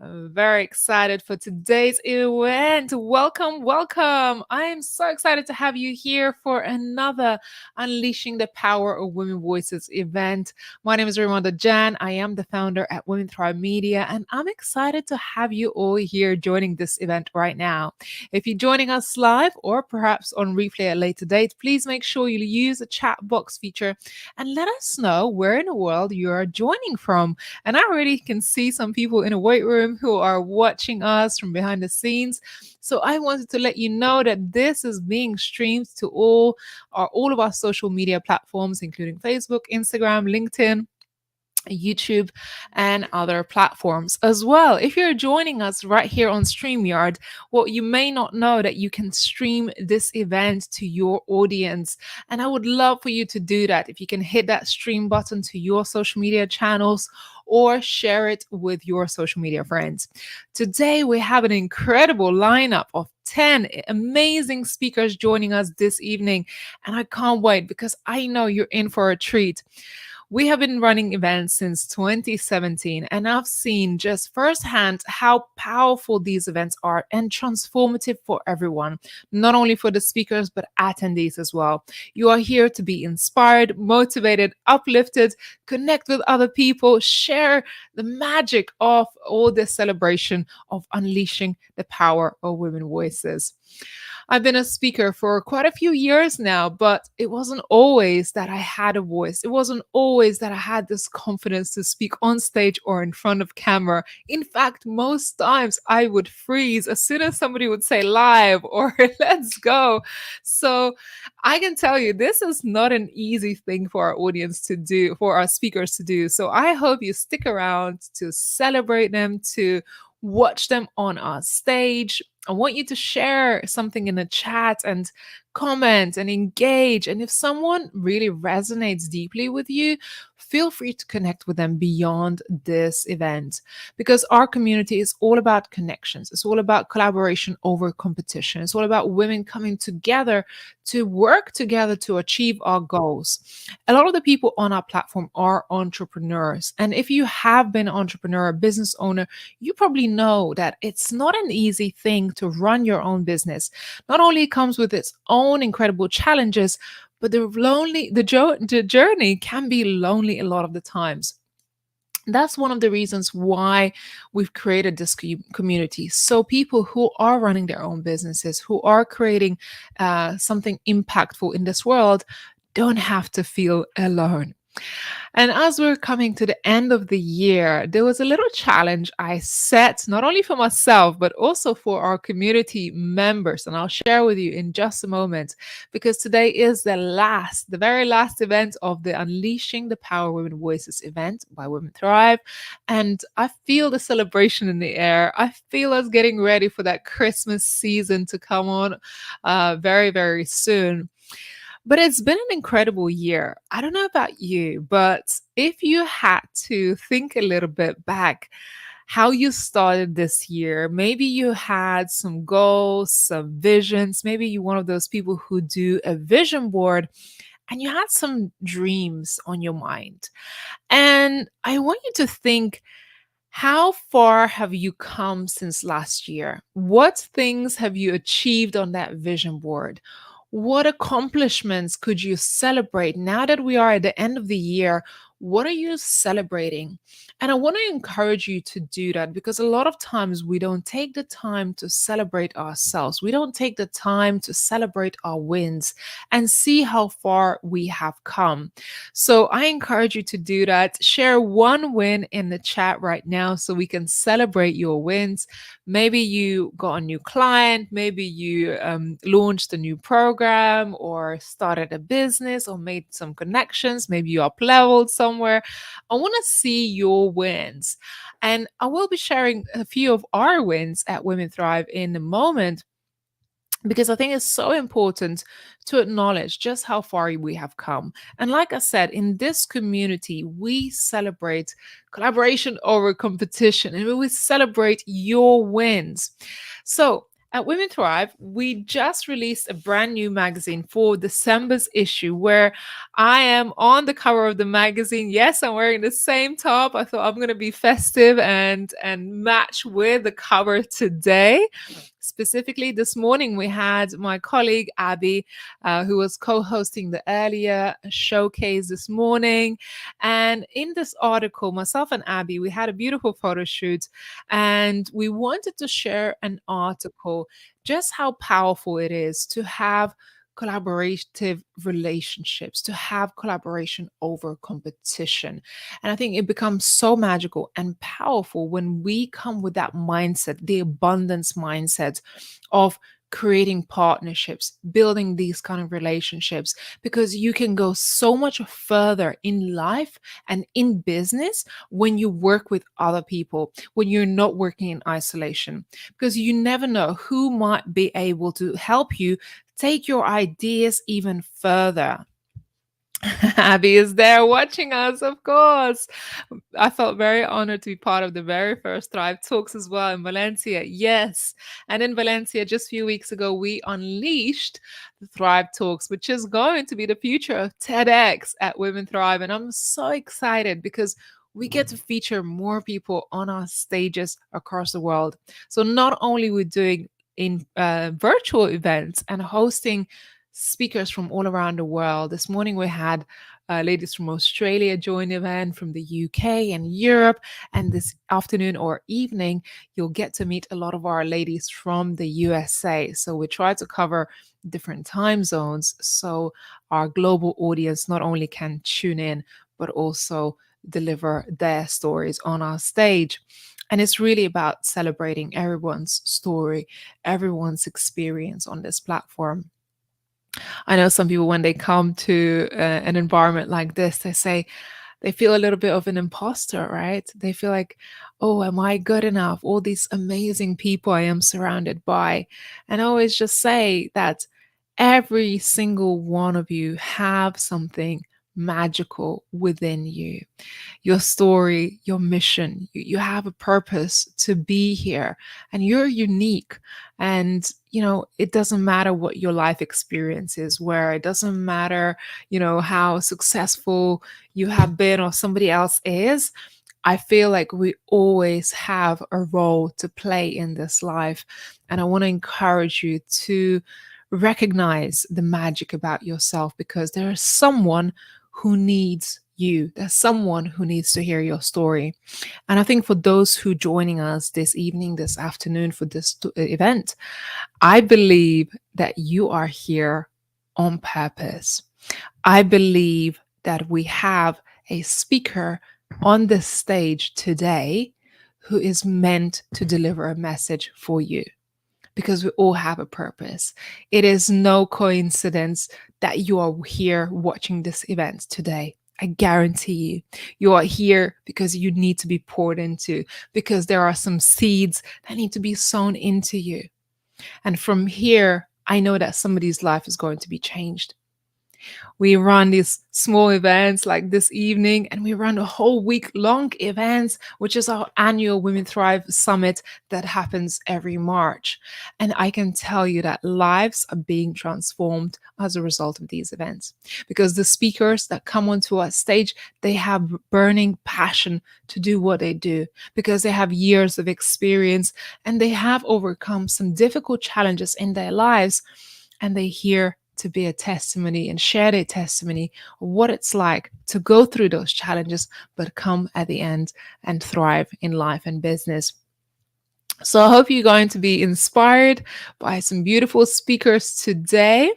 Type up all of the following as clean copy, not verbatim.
I'm very excited for today's event. Welcome, welcome. I am so excited to have you here for another Unleashing the Power of Women Voices event. My name is Ramonda Jan. I am the founder at Women Thrive Media, and I'm excited to have you all here joining this event right now. If you're joining us live or perhaps on replay at a later date, please make sure you use the chat box feature and let us know where in the world you are joining from. And I already can see some people in a weight room who are watching us from behind the scenes. So I wanted to let you know that this is being streamed to all of our social media platforms, including Facebook, Instagram, LinkedIn, YouTube, and other platforms as well. If you're joining us right here on StreamYard, well, you may not know that you can stream this event to your audience. And I would love for you to do that. If you can hit that stream button to your social media channels or share it with your social media friends. Today, we have an incredible lineup of 10 amazing speakers joining us this evening. And I can't wait because I know you're in for a treat. We have been running events since 2017, and I've seen just firsthand how powerful these events are and transformative for everyone, not only for the speakers, but attendees as well. You are here to be inspired, motivated, uplifted, connect with other people, share the magic of all this celebration of unleashing the power of women voices. I've been a speaker for quite a few years now, but it wasn't always that I had a voice. It wasn't always that I had this confidence to speak on stage or in front of camera. In fact, most times I would freeze as soon as somebody would say live or let's go. So I can tell you, this is not an easy thing for our audience to do, for our speakers to do. So I hope you stick around to celebrate them, to watch them on our stage. I want you to share something in the chat and comment and engage. And if someone really resonates deeply with you, feel free to connect with them beyond this event, because our community is all about connections. It's all about collaboration over competition. It's all about women coming together to work together to achieve our goals. A lot of the people on our platform are entrepreneurs. And if you have been an entrepreneur, a business owner, you probably know that it's not an easy thing to run your own business. Not only it comes with its own incredible challenges, but the journey can be lonely a lot of the times. That's one of the reasons why we've created this community. So people who are running their own businesses, who are creating something impactful in this world, don't have to feel alone. And as we're coming to the end of the year, there was a little challenge I set, not only for myself, but also for our community members. And I'll share with you in just a moment, because today is the very last event of the Unleashing the Power Women Voices event by Women Thrive. And I feel the celebration in the air. I feel us getting ready for that Christmas season to come on very, very soon. But it's been an incredible year. I don't know about you, but if you had to think a little bit back, how you started this year, maybe you had some goals, some visions, maybe you're one of those people who do a vision board and you had some dreams on your mind. And I want you to think, how far have you come since last year? What things have you achieved on that vision board? What accomplishments could you celebrate now that we are at the end of the year? What are you celebrating? And I want to encourage you to do that, because a lot of times we don't take the time to celebrate ourselves. We don't take the time to celebrate our wins and see how far we have come. So I encourage you to do that. Share one win in the chat right now so we can celebrate your wins. Maybe you got a new client, maybe you launched a new program or started a business or made some connections, maybe you up leveled somewhere. I want to see your wins. And I will be sharing a few of our wins at Women Thrive in a moment, because I think it's so important to acknowledge just how far we have come. And like I said, in this community, we celebrate collaboration over competition and we celebrate your wins. So At Women Thrive, we just released a brand new magazine for December's issue where I am on the cover of the magazine. Yes, I'm wearing the same top. I thought I'm going to be festive and match with the cover today. Specifically, this morning we had my colleague Abby, who was co-hosting the earlier showcase this morning. And in this article, myself and Abby, we had a beautiful photo shoot, and we wanted to share an article just how powerful it is to have collaborative relationships, to have collaboration over competition. And I think it becomes so magical and powerful when we come with that mindset, the abundance mindset of creating partnerships, building these kind of relationships, because you can go so much further in life and in business when you work with other people, when you're not working in isolation, because you never know who might be able to help you take your ideas even further. Abby is there watching us, of course. I felt very honored to be part of the very first Thrive Talks as well in Valencia. Yes. And in Valencia, just a few weeks ago, we unleashed the Thrive Talks, which is going to be the future of TEDx at Women Thrive. And I'm so excited because we get to feature more people on our stages across the world. So not only we're doing in virtual events and hosting speakers from all around the world. This morning we had ladies from Australia join the event, from the UK and Europe. And this afternoon or evening, you'll get to meet a lot of our ladies from the USA. So we try to cover different time zones so our global audience not only can tune in, but also deliver their stories on our stage. And it's really about celebrating everyone's story, everyone's experience on this platform. I know some people, when they come to an environment like this, they say they feel a little bit of an imposter, right? They feel like, oh, am I good enough? All these amazing people I am surrounded by. And I always just say that every single one of you have something magical within you, your story, your mission. You have a purpose to be here, and you're unique. And, it doesn't matter what your life experience is, where it doesn't matter, how successful you have been or somebody else is. I feel like we always have a role to play in this life. And I want to encourage you to recognize the magic about yourself, because there is someone who needs you. There's someone who needs to hear your story. And I think for those who joining us this evening, this afternoon for this event, I believe that you are here on purpose. I believe that we have a speaker on this stage today who is meant to deliver a message for you, because we all have a purpose. It is no coincidence that you are here watching this event today. I guarantee you are here because you need to be poured into, because there are some seeds that need to be sown into you. And from here, I know that somebody's life is going to be changed. We run these small events like this evening, and we run a whole week long events, which is our annual Women Thrive Summit that happens every March. And I can tell you that lives are being transformed as a result of these events, because the speakers that come onto our stage, they have burning passion to do what they do, because they have years of experience and they have overcome some difficult challenges in their lives, and they hear to be a testimony and share their testimony of what it's like to go through those challenges, but come at the end and thrive in life and business. So I hope you're going to be inspired by some beautiful speakers today.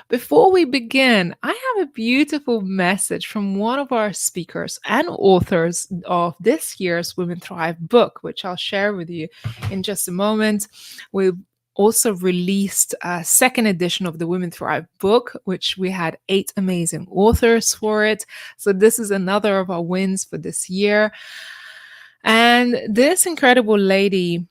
Before we begin, I have a beautiful message from one of our speakers and authors of this year's Women Thrive book, which I'll share with you in just a moment. We've also released a second edition of the Women Thrive book, which we had 8 amazing authors for it. So this is another of our wins for this year. And this incredible lady,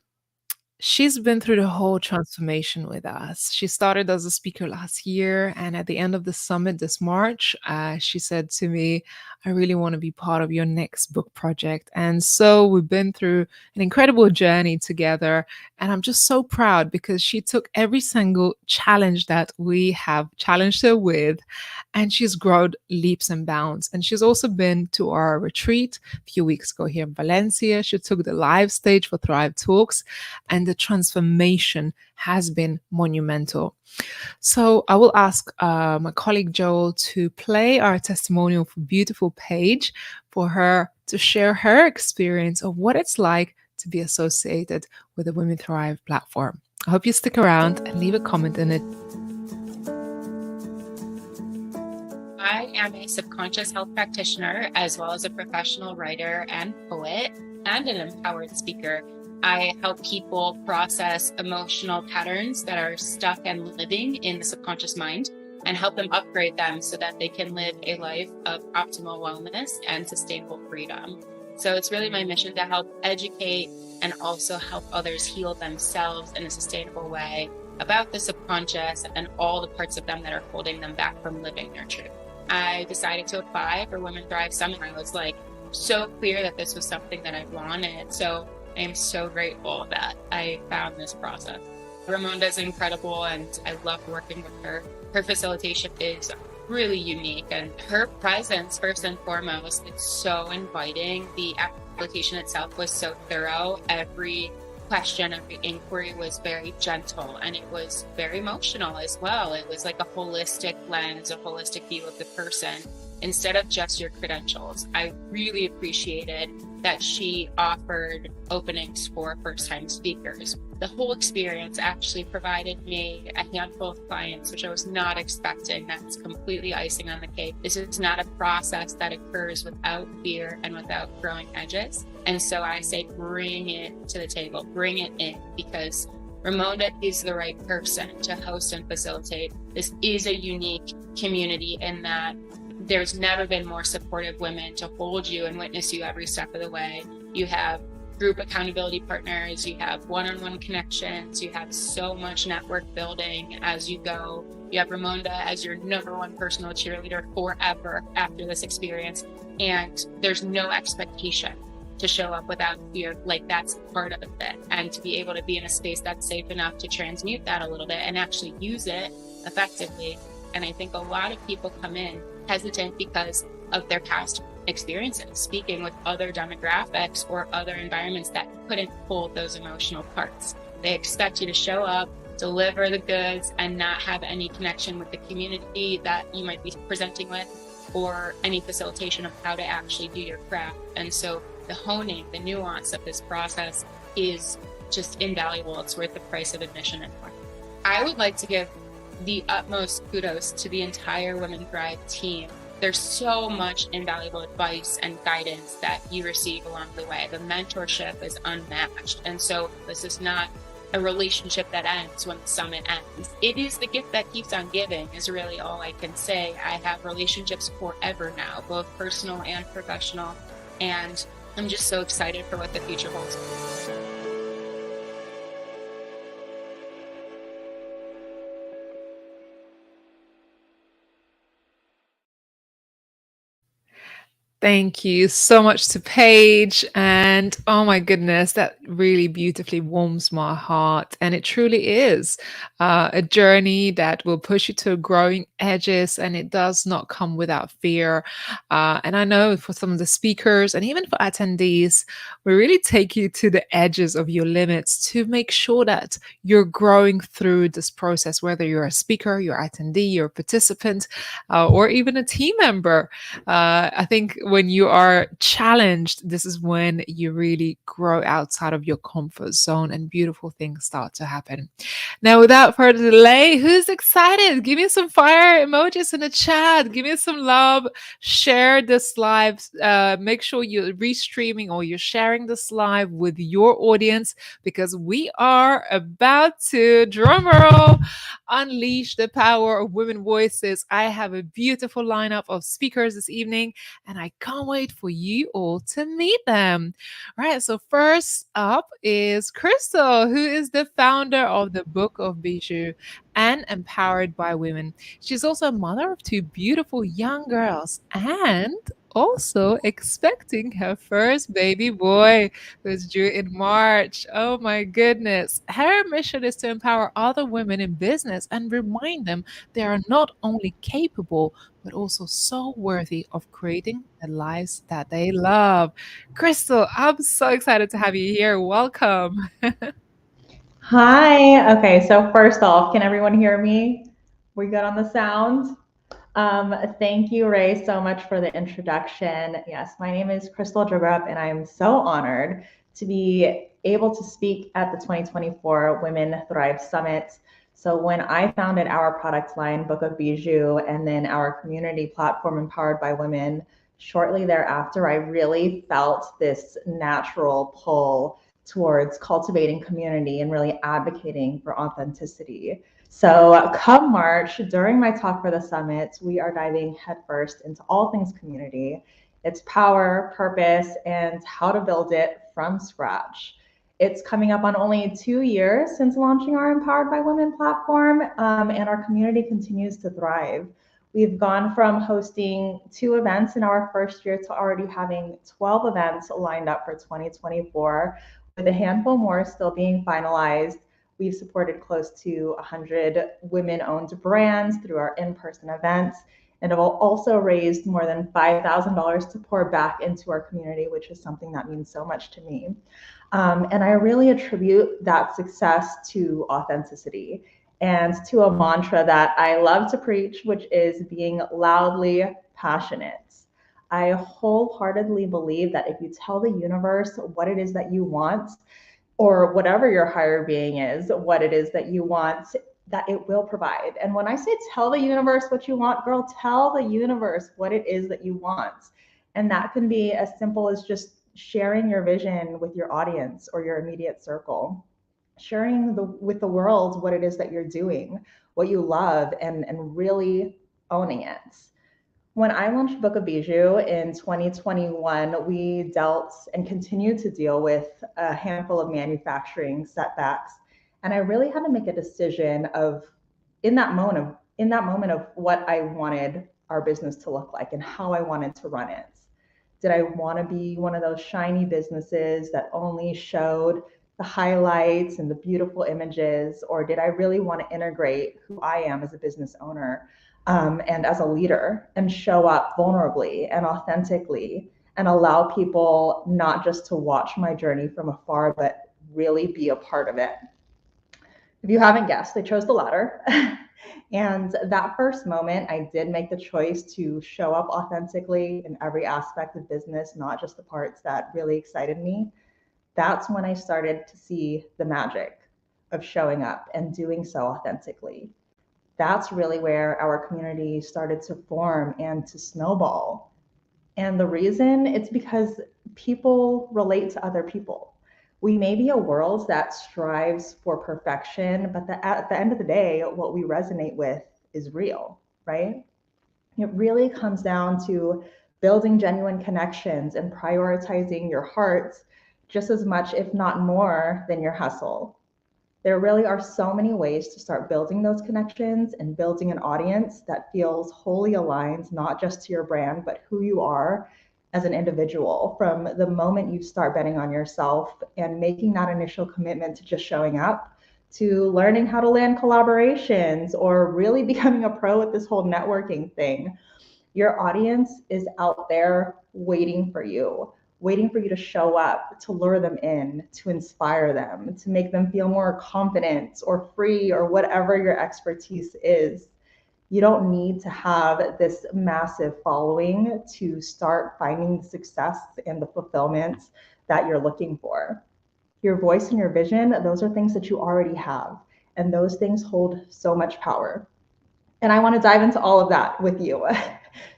she's been through the whole transformation with us. She started as a speaker last year, and at the end of the summit this March, she said to me, I really want to be part of your next book project. And so we've been through an incredible journey together. And I'm just so proud because she took every single challenge that we have challenged her with, and she's grown leaps and bounds. And she's also been to our retreat a few weeks ago here in Valencia. She took the live stage for Thrive Talks, and the transformation has been monumental. So I will ask my colleague Joel to play our testimonial for beautiful Paige for her to share her experience of what it's like to be associated with the Women Thrive platform. I hope you stick around and leave a comment in it. I am a subconscious health practitioner, as well as a professional writer and poet, and an empowered speaker. I help people process emotional patterns that are stuck and living in the subconscious mind and help them upgrade them so that they can live a life of optimal wellness and sustainable freedom. So it's really my mission to help educate and also help others heal themselves in a sustainable way about the subconscious and all the parts of them that are holding them back from living their truth. I decided to apply for Women Thrive Summit. I was like so clear that this was something that I wanted. So I am so grateful that I found this process. Ramonda is incredible and I love working with her. Her facilitation is really unique, and her presence, first and foremost, it's so inviting. The application itself was so thorough. Every question, every inquiry was very gentle, and it was very emotional as well. It was like a holistic lens, a holistic view of the person instead of just your credentials. I really appreciated that she offered openings for first-time speakers. The whole experience actually provided me a handful of clients, which I was not expecting. That's completely icing on the cake. This is not a process that occurs without fear and without growing edges. And so I say, bring it to the table, bring it in, because Ramonda is the right person to host and facilitate. This is a unique community in that there's never been more supportive women to hold you and witness you every step of the way. You have group accountability partners, you have one-on-one connections, you have so much network building as you go. You have Ramonda as your number one personal cheerleader forever after this experience. And there's no expectation to show up without fear. Like, that's part of it. And to be able to be in a space that's safe enough to transmute that a little bit and actually use it effectively. And I think a lot of people come in hesitant because of their past experiences, speaking with other demographics or other environments that couldn't hold those emotional parts. They expect you to show up, deliver the goods, and not have any connection with the community that you might be presenting with, or any facilitation of how to actually do your craft. And so the honing, the nuance of this process is just invaluable. It's worth the price of admission and more. I would like to give the utmost kudos to the entire Women Thrive team. There's so much invaluable advice and guidance that you receive along the way. The mentorship is unmatched. And so this is not a relationship that ends when the summit ends. It is the gift that keeps on giving, is really all I can say. I have relationships forever now, both personal and professional. And I'm just so excited for what the future holds. Thank you so much to Paige. And oh my goodness, that really beautifully warms my heart. And it truly is a journey that will push you to growing edges, and it does not come without fear. And I know for some of the speakers and even for attendees, we really take you to the edges of your limits to make sure that you're growing through this process, whether you're a speaker, you're attendee, you're a participant, or even a team member. I think when you are challenged, this is when you really grow outside of your comfort zone and beautiful things start to happen. Now, without further delay, who's excited? Give me some fire emojis in the chat. Give me some love. Share this live. Make sure you're restreaming or you're sharing this live with your audience, because we are about to, drumroll, unleash the power of women voices. I have a beautiful lineup of speakers this evening, and I can't wait for you all to meet them. All right, so first up is Crystal, who is the founder of the Book of Bijou and Empowered by Women. She's also a mother of two beautiful young girls and also expecting her first baby boy, who's due in March. Oh my goodness. Her mission is to empower other women in business and remind them they are not only capable, but also so worthy of creating the lives that they love. Crystal, I'm so excited to have you here. Welcome. Hi. Okay, so first off, can everyone hear me? We good on the sound? Thank you, Ray, so much for the introduction. Yes, my name is Crystal 𝐲𝐬, and I am so honored to be able to speak at the 2024 Women Thrive Summit. So when I founded our product line, Book of Bijou, and then our community platform, Empowered by Women, shortly thereafter, I really felt this natural pull towards cultivating community and really advocating for authenticity. So, come March, during my talk for the summit, we are diving headfirst into all things community, its power, purpose, and how to build it from scratch. It's coming up on only 2 years since launching our Empowered by Women platform, and our community continues to thrive. We've gone from hosting 2 events in our first year to already having 12 events lined up for 2024, with a handful more still being finalized. We've supported close to 100 women-owned brands through our in-person events, and have also raised more than $5,000 to pour back into our community, which is something that means so much to me. And I really attribute that success to authenticity and to a mantra that I love to preach, which is being loudly passionate. I wholeheartedly believe that if you tell the universe what it is that you want, or whatever your higher being is, what it is that you want, that it will provide. And when I say tell the universe what you want, girl, tell the universe what it is that you want. And that can be as simple as just sharing your vision with your audience or your immediate circle, sharing with the world what it is that you're doing, what you love, and really owning it. When I launched Book of Bijou in 2021, we dealt and continue to deal with a handful of manufacturing setbacks. And I really had to make a decision of in that moment of what I wanted our business to look like and how I wanted to run it. Did I want to be one of those shiny businesses that only showed the highlights and the beautiful images? Or did I really want to integrate who I am as a business owner, and as a leader, and show up vulnerably and authentically and allow people not just to watch my journey from afar, but really be a part of it? If you haven't guessed, I chose the latter. And that first moment, I did make the choice to show up authentically in every aspect of business, not just the parts that really excited me. That's when I started to see the magic of showing up and doing so authentically. That's really where our community started to form and to snowball. And the reason, it's because people relate to other people. We may be a world that strives for perfection, but at the end of the day, what we resonate with is real, right? It really comes down to building genuine connections and prioritizing your heart just as much, if not more, than your hustle. There really are so many ways to start building those connections and building an audience that feels wholly aligned, not just to your brand, but who you are as an individual. From the moment you start betting on yourself and making that initial commitment to just showing up, to learning how to land collaborations, or really becoming a pro at this whole networking thing, your audience is out there waiting for you to show up, to lure them in, to inspire them, to make them feel more confident or free or whatever your expertise is. You don't need to have this massive following to start finding the success and the fulfillment that you're looking for. Your voice and your vision, those are things that you already have, and those things hold so much power. And I want to dive into all of that with you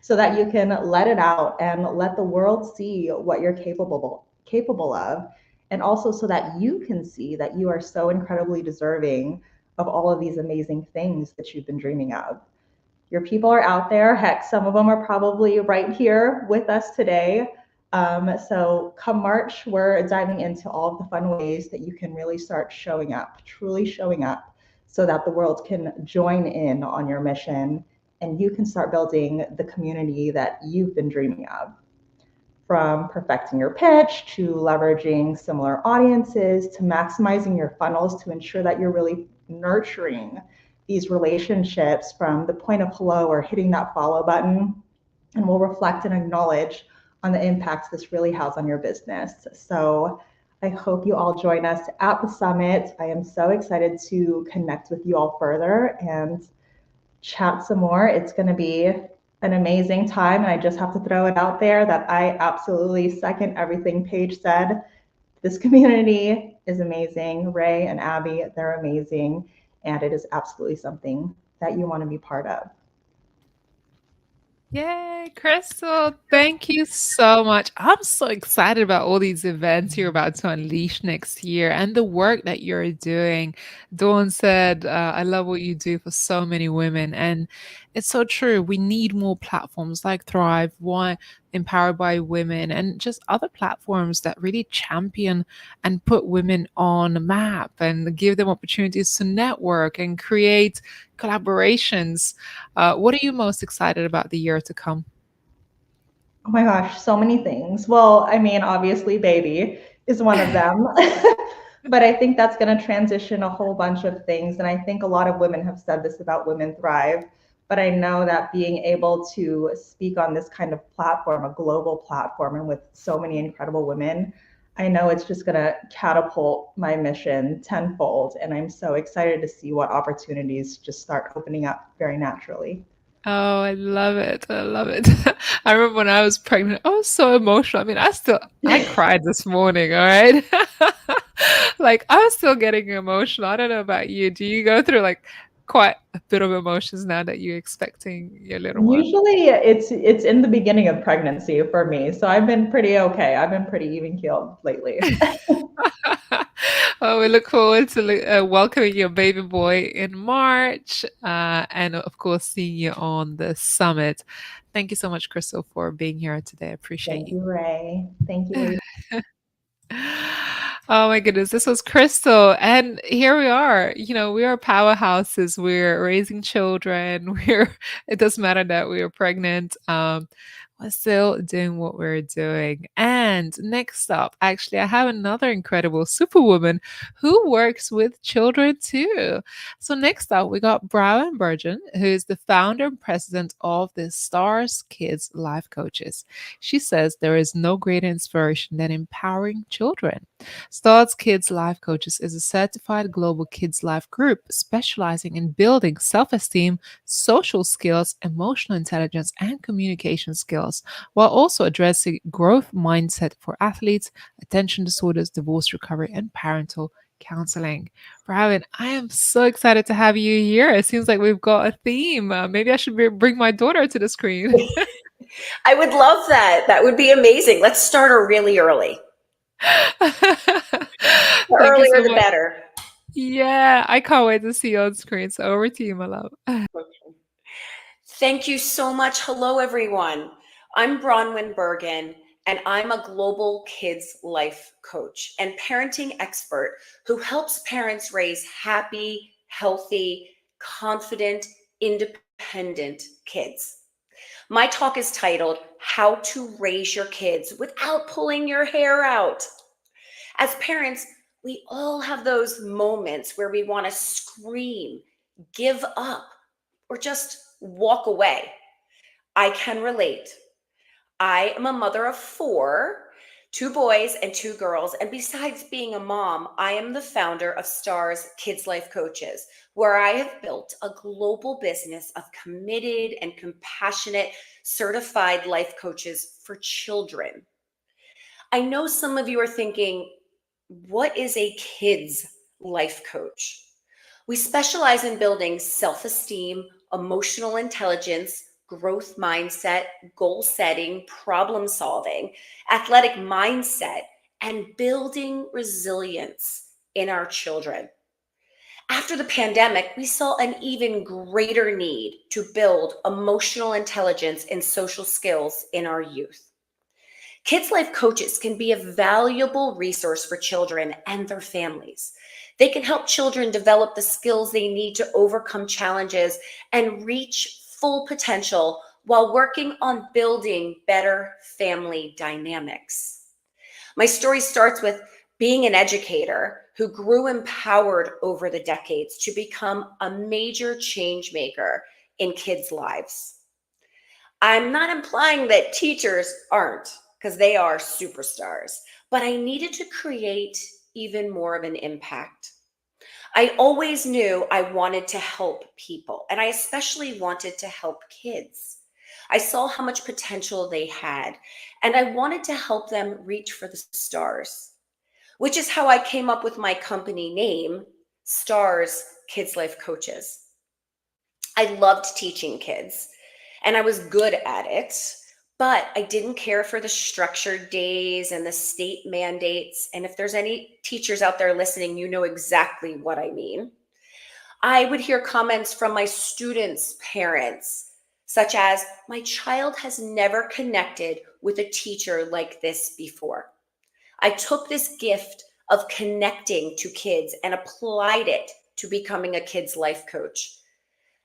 so that you can let it out and let the world see what you're capable of. And also so that you can see that you are so incredibly deserving of all of these amazing things that you've been dreaming of. Your people are out there. Heck, some of them are probably right here with us today. So come March, we're diving into all of the fun ways that you can really start showing up, truly showing up, so that the world can join in on your mission and you can start building the community that you've been dreaming of. from perfecting your pitch to leveraging similar audiences to maximizing your funnels to ensure that you're really nurturing these relationships from the point of hello or hitting that follow button, and will reflect and acknowledge on the impact this really has on your business. So I hope you all join us at the summit. I am so excited to connect with you all further and chat some more. It's going to be an amazing time. And I just have to throw it out there that I absolutely second everything Paige said. This community is amazing. Ray and Abby, they're amazing. And it is absolutely something that you want to be part of. Yay, Crystal, thank you so much. I'm so excited about all these events you're about to unleash next year and the work that you're doing. Dawn said, I love what you do for so many women. And it's so true. We need more platforms like Thrive, One, Empowered by Women, and just other platforms that really champion and put women on the map and give them opportunities to network and create collaborations. What are you most excited about the year to come? Oh my gosh, so many things. Well, I mean, obviously, baby is one of them. But I think that's going to transition a whole bunch of things. And I think a lot of women have said this about Women Thrive. But I know that being able to speak on this kind of platform, a global platform, and with so many incredible women, I know it's just going to catapult my mission tenfold. And I'm so excited to see what opportunities just start opening up very naturally. Oh, I love it. I love it. I remember when I was pregnant, I was so emotional. I mean, I cried this morning, all right? Like, I was still getting emotional. I don't know about you. Do you go through like quite a bit of emotions now that you're expecting your little one? Usually it's in the beginning of pregnancy for me. So I've been pretty okay. I've been pretty even keeled lately. Well, we look forward to welcoming your baby boy in March, and of course, seeing you on the summit. Thank you so much, Crystal, for being here today. I appreciate Thank you. you, Ray. Thank you, ladies. Oh my goodness, this was Crystal. And here we are. You know, we are powerhouses. We're raising children. It doesn't matter that we are pregnant. We're still doing what we're doing. And next up, actually, I have another incredible superwoman who works with children too. So next up, we got Brian Burgeon, who is the founder and president of the Stars Kids Life Coaches. She says there is no greater inspiration than empowering children. Stars Kids Life Coaches is a certified global kids life group specializing in building self-esteem, social skills, emotional intelligence, and communication skills, while also addressing growth mindset for athletes, attention disorders, divorce recovery, and parental counseling. Brian, I am so excited to have you here. It seems like we've got a theme. Maybe I should bring my daughter to the screen. I would love that. That would be amazing. Let's start her really early. The earlier, the better. Yeah, I can't wait to see you on screen. So over to you, my love. Thank you so much. Hello, everyone. I'm Bronwyn Bergen, and I'm a global kids life coach and parenting expert who helps parents raise happy, healthy, confident, independent kids. My talk is titled, How to Raise Your Kids Without Pulling Your Hair Out. As parents, we all have those moments where we want to scream, give up, or just walk away. I can relate. I am a mother of 4, 2 boys and 2 girls. And besides being a mom, I am the founder of Stars Kids Life Coaches, where I have built a global business of committed and compassionate certified life coaches for children. I know some of you are thinking, what is a kids life coach? We specialize in building self-esteem, emotional intelligence, growth mindset, goal setting, problem solving, athletic mindset, and building resilience in our children. After the pandemic, we saw an even greater need to build emotional intelligence and social skills in our youth. Kids Life Coaches can be a valuable resource for children and their families. They can help children develop the skills they need to overcome challenges and reach full potential while working on building better family dynamics. My story starts with being an educator who grew empowered over the decades to become a major change maker in kids' lives. I'm not implying that teachers aren't, because they are superstars, but I needed to create even more of an impact. I always knew I wanted to help people, and I especially wanted to help kids. I saw how much potential they had, and I wanted to help them reach for the stars, which is how I came up with my company name, Stars Kids Life Coaches. I loved teaching kids, and I was good at it, but I didn't care for the structured days and the state mandates. And if there's any teachers out there listening, you know exactly what I mean. I would hear comments from my students' parents, such as, "My child has never connected with a teacher like this before." I took this gift of connecting to kids and applied it to becoming a kids' life coach.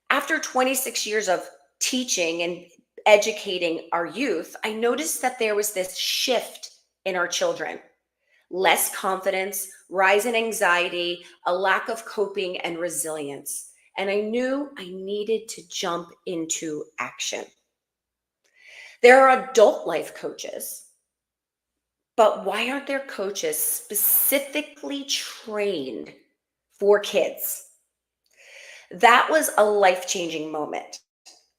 After 26 years of teaching and educating our youth, I noticed that there was this shift in our children. Less confidence, rise in anxiety, a lack of coping and resilience. And I knew I needed to jump into action. There are adult life coaches, but why aren't there coaches specifically trained for kids? That was a life-changing moment.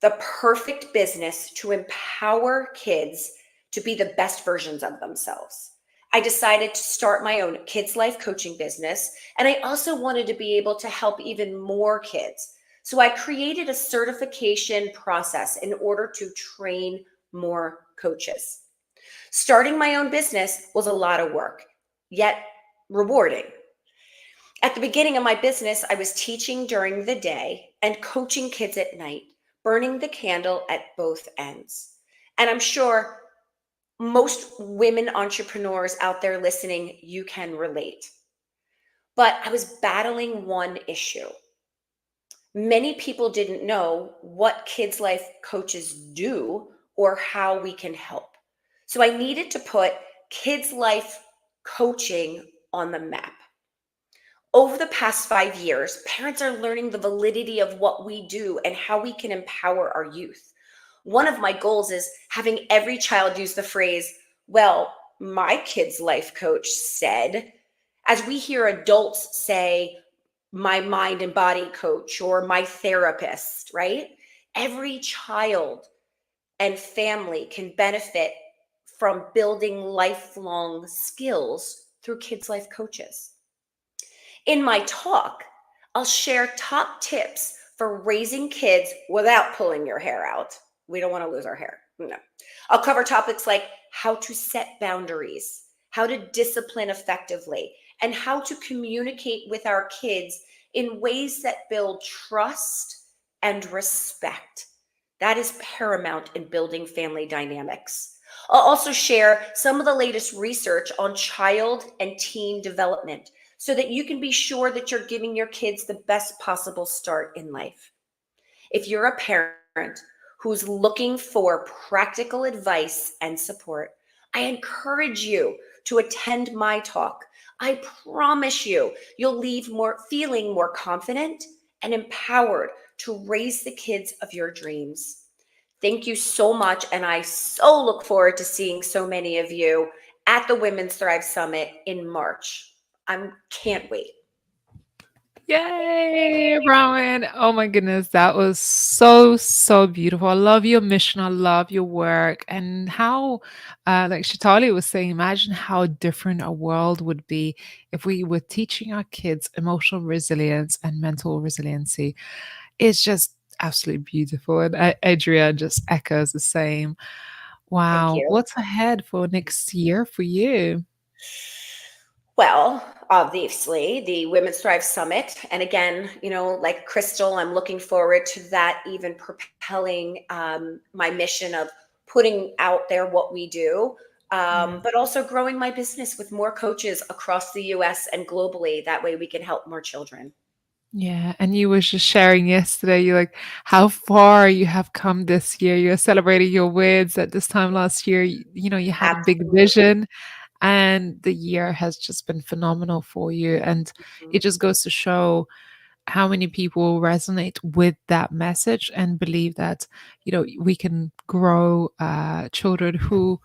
The perfect business to empower kids to be the best versions of themselves. I decided to start my own kids life coaching business, and I also wanted to be able to help even more kids. So I created a certification process in order to train more coaches. Starting my own business was a lot of work, yet rewarding. At the beginning of my business, I was teaching during the day and coaching kids at night, burning the candle at both ends. And I'm sure most women entrepreneurs out there listening, you can relate. But I was battling one issue. Many people didn't know what kids life coaches do or how we can help. So I needed to put kids life coaching on the map. Over the past 5 years, parents are learning the validity of what we do and how we can empower our youth. One of my goals is having every child use the phrase, "Well, my kid's life coach said," as we hear adults say, "my mind and body coach," or "my therapist," right? Every child and family can benefit from building lifelong skills through kids' life coaches. In my talk, I'll share top tips for raising kids without pulling your hair out. We don't want to lose our hair. No. I'll cover topics like how to set boundaries, how to discipline effectively, and how to communicate with our kids in ways that build trust and respect. That is paramount in building family dynamics. I'll also share some of the latest research on child and teen development, so that you can be sure that you're giving your kids the best possible start in life. If you're a parent who's looking for practical advice and support, I encourage you to attend my talk. I promise you, you'll leave feeling more confident and empowered to raise the kids of your dreams. Thank you so much, and I so look forward to seeing so many of you at the Women's Thrive Summit in March. I can't wait. Yay, Rowan. Oh my goodness, that was so, so beautiful. I love your mission. I love your work. And how, like Shatali was saying, imagine how different our world would be if we were teaching our kids emotional resilience and mental resiliency. It's just absolutely beautiful. And Adria just echoes the same. Thank Wow. you. What's ahead for next year for you? Well, obviously, the Women's Thrive Summit. And again, like Crystal, I'm looking forward to that, even propelling my mission of putting out there what we do, but also growing my business with more coaches across the US and globally. That way we can help more children. Yeah, and you were just sharing yesterday, you're like, how far you have come this year. You're celebrating your wins at this time last year. You had a big Absolutely. vision, and the year has just been phenomenal for you. And it just goes to show how many people resonate with that message and believe that we can grow children who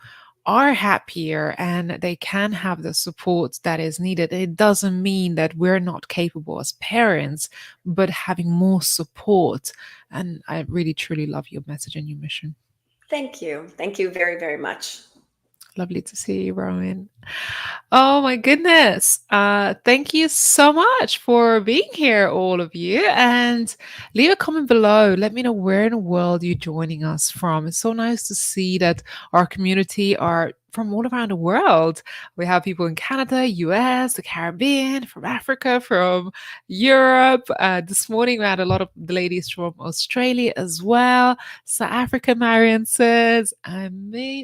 are happier and they can have the support that is needed. It doesn't mean that we're not capable as parents, but having more support. And I really truly love your message and your mission. Thank you. Thank you very, very much. Lovely to see you, Rowan. Oh my goodness. Thank you so much for being here, all of you. And leave a comment below. Let me know where in the world you're joining us from. It's so nice to see that our community are from all around the world. We have people in Canada, US, the Caribbean, from Africa, from Europe. This morning we had a lot of the ladies from Australia as well. South Africa, Marion says. I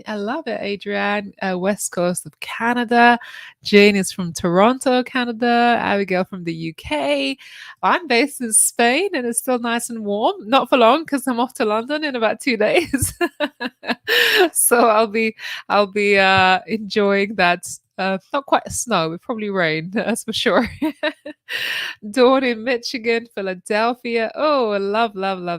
love it, Adrienne. West Coast of Canada. Jane is from Toronto, Canada. Abigail from the UK. I'm based in Spain and it's still nice and warm. Not for long because I'm off to London in about 2 days. So I'll be enjoying that. Not quite snow, but probably rain, that's for sure. Dawn in Michigan, Philadelphia. Oh, I love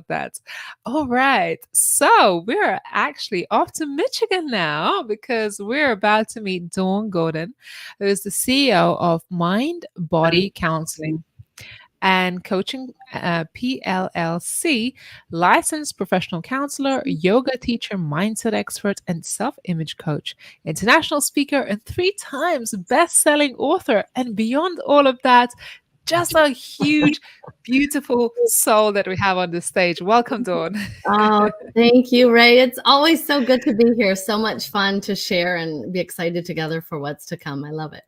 that. All right. So we're actually off to Michigan now because we're about to meet Dawn Gordon, who is the CEO of Mind Body Counseling and Coaching PLLC, licensed professional counselor, yoga teacher, mindset expert, and self-image coach, international speaker, and 3 times best-selling author. And beyond all of that, just a huge, beautiful soul that we have on the stage. Welcome, Dawn. Oh, thank you, Ray. It's always so good to be here. So much fun to share and be excited together for what's to come. I love it.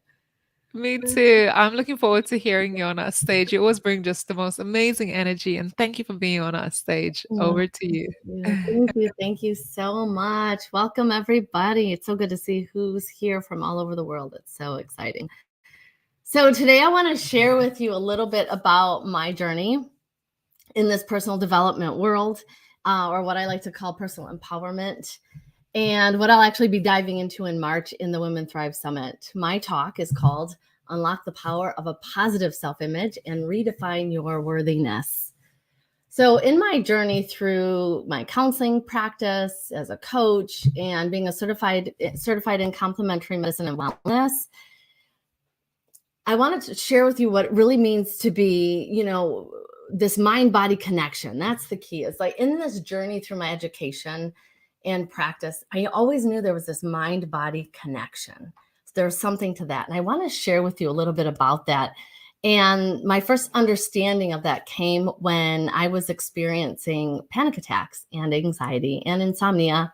Me too. I'm looking forward to hearing you on our stage. You always bring just the most amazing energy, and thank you for being on our stage. Over to you. Thank you. Thank you so much. Welcome, everybody. It's so good to see who's here from all over the world. It's so exciting. So today I want to share with you a little bit about my journey in this personal development world, or what I like to call personal empowerment, and what I'll actually be diving into in March in the Women Thrive Summit. My talk is called Unlock the Power of a Positive Self-Image and Redefine Your Worthiness. So in my journey through my counseling practice as a coach and being a certified in complementary medicine and wellness, I wanted to share with you what it really means to be, this mind-body connection. That's the key. It's like in this journey through my education and practice, I always knew there was this mind-body connection. So there's something to that. And I want to share with you a little bit about that. And my first understanding of that came when I was experiencing panic attacks and anxiety and insomnia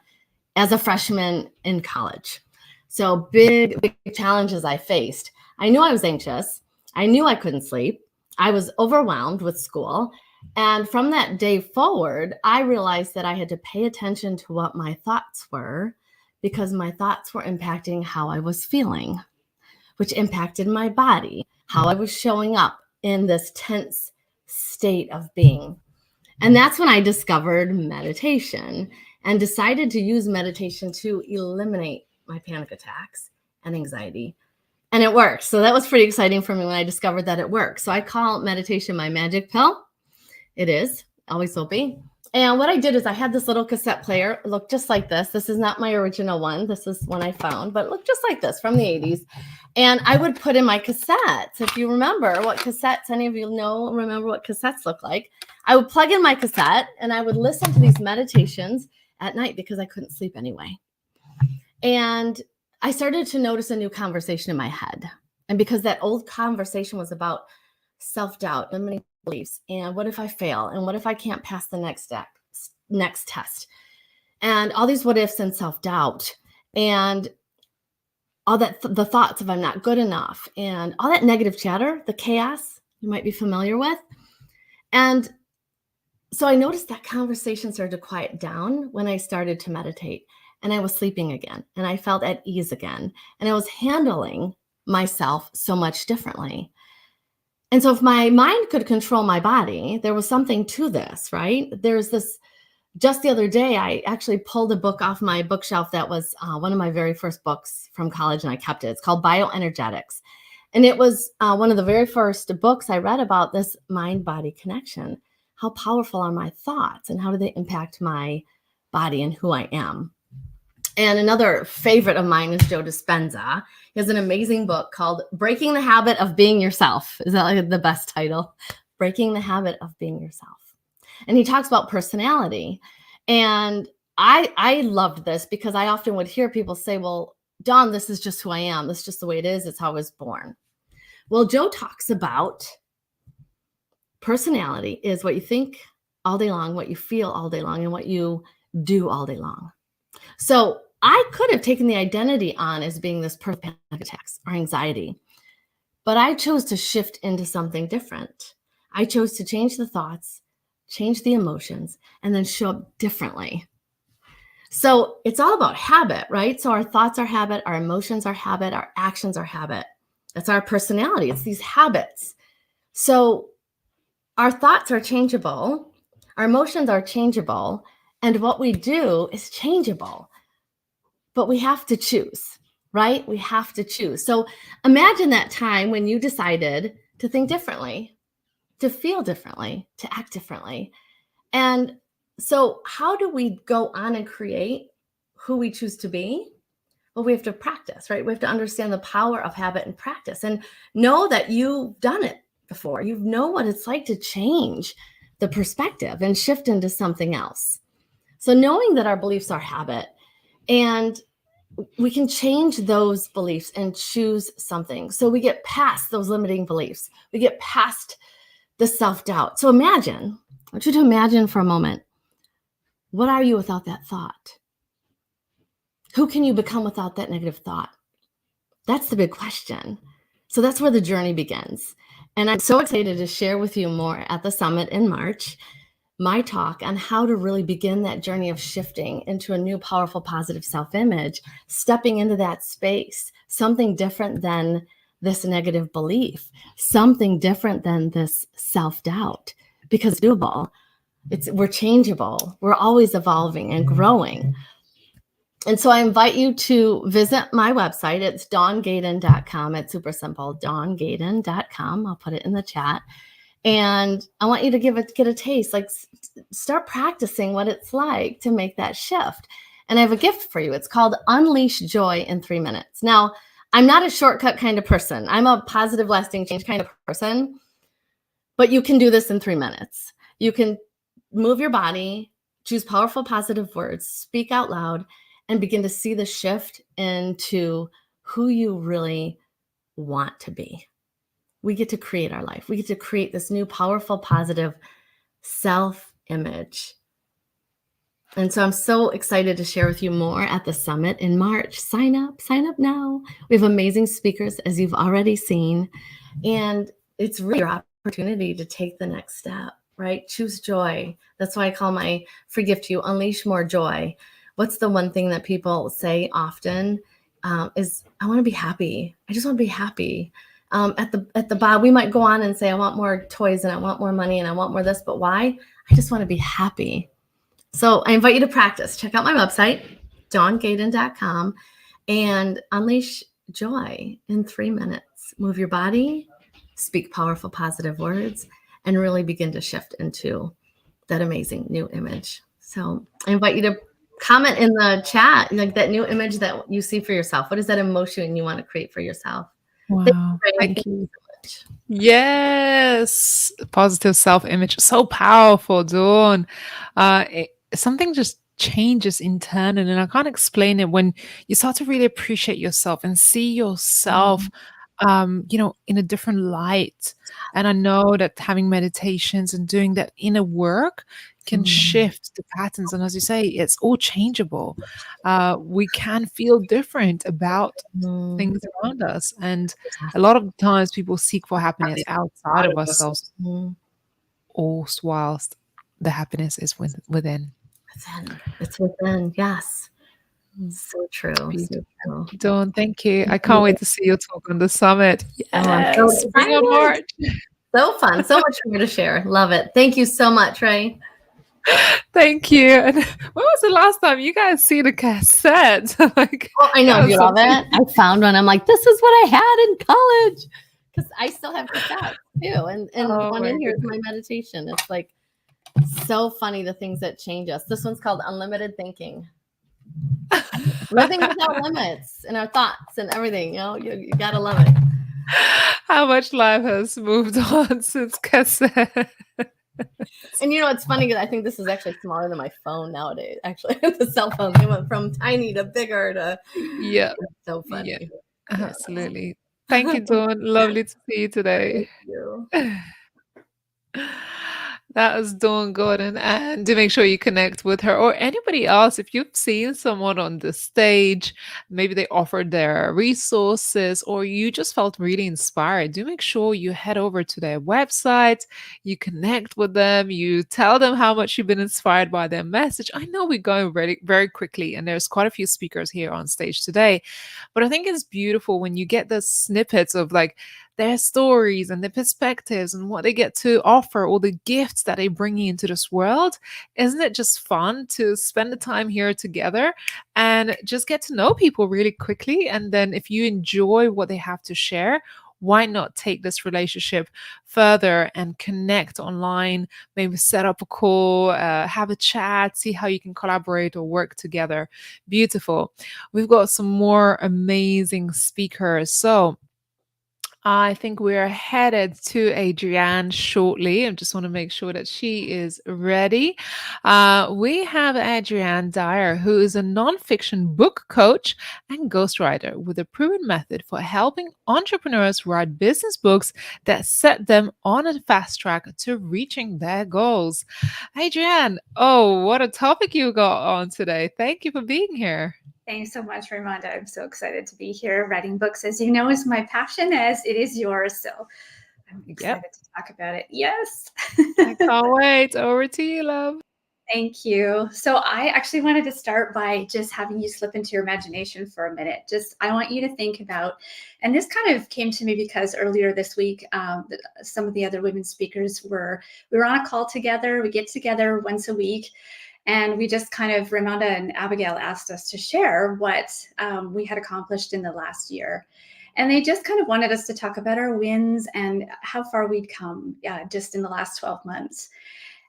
as a freshman in college. So big challenges I faced. I knew I was anxious. I knew I couldn't sleep. I was overwhelmed with school. And from that day forward, I realized that I had to pay attention to what my thoughts were, because my thoughts were impacting how I was feeling, which impacted my body, how I was showing up in this tense state of being. And that's when I discovered meditation and decided to use meditation to eliminate my panic attacks and anxiety. And it worked. So that was pretty exciting for me when I discovered that it works. So I call meditation my magic pill. It is, always will be. And what I did is I had this little cassette player. It looked just like this. This is not my original one. This is one I found, but it looked just like this from the 80s. And I would put in my cassettes. If you remember what cassettes, any of you remember what cassettes look like. I would plug in my cassette and I would listen to these meditations at night because I couldn't sleep anyway. And I started to notice a new conversation in my head. And because that old conversation was about self-doubt, limiting beliefs, and what if I fail? And what if I can't pass the next test? And all these what ifs and self-doubt and all that, the thoughts of I'm not good enough and all that negative chatter, the chaos you might be familiar with. And so I noticed that conversation started to quiet down when I started to meditate, and I was sleeping again, and I felt at ease again, and I was handling myself so much differently. And so if my mind could control my body, there was something to this, right? There's this, just the other day, I actually pulled a book off my bookshelf that was one of my very first books from college, and I kept it. It's called Bioenergetics. And it was one of the very first books I read about this mind-body connection. How powerful are my thoughts, and how do they impact my body and who I am? And another favorite of mine is Joe Dispenza. He has an amazing book called Breaking the Habit of Being Yourself. Is that like the best title? Breaking the Habit of Being Yourself. And he talks about personality. And I loved this because I often would hear people say, well, Dawn, this is just who I am. This is just the way it is. It's how I was born. Well, Joe talks about personality is what you think all day long, what you feel all day long, and what you do all day long. So I could have taken the identity on as being this person with panic attacks or anxiety, but I chose to shift into something different. I chose to change the thoughts, change the emotions, and then show up differently. So it's all about habit, right? So our thoughts are habit, our emotions are habit, our actions are habit. That's our personality. It's these habits. So our thoughts are changeable, our emotions are changeable, and what we do is changeable. But we have to choose, right? We have to choose. So imagine that time when you decided to think differently, to feel differently, to act differently. And so how do we go on and create who we choose to be? Well, we have to practice, right? We have to understand the power of habit and practice and know that you've done it before. You know what it's like to change the perspective and shift into something else. So knowing that our beliefs are habit, and we can change those beliefs and choose something. So we get past those limiting beliefs. We get past the self-doubt. So imagine, I want you to imagine for a moment, what are you without that thought? Who can you become without that negative thought? That's the big question. So that's where the journey begins. And I'm so excited to share with you more at the summit in March, my talk on how to really begin that journey of shifting into a new, powerful, positive self-image, stepping into that space, something different than this negative belief, something different than this self-doubt, because it's doable. We're changeable. We're always evolving and growing. And so I invite you to visit my website. It's dawngaden.com. It's super simple, dawngaden.com. I'll put it in the chat. And I want you to get a taste, like start practicing what it's like to make that shift. And I have a gift for you. It's called Unleash Joy in 3 minutes. Now, I'm not a shortcut kind of person. I'm a positive, lasting change kind of person, but you can do this in 3 minutes. You can move your body, choose powerful, positive words, speak out loud, and begin to see the shift into who you really want to be. We get to create our life. We get to create this new, powerful, positive self-image. And so I'm so excited to share with you more at the summit in March. Sign up now. We have amazing speakers, as you've already seen. And it's really your opportunity to take the next step, right? Choose joy. That's why I call my free gift to you, Unleash More Joy. What's the one thing that people say often is, I want to be happy. I just want to be happy. At the bottom, we might go on and say, I want more toys and I want more money and I want more this, but why? I just want to be happy. So I invite you to practice. Check out my website, dawngaden.com, and unleash joy in 3 minutes. Move your body, speak powerful, positive words, and really begin to shift into that amazing new image. So I invite you to comment in the chat, like that new image that you see for yourself. What is that emotion you want to create for yourself? Wow. Thank you so much. Yes. Positive self-image. So powerful, Dawn. Something just changes internally, and I can't explain it when you start to really appreciate yourself and see yourself in a different light. And I know that having meditations and doing that inner work can shift the patterns. And as you say, it's all changeable. We can feel different about things around us. And a lot of times people seek for happiness outside of ourselves, all whilst the happiness is within. It's within, yes. So true. So true. Dawn, thank you. I can't wait to see your talk on the summit. I'm so Yes, bring on excited. March. So fun. So much more to share. Love it. Thank you so much, Ray. Thank you. And when was the last time you guys see the cassette? Like, Oh, I know. that Do you was love it? I found one. I'm like, this is what I had in college. Because I still have cassettes too. And Oh one my in here is goodness. my meditation. It's like so funny the things that change us. This one's called Unlimited Thinking. Living without limits in our thoughts and everything. You know, you gotta love it. How much life has moved on since cassette. And you know, it's funny because I think this is actually smaller than my phone nowadays. Actually, the cell phone, they went from tiny to bigger to Yeah. it's so funny. Yeah, Yeah. absolutely. Thank you, Dawn. Lovely to see you today. Thank you. That was Dawn Gordon. And to make sure you connect with her or anybody else, if you've seen someone on the stage, maybe they offered their resources or you just felt really inspired, do make sure you head over to their website, you connect with them, you tell them how much you've been inspired by their message. I know we're going very, very quickly, and there's quite a few speakers here on stage today, but I think it's beautiful when you get the snippets of like their stories and their perspectives and what they get to offer, all the gifts that they bring into this world. Isn't it just fun to spend the time here together and just get to know people really quickly? And then if you enjoy what they have to share, why not take this relationship further and connect online, maybe set up a call, have a chat, see how you can collaborate or work together. Beautiful. We've got some more amazing speakers. So I think we're headed to Adrienne shortly. I just want to make sure that she is ready. We have Adrienne Dyer, who is a nonfiction book coach and ghostwriter with a proven method for helping entrepreneurs write business books that set them on a fast track to reaching their goals. Adrienne, oh, what a topic you got on today. Thank you for being here. Thanks so much, Raimonda. I'm so excited to be here. Writing books, as you know, is my passion, as it is yours. So I'm excited to talk about it. Yes. I can't wait. Over to you, love. Thank you. So I actually wanted to start by just having you slip into your imagination for a minute. I want you to think about, and this kind of came to me because earlier this week, some of the other women speakers we were on a call together. We get together once a week. And we just kind of, Raimonda and Abigail asked us to share what we had accomplished in the last year. And they just kind of wanted us to talk about our wins and how far we'd come just in the last 12 months.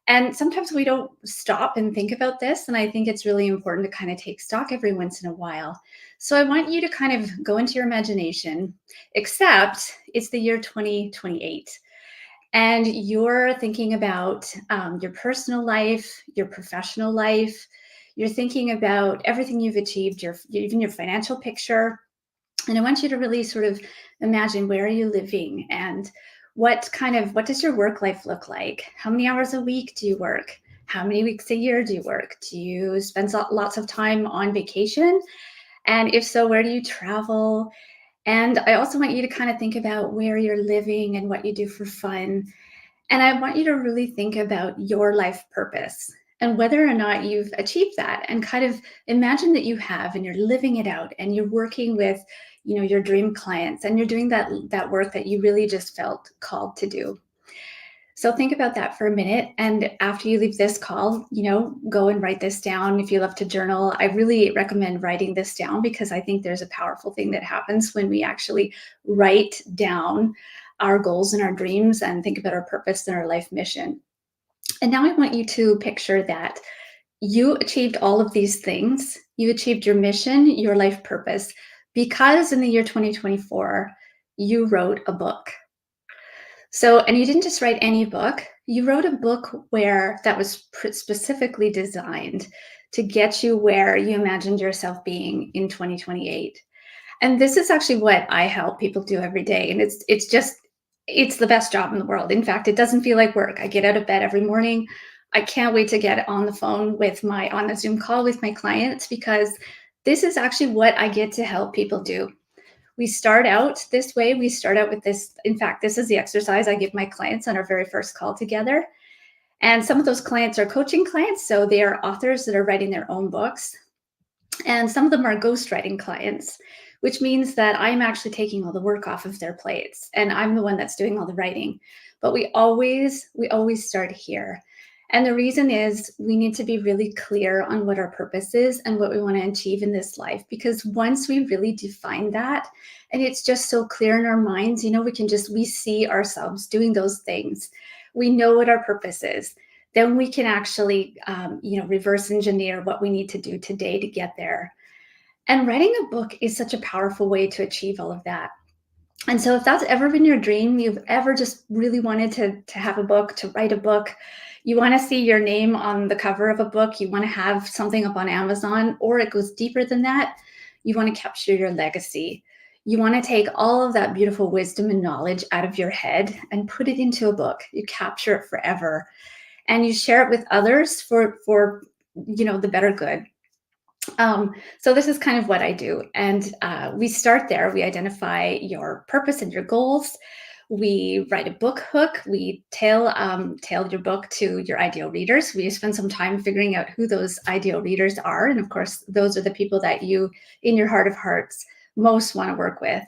And sometimes we don't stop and think about this. And I think it's really important to kind of take stock every once in a while. So I want you to kind of go into your imagination, except it's the year 2028. And you're thinking about your personal life, your professional life. You're thinking about everything you've achieved, even your financial picture. And I want you to really sort of imagine, where are you living and what does your work life look like? How many hours a week do you work? How many weeks a year do you work? Do you spend lots of time on vacation? And if so, where do you travel? And I also want you to kind of think about where you're living and what you do for fun. And I want you to really think about your life purpose and whether or not you've achieved that, and kind of imagine that you have, and you're living it out, and you're working with, your dream clients, and you're doing that work that you really just felt called to do. So think about that for a minute. And after you leave this call, go and write this down. If you love to journal, I really recommend writing this down, because I think there's a powerful thing that happens when we actually write down our goals and our dreams and think about our purpose and our life mission. And now I want you to picture that you achieved all of these things. You achieved your mission, your life purpose, because in the year 2024, you wrote a book. So, and you didn't just write any book, you wrote a book that was specifically designed to get you where you imagined yourself being in 2028. And this is actually what I help people do every day. And it's the best job in the world. In fact, it doesn't feel like work. I get out of bed every morning. I can't wait to get on the phone on a Zoom call with my clients, because this is actually what I get to help people do. We start out this way. We start out with this. In fact, this is the exercise I give my clients on our very first call together. And some of those clients are coaching clients. So they are authors that are writing their own books. And some of them are ghostwriting clients, which means that I'm actually taking all the work off of their plates, and I'm the one that's doing all the writing. but we always start here. And the reason is we need to be really clear on what our purpose is and what we want to achieve in this life. Because once we really define that, and it's just so clear in our minds, you know, we see ourselves doing those things. We know what our purpose is. Then we can actually, reverse engineer what we need to do today to get there. And writing a book is such a powerful way to achieve all of that. And so if that's ever been your dream, you've ever just really wanted to have a book, to write a book, you want to see your name on the cover of a book, you want to have something up on Amazon, or it goes deeper than that, you want to capture your legacy. You want to take all of that beautiful wisdom and knowledge out of your head and put it into a book. You capture it forever. And you share it with others for the better good. So this is kind of what I do. And we start there. We identify your purpose and your goals. We write a book hook. We tail your book to your ideal readers. We spend some time figuring out who those ideal readers are. And of course, those are the people that you, in your heart of hearts, most want to work with.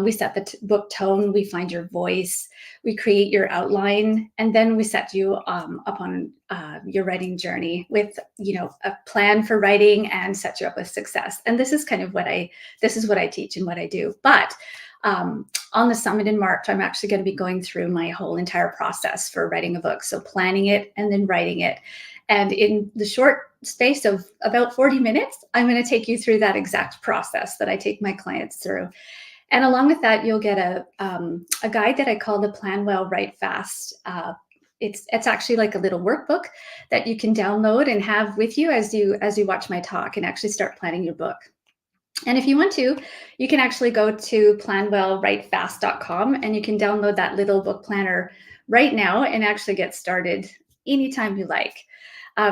We set the book tone, we find your voice, we create your outline, and then we set you up on your writing journey with, a plan for writing and set you up with success. And this is kind of what I teach and what I do. But on the summit in March, I'm actually going to be going through my whole entire process for writing a book. So planning it and then writing it. And in the short space of about 40 minutes, I'm going to take you through that exact process that I take my clients through. And along with that, you'll get a guide that I call the Plan Well, Write Fast. It's actually like a little workbook that you can download and have with you as you watch my talk and actually start planning your book. And if you want to, you can actually go to planwellwritefast.com and you can download that little book planner right now and actually get started anytime you like.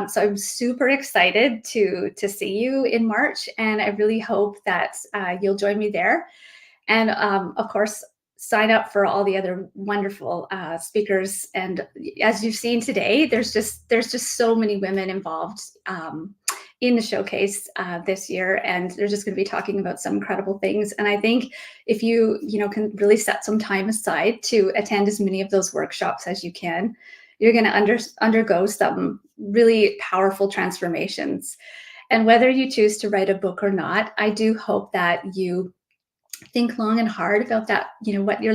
So I'm super excited to see you in March, and I really hope that you'll join me there. And of course, sign up for all the other wonderful speakers. And as you've seen today, there's just so many women involved in the showcase this year, and they're just going to be talking about some incredible things. And I think if you can really set some time aside to attend as many of those workshops as you can, you're going to undergo some really powerful transformations. And whether you choose to write a book or not, I do hope that you think long and hard about that, what your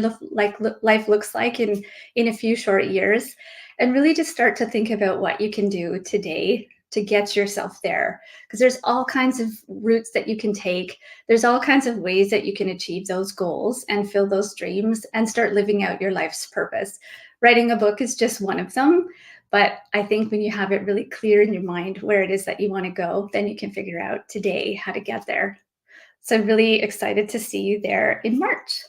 life looks like in a few short years, and really just start to think about what you can do today to get yourself there. Because there's all kinds of routes that you can take. There's all kinds of ways that you can achieve those goals and fill those dreams and start living out your life's purpose. Writing a book is just one of them. But I think when you have it really clear in your mind where it is that you want to go, then you can figure out today how to get there. So I'm really excited to see you there in March.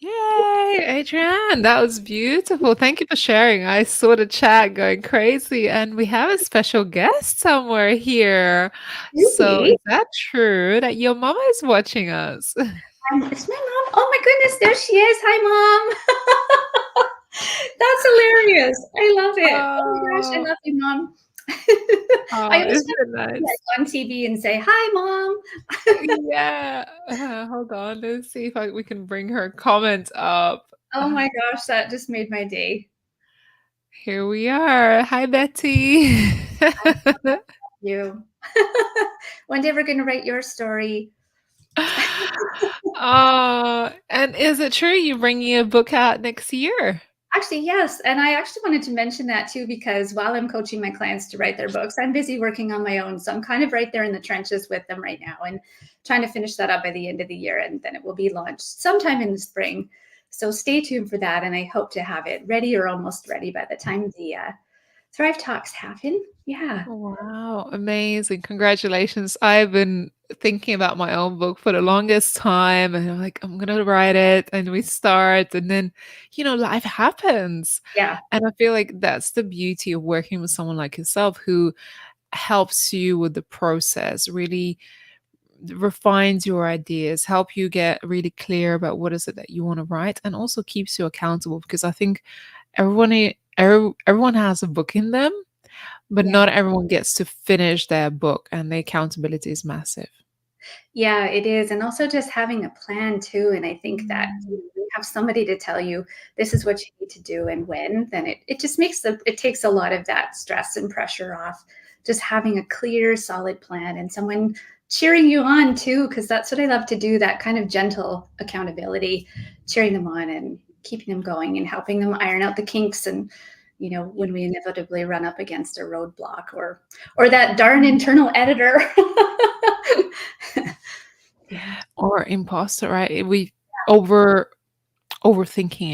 Yay, Adrienne, that was beautiful. Thank you for sharing. I saw the chat going crazy, and we have a special guest somewhere here. So is that true that your mama is watching us? It's my mom. Oh my goodness, there she is. Hi, Mom. That's hilarious. I love it. Oh my gosh, I love you, Mom. I always nice. On TV and say, hi, Mom. Yeah. Hold on. Let's see if we can bring her comment up. Oh my gosh, that just made my day. Here we are. Hi, Betty. You. One day we're going to write your story. And is it true you're bringing a book out next year? Actually, yes. And I actually wanted to mention that too, because while I'm coaching my clients to write their books, I'm busy working on my own. So I'm kind of right there in the trenches with them right now and trying to finish that up by the end of the year. And then it will be launched sometime in the spring. So stay tuned for that. And I hope to have it ready or almost ready by the time the Thrive Talks happen. Yeah. Wow. Amazing. Congratulations. I've been thinking about my own book for the longest time, and I'm like, I'm going to write it, and we start, and then, life happens. Yeah. And I feel like that's the beauty of working with someone like yourself who helps you with the process, really refines your ideas, help you get really clear about what is it that you want to write, and also keeps you accountable, because I think everyone has a book in them, but not everyone gets to finish their book, and the accountability is massive. Yeah, it is. And also just having a plan too. And I think that you have somebody to tell you this is what you need to do and when, then it just it takes a lot of that stress and pressure off. Just having a clear, solid plan and someone cheering you on too, because that's what I love to do, that kind of gentle accountability, cheering them on and keeping them going and helping them iron out the kinks and when we inevitably run up against a roadblock or that darn internal editor. Yeah. Or imposter, right? We overthinking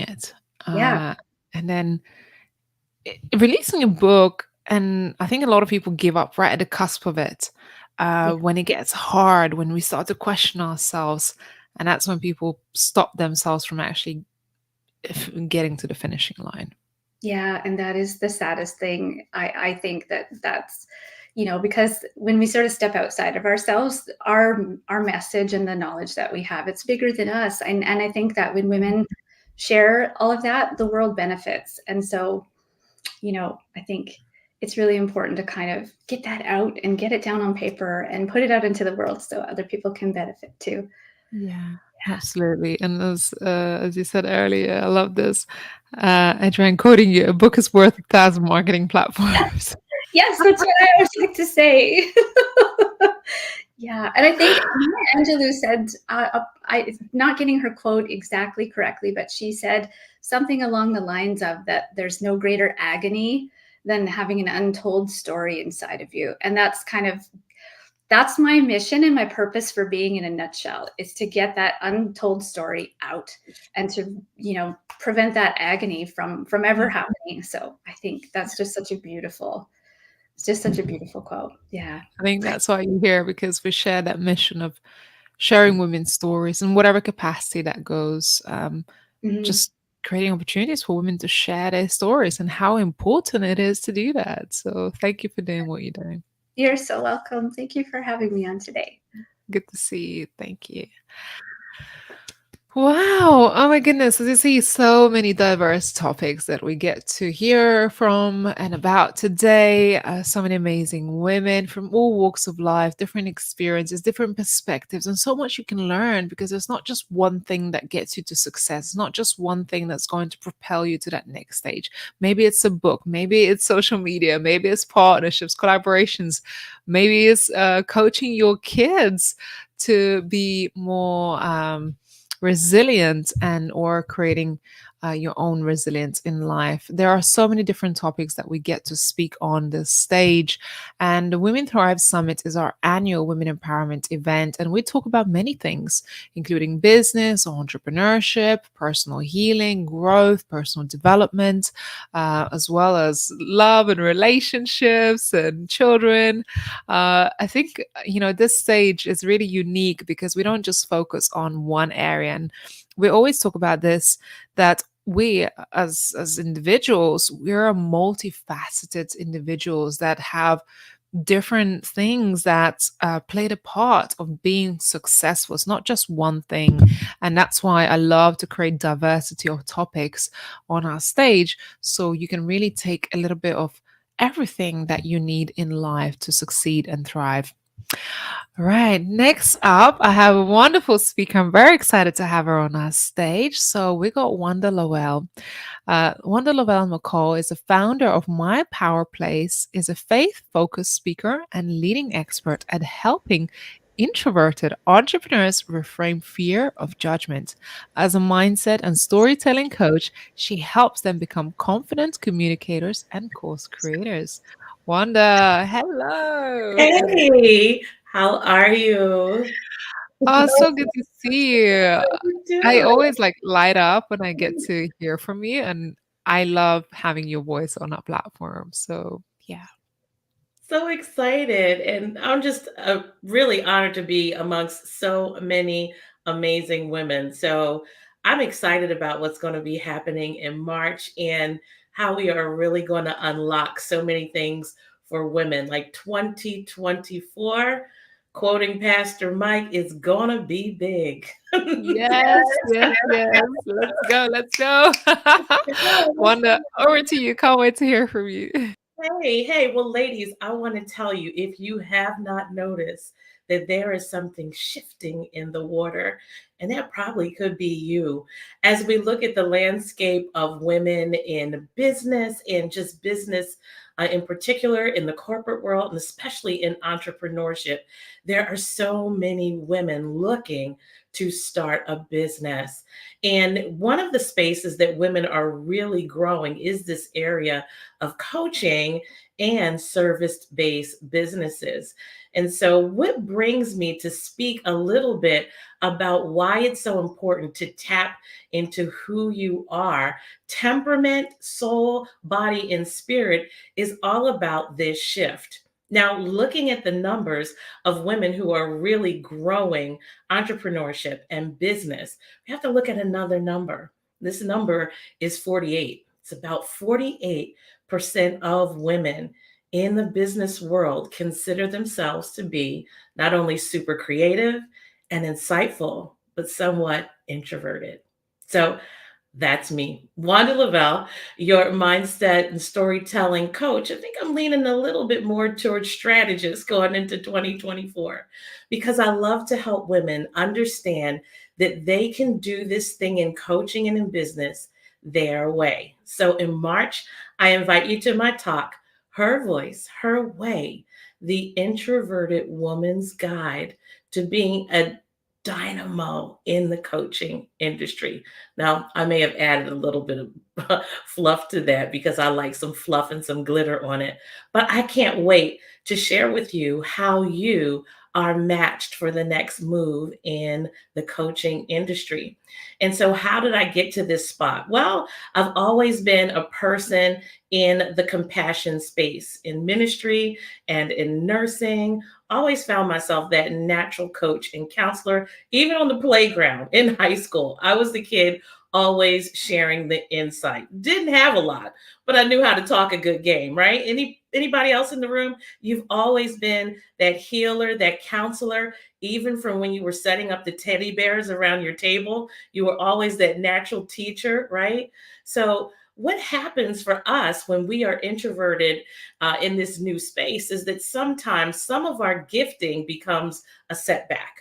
it. Yeah. And then releasing a book, and I think a lot of people give up right at the cusp of it. When it gets hard, when we start to question ourselves, and that's when people stop themselves from actually getting to the finishing line. Yeah, and that is the saddest thing. I think that's because when we sort of step outside of ourselves, our message and the knowledge that we have, it's bigger than us. And I think that when women share all of that, the world benefits. And so, I think it's really important to kind of get that out and get it down on paper and put it out into the world so other people can benefit too. Yeah, absolutely. And as you said earlier, I love this. Adrian, quoting you, a book is worth 1,000 marketing platforms. Yes, that's what I always like to say. Yeah, and I think Maya Angelou said, I'm not getting her quote exactly correctly, but she said something along the lines of that there's no greater agony than having an untold story inside of you. And that's my mission and my purpose for being in a nutshell, is to get that untold story out and to, prevent that agony from ever happening. So I think that's just such a beautiful quote. Yeah. I think that's why you're here, because we share that mission of sharing women's stories in whatever capacity that goes. Just creating opportunities for women to share their stories and how important it is to do that. So thank you for doing what you're doing. You're so welcome. Thank you for having me on today. Good to see you. Thank you. Wow. Oh my goodness. As you see, so many diverse topics that we get to hear from and about today. So many amazing women from all walks of life, different experiences, different perspectives, and so much you can learn, because there's not just one thing that gets you to success. It's not just one thing that's going to propel you to that next stage. Maybe it's a book, maybe it's social media, maybe it's partnerships, collaborations, maybe it's coaching your kids to be more resilient and or creating your own resilience in life. There are so many different topics that we get to speak on this stage. And the Women Thrive Summit is our annual women empowerment event. And we talk about many things, including business, entrepreneurship, personal healing, growth, personal development, as well as love and relationships and children. I think, this stage is really unique because we don't just focus on one area. And we always talk about this, that we as individuals, we're multifaceted individuals that have different things that played a part of being successful. It's not just one thing. And that's why I love to create diversity of topics on our stage, so you can really take a little bit of everything that you need in life to succeed and thrive. All right, next up, I have a wonderful speaker. I'm very excited to have her on our stage. So we got Wanda Lowell. Wanda Lowell McCall is the founder of My Power Place, is a faith-focused speaker and leading expert at helping introverted entrepreneurs reframe fear of judgment. As a mindset and storytelling coach, she helps them become confident communicators and course creators. Wanda, hello. Hey, how are you? Oh, so good to see you. How you I doing? always light up when I get to hear from you, and I love having your voice on our platform. So yeah. So excited. And I'm just really honored to be amongst so many amazing women. So I'm excited about what's going to be happening in March and how we are really going to unlock so many things for women. Like 2024, quoting Pastor Mike, is going to be big. Yes, yes, yes. Let's go. Wanda, over to you. Can't wait to hear from you. Hey, well, ladies, I want to tell you, if you have not noticed, that there is something shifting in the water. And that probably could be you. As we look at the landscape of women in business, in just business in particular, in the corporate world, and especially in entrepreneurship, there are so many women looking to start a business. And one of the spaces that women are really growing is this area of coaching and service-based businesses. And so, what brings me to speak a little bit about why it's so important to tap into who you are. Temperament, soul, body, and spirit is all about this shift. Now, looking at the numbers of women who are really growing entrepreneurship and business, we have to look at another number. This number is 48. It's about 48% of women in the business world consider themselves to be not only super creative and insightful, but somewhat introverted. So that's me, Wanda Lavelle, your mindset and storytelling coach. I think I'm leaning a little bit more towards strategist going into 2024 because I love to help women understand that they can do this thing in coaching and in business their way. So in March, I invite you to my talk, Her Voice, Her Way, the Introverted Woman's Guide to Being a Dynamo in the coaching industry. Now, I may have added a little bit of fluff to that because I like some fluff and some glitter on it, but I can't wait to share with you how you are matched for the next move in the coaching industry. And so, how did I get to this spot? Well, I've always been a person in the compassion space, in ministry and in nursing. Always found myself that natural coach and counselor, even on the playground in high school. I was the kid always sharing the insight. Didn't have a lot, but I knew how to talk a good game, right? Anybody else in the room? You've always been that healer, that counselor, even from when you were setting up the teddy bears around your table. You were always that natural teacher, right? So what happens for us when we are introverted in this new space is that sometimes some of our gifting becomes a setback.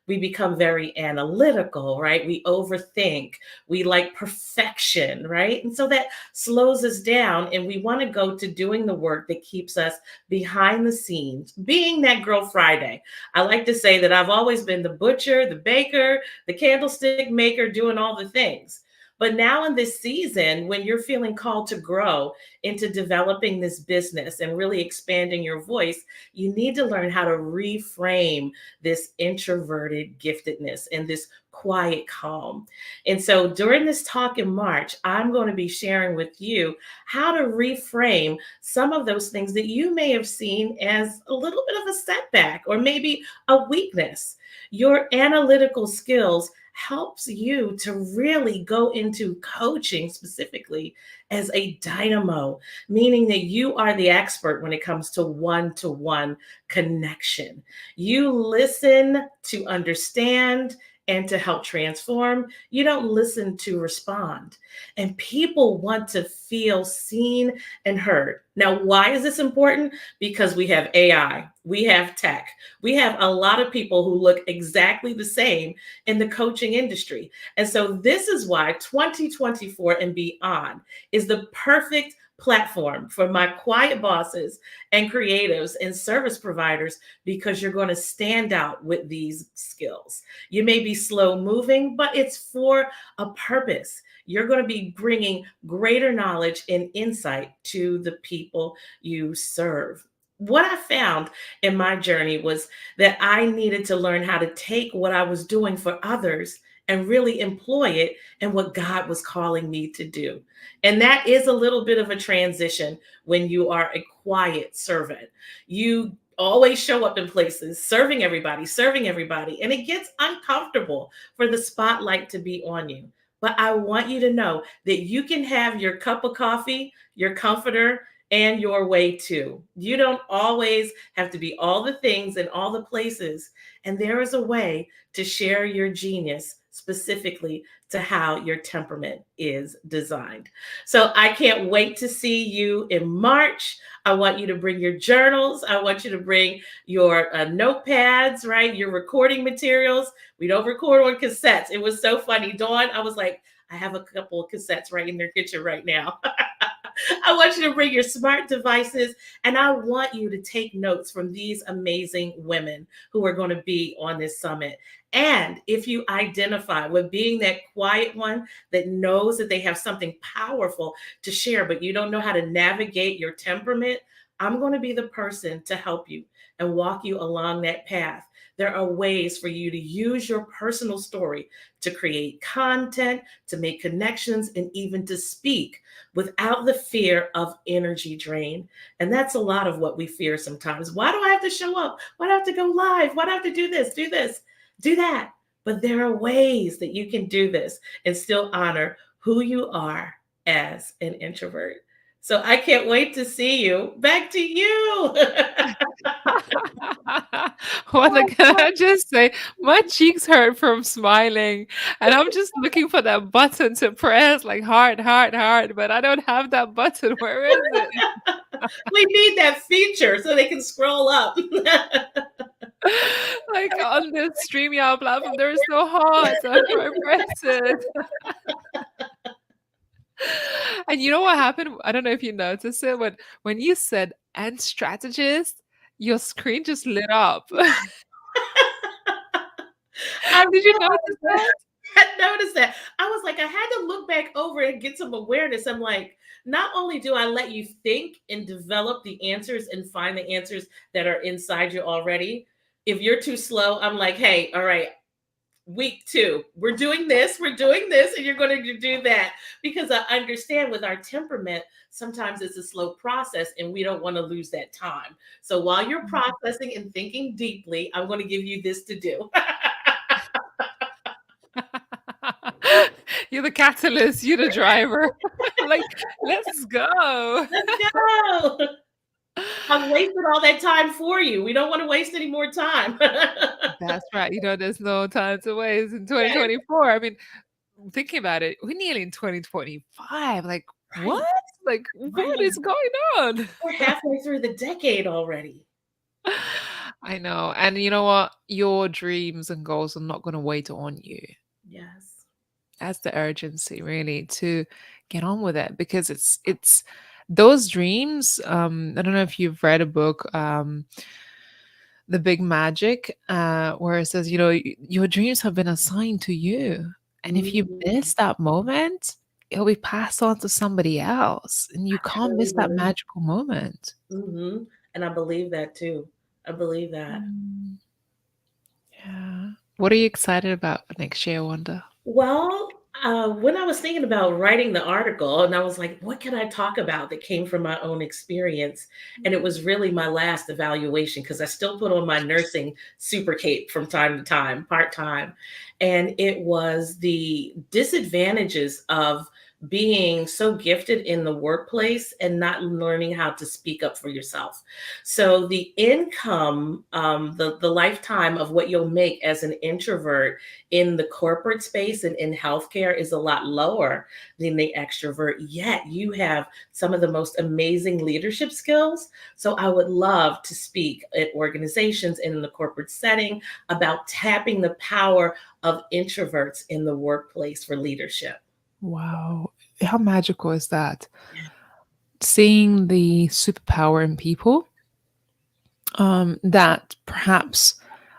We become very analytical, right? We overthink. We like perfection, right? And so that slows us down, and we want to go to doing the work that keeps us behind the scenes, being that Girl Friday. I like to say that I've always been the butcher, the baker, the candlestick maker, doing all the things. But now in this season, when you're feeling called to grow into developing this business and really expanding your voice, you need to learn how to reframe this introverted giftedness and this quiet calm. And so during this talk in March, I'm going to be sharing with you how to reframe some of those things that you may have seen as a little bit of a setback or maybe a weakness. Your analytical skills helps you to really go into coaching specifically as a dynamo, meaning that you are the expert when it comes to one-to-one connection. You listen to understand and to help transform. You don't listen to respond. And people want to feel seen and heard. Now, why is this important? Because we have AI, we have tech, we have a lot of people who look exactly the same in the coaching industry. And so this is why 2024 and beyond is the perfect platform for my quiet bosses and creatives and service providers, because you're going to stand out with these skills. You may be slow moving, but it's for a purpose. You're going to be bringing greater knowledge and insight to the people you serve. What I found in my journey was that I needed to learn how to take what I was doing for others and really employ it in what God was calling me to do. And that is a little bit of a transition when you are a quiet servant. You always show up in places serving everybody, and it gets uncomfortable for the spotlight to be on you. But I want you to know that you can have your cup of coffee, your comforter, and your way too. You don't always have to be all the things in all the places. And there is a way to share your genius specifically to how your temperament is designed. So I can't wait to see you in March. I want you to bring your journals. I want you to bring your notepads, right? Your recording materials. We don't record on cassettes. It was so funny. Dawn, I was like, I have a couple of cassettes right in their kitchen right now. I want you to bring your smart devices, and I want you to take notes from these amazing women who are going to be on this summit. And if you identify with being that quiet one that knows that they have something powerful to share, but you don't know how to navigate your temperament, I'm going to be the person to help you and walk you along that path. There are ways for you to use your personal story to create content, to make connections, and even to speak without the fear of energy drain. And that's a lot of what we fear sometimes. Why do I have to show up? Why do I have to go live? Why do I have to do this, do that? But there are ways that you can do this and still honor who you are as an introvert. So I can't wait to see you. Back to you. What can I just say? My cheeks hurt from smiling, and I'm just looking for that button to press, like heart, heart, heart, but I don't have that button. Where is it? We need that feature so they can scroll up. Like on the StreamYard platform, there is no heart. So I press it. And you know what happened? I don't know if you noticed it, but when you said "and strategist," your screen just lit up. Did you notice that? I noticed that. I was like, I had to look back over and get some awareness. I'm like, not only do I let you think and develop the answers and find the answers that are inside you already, if you're too slow, I'm like, hey, all right, week 2, we're doing this, and you're going to do that. Because I understand with our temperament, sometimes it's a slow process and we don't want to lose that time. So while you're processing and thinking deeply, I'm going to give you this to do. You're the catalyst, you're the driver. Like, let's go. Let's go. I've wasted all that time for you. We don't want to waste any more time. That's right. There's no time to waste in 2024. I mean, thinking about it, we're nearly in 2025. Like, Right. what? Like, what is going on? We're halfway through the decade already. I know. And you know what? Your dreams and goals are not going to wait on you. Yes. That's the urgency, really, to get on with it, because it's those dreams. I don't know if you've read a book, The Big Magic, where it says, your dreams have been assigned to you. And if you miss that moment, it'll be passed on to somebody else. And you can't miss that magical moment. Mm-hmm. And I believe that too. I believe that. Yeah. What are you excited about for next year, Wanda? Well, when I was thinking about writing the article, and I was like, what can I talk about that came from my own experience? And it was really my last evaluation, because I still put on my nursing super cape from time to time, part-time. And it was the disadvantages of being so gifted in the workplace and not learning how to speak up for yourself. So the income, the lifetime of what you'll make as an introvert in the corporate space and in healthcare is a lot lower than the extrovert, yet you have some of the most amazing leadership skills. So I would love to speak at organizations and in the corporate setting about tapping the power of introverts in the workplace for leadership. Wow. How magical is that? Seeing the superpower in people that perhaps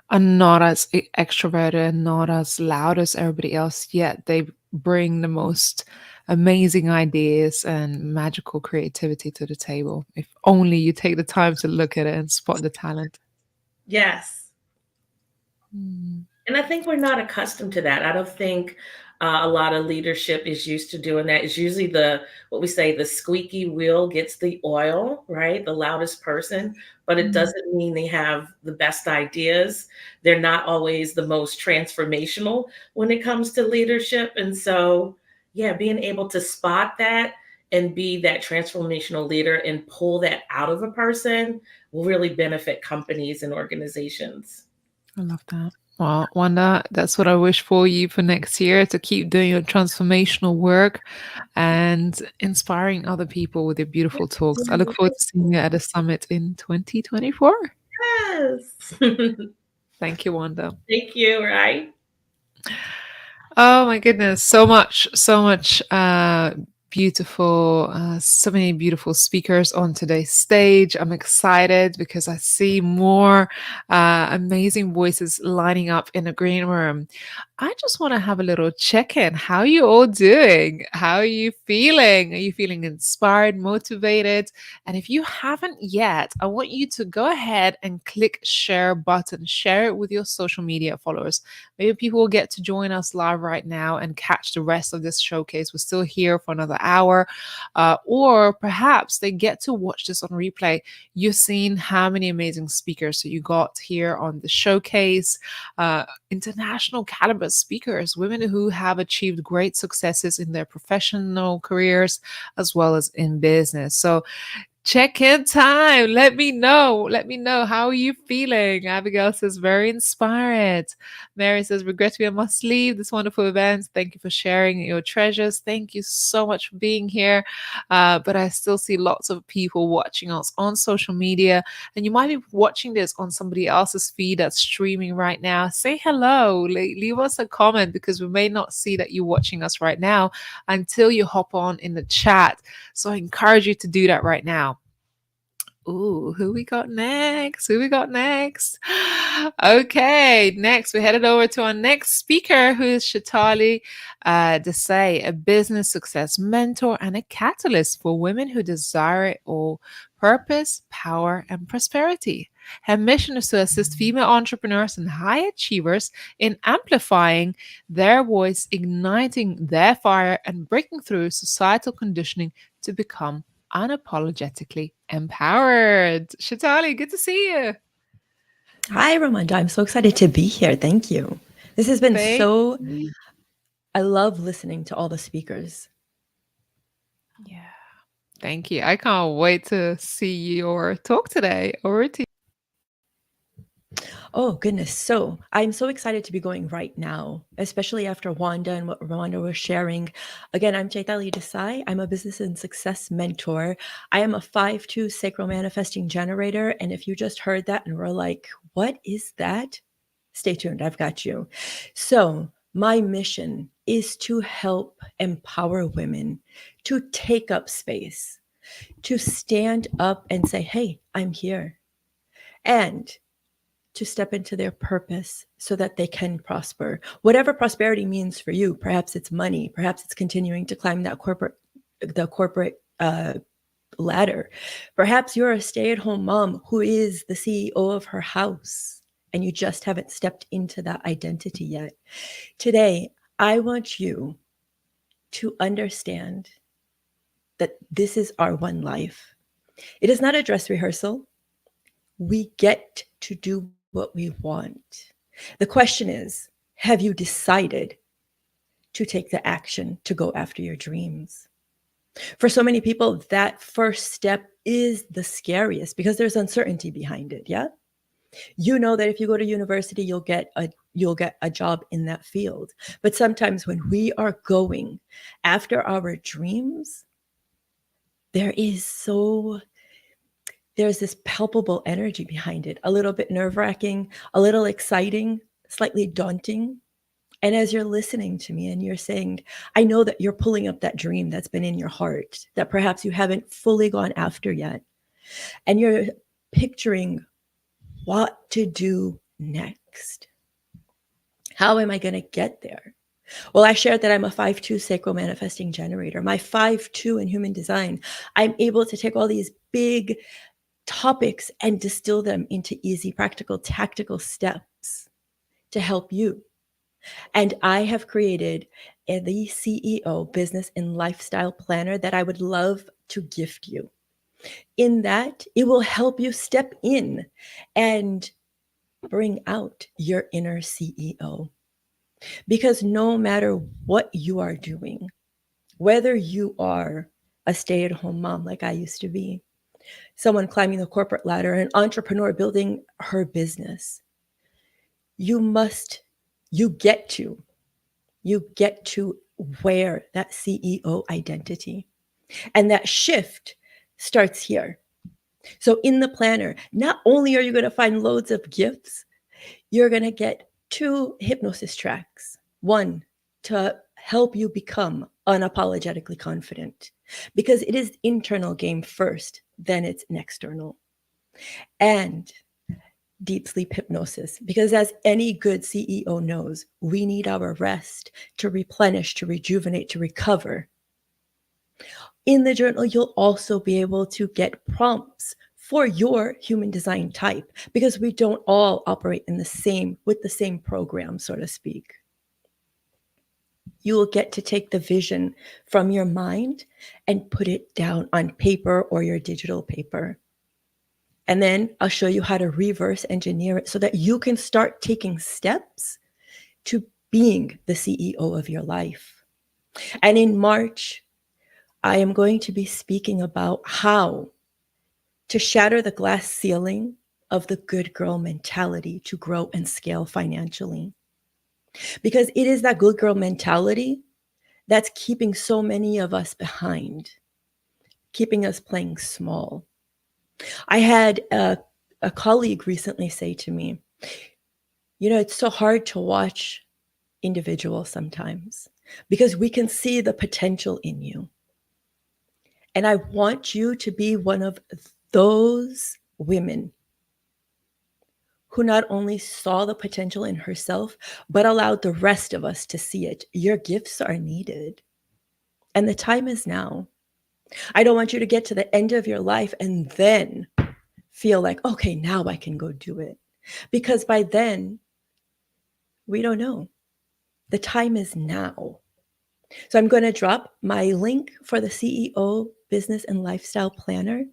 are not as extroverted and not as loud as everybody else, yet they bring the most amazing ideas and magical creativity to the table. If only you take the time to look at it and spot the talent. Yes. And I think we're not accustomed to that. I don't think a lot of leadership is used to doing that. It's usually what we say, the squeaky wheel gets the oil, right? The loudest person, but it doesn't mean they have the best ideas. They're not always the most transformational when it comes to leadership. And so, yeah, being able to spot that and be that transformational leader and pull that out of a person will really benefit companies and organizations. I love that. Well, Wanda, that's what I wish for you for next year, to keep doing your transformational work and inspiring other people with your beautiful talks. I look forward to seeing you at a summit in 2024. Yes. Thank you, Wanda. Thank you, right? Oh my goodness, so much beautiful, so many beautiful speakers on today's stage. I'm excited because I see more amazing voices lining up in the green room. I just want to have a little check-in. How are you all doing? How are you feeling? Are you feeling inspired, motivated? And if you haven't yet, I want you to go ahead and click share button. Share it with your social media followers. Maybe people will get to join us live right now and catch the rest of this showcase. We're still here for another hour. Or perhaps they get to watch this on replay. You've seen how many amazing speakers that you got here on the showcase. International caliber speakers, women who have achieved great successes in their professional careers as well as in business. So check-in time. Let me know. Let me know. How are you feeling? Abigail says, very inspired. Mary says, regrettably, I must leave this wonderful event. Thank you for sharing your treasures. Thank you so much for being here. But I still see lots of people watching us on social media. And you might be watching this on somebody else's feed that's streaming right now. Say hello. Leave us a comment, because we may not see that you're watching us right now until you hop on in the chat. So I encourage you to do that right now. Ooh, who we got next? Who we got next? Okay, next we're headed over to our next speaker, who is 𝐷𝐨𝐤𝐿𝐼 𝐷𝐨, a business success mentor and a catalyst for women who desire it all: purpose, power, and prosperity. Her mission is to assist female entrepreneurs and high achievers in amplifying their voice, igniting their fire, and breaking through societal conditioning to become unapologetically empowered. 𝐷𝐨𝐿𝐼, good to see you. Hi, Ramanda. I'm so excited to be here. Thank you. This has been Thank so, you. I love listening to all the speakers. Yeah, thank you. I can't wait to see your talk today. Over to you. Oh, goodness. So I'm so excited to be going right now, especially after Wanda and what Wanda was sharing. Again, I'm 𝐷𝐨𝐿𝐼 𝐷𝐨. I'm a business and success mentor. I am a 5/2 sacral manifesting generator. And if you just heard that and were like, what is that? Stay tuned. I've got you. So my mission is to help empower women to take up space, to stand up and say, hey, I'm here, and to step into their purpose so that they can prosper. Whatever prosperity means for you, perhaps it's money, perhaps it's continuing to climb that corporate ladder. Perhaps you're a stay-at-home mom who is the CEO of her house and you just haven't stepped into that identity yet. Today, I want you to understand that this is our one life. It is not a dress rehearsal. We get to do what we want. The question is, have you decided to take the action to go after your dreams? For so many people, that first step is the scariest because there's uncertainty behind it. Yeah. You know that if you go to university, you'll get a job in that field. But sometimes when we are going after our dreams, there's this palpable energy behind it, a little bit nerve-wracking, a little exciting, slightly daunting. And as you're listening to me and you're saying, I know that you're pulling up that dream that's been in your heart that perhaps you haven't fully gone after yet. And you're picturing what to do next. How am I going to get there? Well, I shared that I'm a 5/2 sacral manifesting generator. My 5/2 in human design, I'm able to take all these big topics and distill them into easy, practical, tactical steps to help you. And I have created the CEO business and lifestyle planner that I would love to gift you. In that, it will help you step in and bring out your inner CEO. Because no matter what you are doing, whether you are a stay-at-home mom like I used to be, someone climbing the corporate ladder, an entrepreneur building her business, you get to wear that CEO identity. And that shift starts here. So in the planner, not only are you going to find loads of gifts, you're going to get 2 hypnosis tracks. One, to help you become unapologetically confident, because it is internal game first, then it's an external. And deep sleep hypnosis, because as any good CEO knows, we need our rest to replenish, to rejuvenate, to recover. In the journal, you'll also be able to get prompts for your human design type, because we don't all operate with the same program, so to speak. You will get to take the vision from your mind and put it down on paper or your digital paper. And then I'll show you how to reverse engineer it so that you can start taking steps to being the CEO of your life. And in March, I am going to be speaking about how to shatter the glass ceiling of the good girl mentality to grow and scale financially. Because it is that good girl mentality that's keeping so many of us behind, keeping us playing small. I had a colleague recently say to me, it's so hard to watch individuals sometimes because we can see the potential in you. And I want you to be one of those women who not only saw the potential in herself, but allowed the rest of us to see it. Your gifts are needed. And the time is now. I don't want you to get to the end of your life and then feel like, okay, now I can go do it. Because by then, we don't know. The time is now. So I'm going to drop my link for the CEO Business and Lifestyle Planner.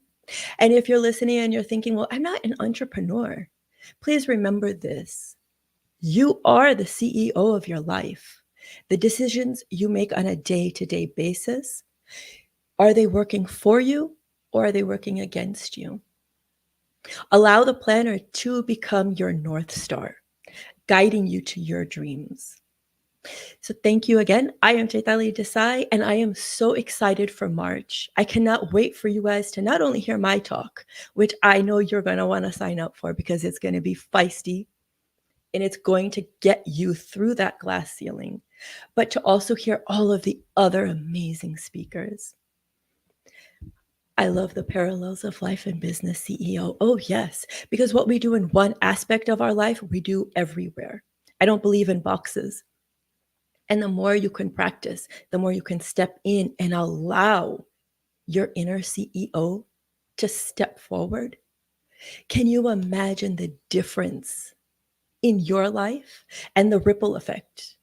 And if you're listening and you're thinking, well, I'm not an entrepreneur, please remember this. You are the CEO of your life. The decisions you make on a day-to-day basis, are they working for you or are they working against you? Allow the planner to become your North Star, guiding you to your dreams. So thank you again. I am 𝐷𝐨𝐤𝐿𝐤, and I am so excited for March. I cannot wait for you guys to not only hear my talk, which I know you're going to want to sign up for because it's going to be feisty and it's going to get you through that glass ceiling, but to also hear all of the other amazing speakers. I love the parallels of life and business CEO. Oh, yes, because what we do in one aspect of our life, we do everywhere. I don't believe in boxes. And the more you can practice, the more you can step in and allow your inner CEO to step forward. Can you imagine the difference in your life and the ripple effect,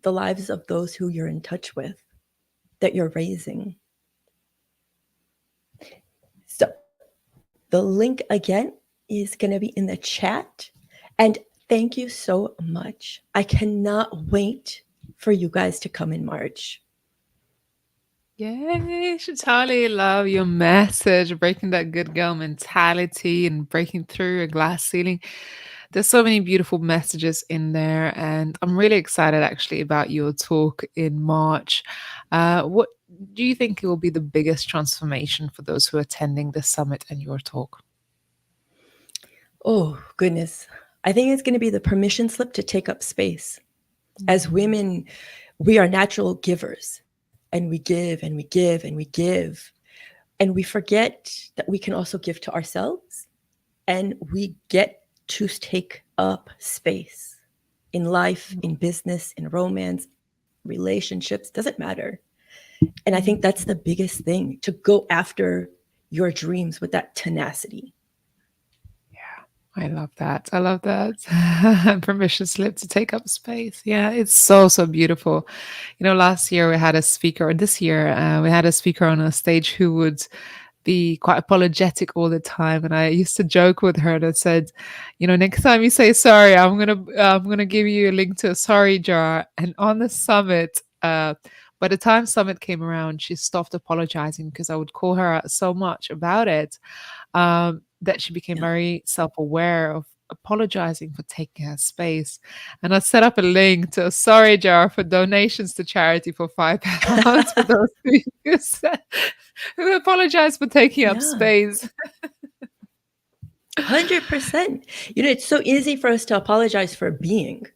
the lives of those who you're in touch with, that you're raising? So the link again is going to be in the chat. And thank you so much. I cannot wait for you guys to come in March. Yay, should totally love your message, breaking that good girl mentality and breaking through a glass ceiling. There's so many beautiful messages in there, and I'm really excited actually about your talk in March. What do you think will be the biggest transformation for those who are attending the summit and your talk? Oh, goodness. I think it's going to be the permission slip to take up space. As women, we are natural givers, and we give and we give and we give. And we forget that we can also give to ourselves, and we get to take up space in life, in business, in romance, relationships, doesn't matter. And I think that's the biggest thing, to go after your dreams with that tenacity. I love that. I love that. Permission slip to take up space. Yeah, it's so, so beautiful. Last year we had a speaker, or this year we had a speaker on a stage who would be quite apologetic all the time. And I used to joke with her that said, next time you say sorry, I'm gonna give you a link to a sorry jar. And on the summit, by the time summit came around, she stopped apologizing because I would call her out so much about it. That she became very self-aware of apologizing for taking her space. And I set up a link to a sorry jar for donations to charity for £5 for those who apologize for taking up Yeah. space. 100%. It's so easy for us to apologize for being.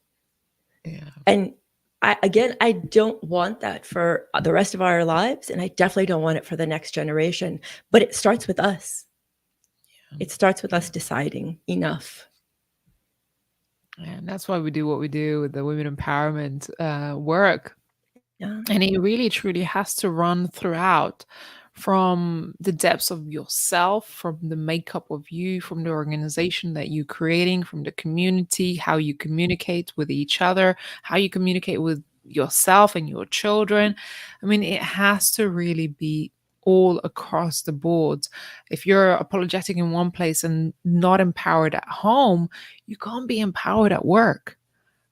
Yeah. And I don't want that for the rest of our lives. And I definitely don't want it for the next generation. But it starts with us. Yeah. It starts with us deciding enough. And that's why we do what we do with the women empowerment work. Yeah. And it really, truly has to run throughout, from the depths of yourself, from the makeup of you, from the organization that you're creating, from the community, how you communicate with each other, how you communicate with yourself and your children. I mean, it has to really be all across the board. If you're apologetic in one place and not empowered at home, you can't be empowered at work,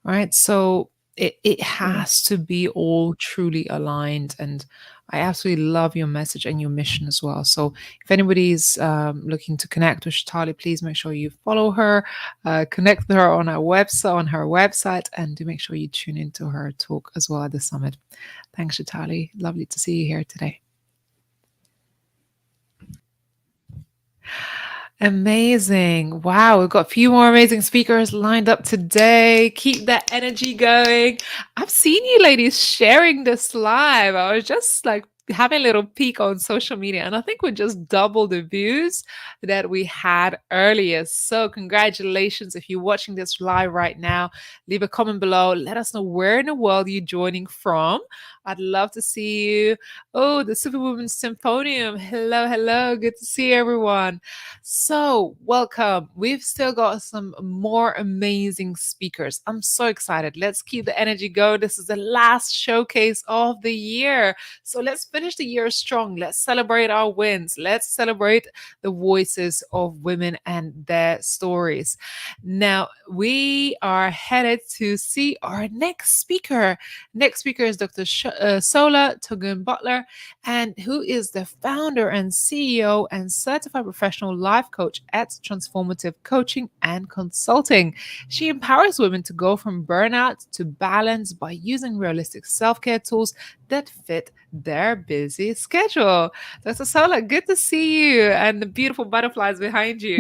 right? So it has to be all truly aligned. And I absolutely love your message and your mission as well. So if anybody's looking to connect with Shaitali, please make sure you follow her, connect with her on her website, and do make sure you tune into her talk as well at the summit. Thanks, Shaitali. Lovely to see you here today. Amazing. Wow, we've got a few more amazing speakers lined up today. Keep that energy going. I've seen you ladies sharing this live. I was just like having a little peek on social media, and I think we just doubled the views that we had earlier. So congratulations. If you're watching this live right now, leave a comment below. Let us know where in the world you're joining from. I'd love to see you. Oh, the Superwoman Symphonium. Hello, hello. Good to see everyone. So welcome. We've still got some more amazing speakers. I'm so excited. Let's keep the energy going. This is the last showcase of the year. So let's finish the year strong. Let's celebrate our wins. Let's celebrate the voices of women and their stories. Now, we are headed to see our next speaker. Next speaker is Dr. Sola Togun Butler, and who is the founder and CEO and certified professional life coach at Transformative Coaching and Consulting. She empowers women to go from burnout to balance by using realistic self-care tools that fit their busy schedule. Dr. Sola, good to see you, and the beautiful butterflies behind you.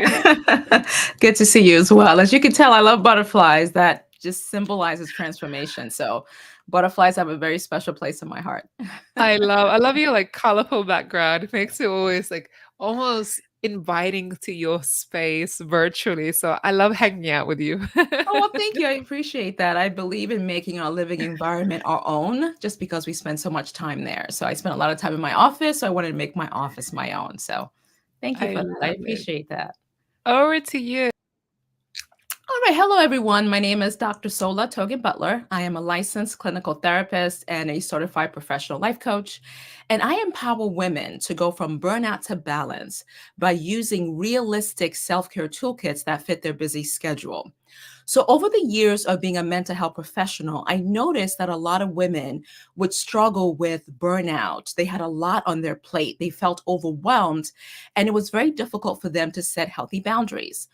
Good to see you as well. As you can tell, I love butterflies. That just symbolizes transformation. So butterflies have a very special place in my heart. I love your like colorful background. It makes it always like almost inviting to your space virtually. So I love hanging out with you. Oh, well, thank you. I appreciate that. I believe in making our living environment our own, just because we spend so much time there. So I spent a lot of time in my office. So I wanted to make my office my own. So thank you for that. I appreciate that. Over to you. All right. Hello, everyone. My name is Dr. Sola Togun Butler. I am a licensed clinical therapist and a certified professional life coach. And I empower women to go from burnout to balance by using realistic self-care toolkits that fit their busy schedule. So over the years of being a mental health professional, I noticed that a lot of women would struggle with burnout. They had a lot on their plate. They felt overwhelmed, and it was very difficult for them to set healthy boundaries.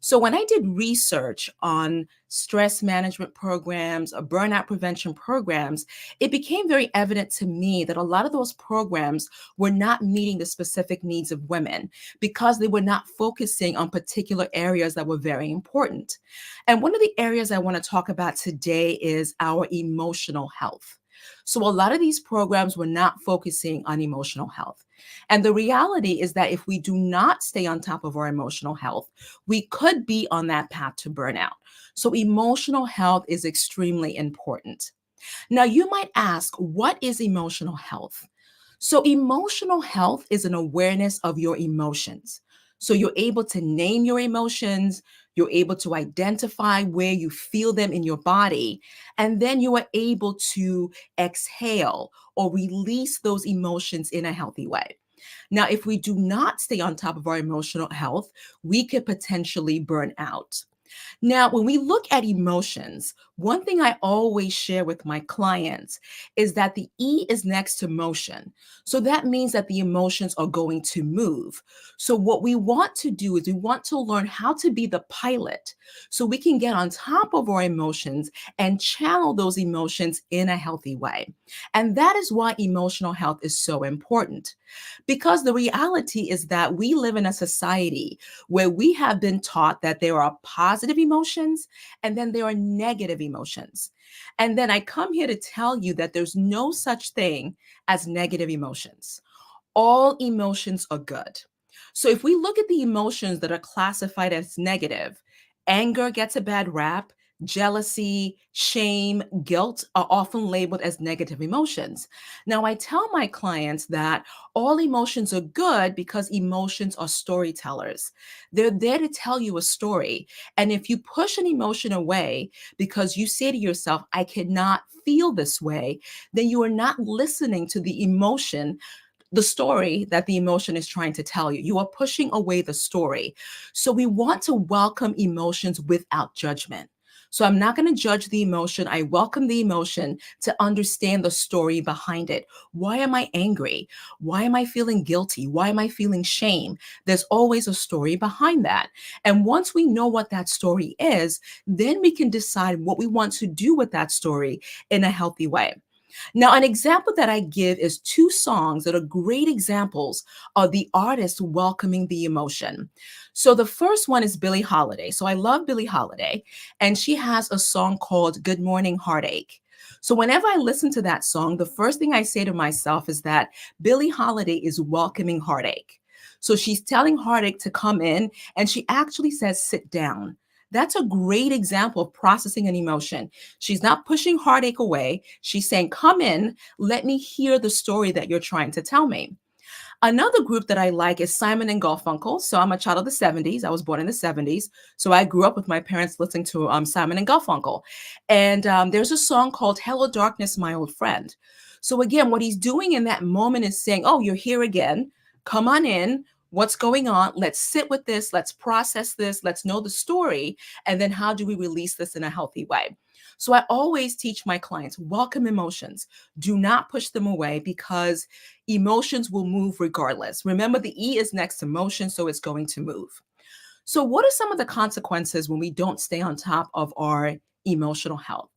So when I did research on stress management programs, or burnout prevention programs, it became very evident to me that a lot of those programs were not meeting the specific needs of women because they were not focusing on particular areas that were very important. And one of the areas I want to talk about today is our emotional health. So a lot of these programs were not focusing on emotional health. And the reality is that if we do not stay on top of our emotional health, we could be on that path to burnout. So emotional health is extremely important. Now, you might ask, what is emotional health? So emotional health is an awareness of your emotions. So you're able to name your emotions, you're able to identify where you feel them in your body, and then you are able to exhale or release those emotions in a healthy way. Now, if we do not stay on top of our emotional health, we could potentially burn out. Now, when we look at emotions, one thing I always share with my clients is that the E is next to motion. So that means that the emotions are going to move. So what we want to do is we want to learn how to be the pilot so we can get on top of our emotions and channel those emotions in a healthy way. And that is why emotional health is so important. Because the reality is that we live in a society where we have been taught that there are positive emotions and then there are negative emotions. And then I come here to tell you that there's no such thing as negative emotions. All emotions are good. So if we look at the emotions that are classified as negative, anger gets a bad rap. Jealousy, shame, guilt are often labeled as negative emotions. Now, I tell my clients that all emotions are good because emotions are storytellers. They're there to tell you a story. And if you push an emotion away because you say to yourself, I cannot feel this way, then you are not listening to the emotion, the story that the emotion is trying to tell you. You are pushing away the story. So we want to welcome emotions without judgment. So I'm not going to judge the emotion. I welcome the emotion to understand the story behind it. Why am I angry? Why am I feeling guilty? Why am I feeling shame? There's always a story behind that. And once we know what that story is, then we can decide what we want to do with that story in a healthy way. Now, an example that I give is two songs that are great examples of the artist welcoming the emotion. So the first one is Billie Holiday. So I love Billie Holiday, and she has a song called Good Morning Heartache. So whenever I listen to that song, the first thing I say to myself is that Billie Holiday is welcoming heartache. So she's telling heartache to come in, and she actually says, sit down. That's a great example of processing an emotion. She's not pushing heartache away. She's saying, come in, let me hear the story that you're trying to tell me. Another group that I like is Simon and Garfunkel. So I'm a child of the 70s. I was born in the 70s. So I grew up with my parents listening to Simon and Garfunkel. And there's a song called Hello Darkness, My Old Friend. So again, what he's doing in that moment is saying, oh, you're here again. Come on in. What's going on? Let's sit with this. Let's process this. Let's know the story. And then how do we release this in a healthy way? So I always teach my clients, welcome emotions. Do not push them away because emotions will move regardless. Remember, the E is next to motion, so it's going to move. So what are some of the consequences when we don't stay on top of our emotional health?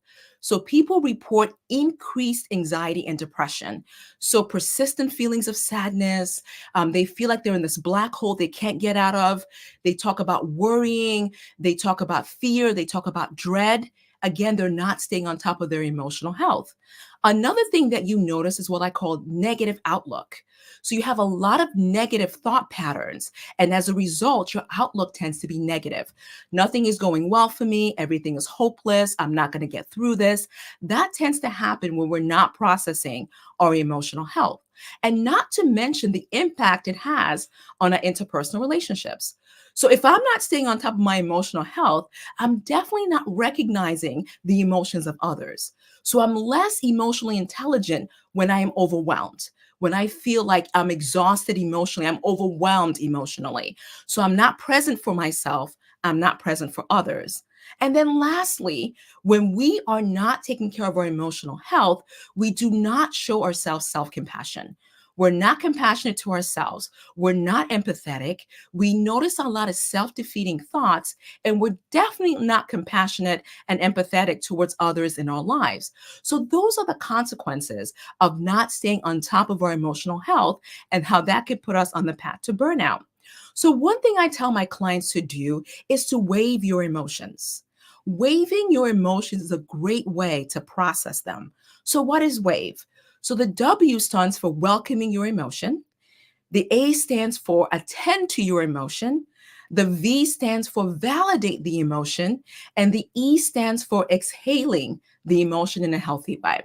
So people report increased anxiety and depression. So persistent feelings of sadness. They feel like they're in this black hole they can't get out of. They talk about worrying. They talk about fear. They talk about dread. Again, they're not staying on top of their emotional health. Another thing that you notice is what I call negative outlook. So you have a lot of negative thought patterns. And as a result, your outlook tends to be negative. Nothing is going well for me. Everything is hopeless. I'm not going to get through this. That tends to happen when we're not processing our emotional health. And not to mention the impact it has on our interpersonal relationships. So if I'm not staying on top of my emotional health, I'm definitely not recognizing the emotions of others. So I'm less emotionally intelligent when I am overwhelmed. When I feel like I'm exhausted emotionally, I'm overwhelmed emotionally. So I'm not present for myself. I'm not present for others. And then lastly, when we are not taking care of our emotional health, we do not show ourselves self-compassion. We're not compassionate to ourselves. We're not empathetic. We notice a lot of self-defeating thoughts, and we're definitely not compassionate and empathetic towards others in our lives. So those are the consequences of not staying on top of our emotional health and how that could put us on the path to burnout. So one thing I tell my clients to do is to wave your emotions. Waving your emotions is a great way to process them. So what is wave? So the W stands for welcoming your emotion. The A stands for attend to your emotion. The V stands for validate the emotion. And the E stands for exhaling the emotion in a healthy way.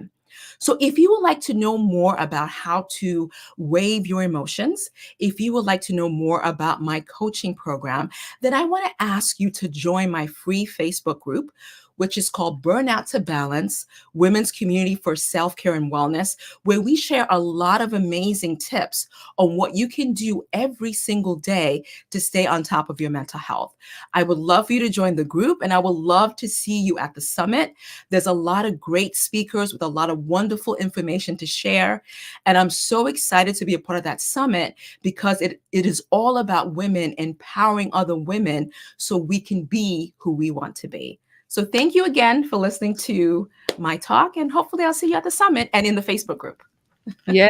So if you would like to know more about how to wave your emotions, if you would like to know more about my coaching program, then I want to ask you to join my free Facebook group, which is called Burnout to Balance, Women's Community for Self-Care and Wellness, where we share a lot of amazing tips on what you can do every single day to stay on top of your mental health. I would love for you to join the group, and I would love to see you at the summit. There's a lot of great speakers with a lot of wonderful information to share, and I'm so excited to be a part of that summit because it is all about women empowering other women so we can be who we want to be. So thank you again for listening to my talk, and hopefully I'll see you at the summit and in the Facebook group. Yeah,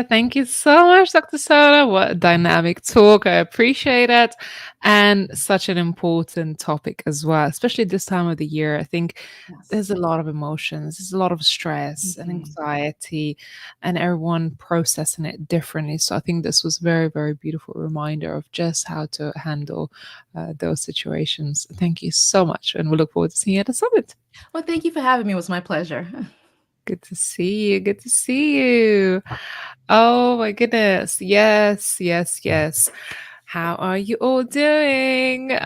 thank you so much, Dr. Sola. What a dynamic talk. I appreciate it. And such an important topic as well, especially this time of the year. I think there's a lot of emotions, there's a lot of stress and anxiety, and everyone processing it differently. So I think this was very, very beautiful reminder of just how to handle those situations. Thank you so much. And we look forward to seeing you at the summit. Well, thank you for having me. It was my pleasure. Good to see you. Good to see you. Oh my goodness. Yes, yes, yes. How are you all doing?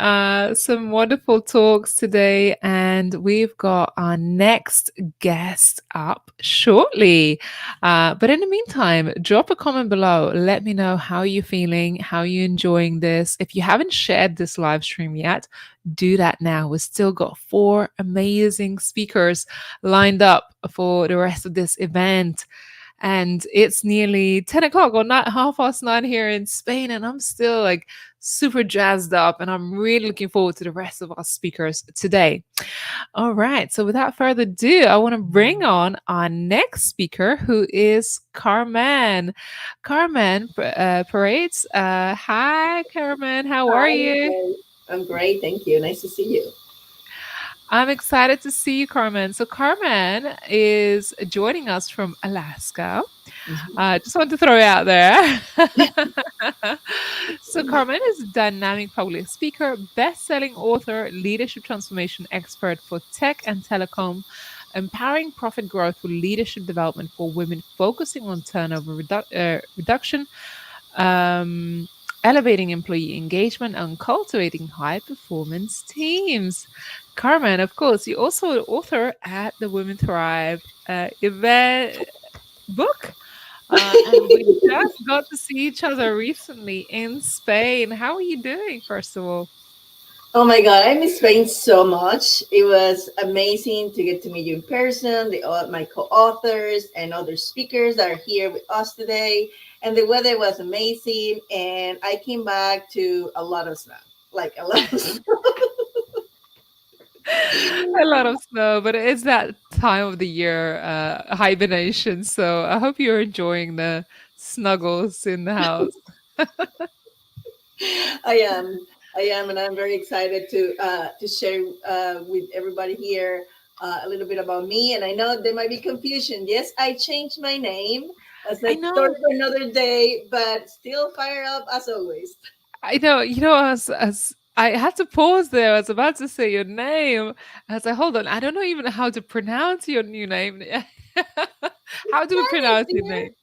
Some wonderful talks today, and we've got our next guest up shortly. But in the meantime, drop a comment below. Let me know how you're feeling, how you're enjoying this. If you haven't shared this live stream yet, do that now. We've still got 4 amazing speakers lined up for the rest of this event. And it's nearly 10 o'clock or not 9:30 here in Spain. And I'm still like super jazzed up. And I'm really looking forward to the rest of our speakers today. All right. So without further ado, I want to bring on our next speaker, who is Carmen. Carmen Paredes. Hi, Carmen. How are you? I'm great. Thank you. Nice to see you. I'm excited to see you, Carmen. So Carmen is joining us from Alaska. Just want to throw it out there. So Carmen is a dynamic public speaker, best-selling author, leadership transformation expert for tech and telecom, empowering profit growth through leadership development for women, focusing on turnover reduction, elevating employee engagement, and cultivating high-performance teams. Carmen, of course, you're also an author at the Women Thrive event book. And we just got to see each other recently in Spain. How are you doing, first of all? Oh my God, I miss Spain so much. It was amazing to get to meet you in person, my co-authors and other speakers that are here with us today. And the weather was amazing. And I came back to a lot of snow, like a lot of snow. A lot of snow, but it's that time of the year, hibernation. So I hope you're enjoying the snuggles in the house. I am, and I'm very excited to share with everybody here a little bit about me. And I know there might be confusion. Yes, I changed my name as a story for another day, but still fire up as always. I know, as I had to pause there. I was about to say your name. I was like, hold on, I don't know even how to pronounce your new name. How do we pronounce your name?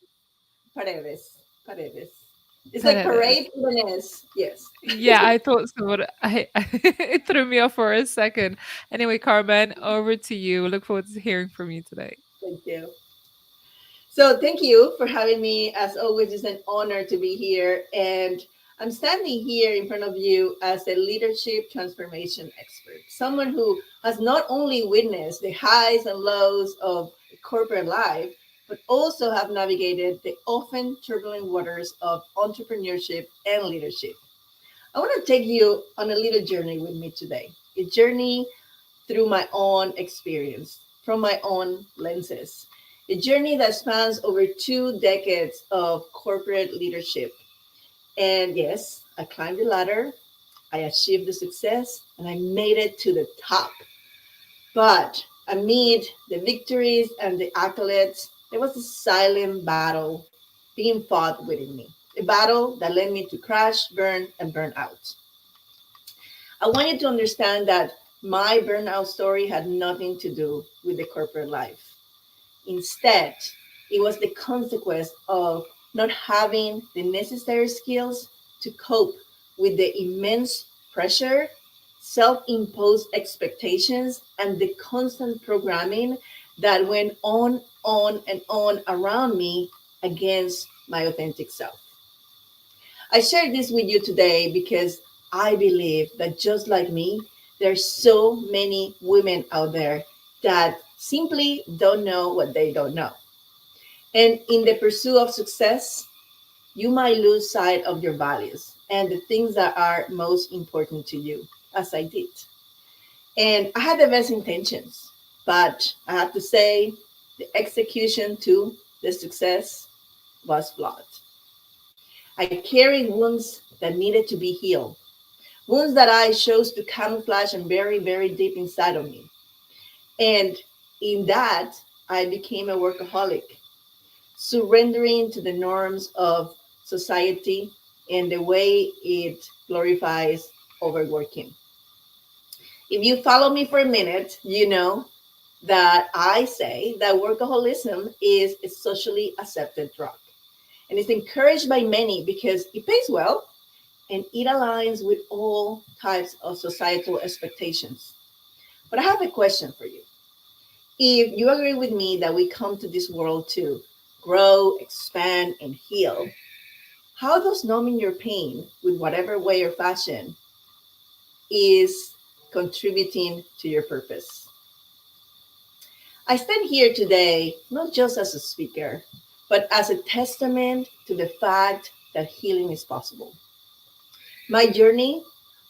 Paredes. It's like parade with an S. Yes. Yeah, I thought so, but it threw me off for a second. Anyway, Carmen, over to you. Look forward to hearing from you today. Thank you. So thank you for having me. As always, it's an honor to be here. And I'm standing here in front of you as a leadership transformation expert, someone who has not only witnessed the highs and lows of corporate life, but also have navigated the often turbulent waters of entrepreneurship and leadership. I want to take you on a little journey with me today, a journey through my own experience, from my own lenses, a journey that spans over 2 decades of corporate leadership. And yes, I climbed the ladder, I achieved the success, and I made it to the top. But amid the victories and the accolades, there was a silent battle being fought within me, a battle that led me to crash, burn, and burn out. I want you to understand that my burnout story had nothing to do with the corporate life. Instead, it was the consequence of not having the necessary skills to cope with the immense pressure, self-imposed expectations, and the constant programming that went on, and on around me against my authentic self. I share this with you today because I believe that just like me, there's so many women out there that simply don't know what they don't know. And in the pursuit of success, you might lose sight of your values and the things that are most important to you, as I did. And I had the best intentions, but I have to say the execution to the success was flawed. I carried wounds that needed to be healed, wounds that I chose to camouflage and bury very deep inside of me. And in that, I became a workaholic, surrendering to the norms of society and the way it glorifies overworking. If you follow me for a minute, you know that I say that workaholism is a socially accepted drug. And it's encouraged by many because it pays well and it aligns with all types of societal expectations. But I have a question for you. If you agree with me that we come to this world to grow, expand, and heal, how does numbing your pain with whatever way or fashion is contributing to your purpose? I stand here today not just as a speaker, but as a testament to the fact that healing is possible. My journey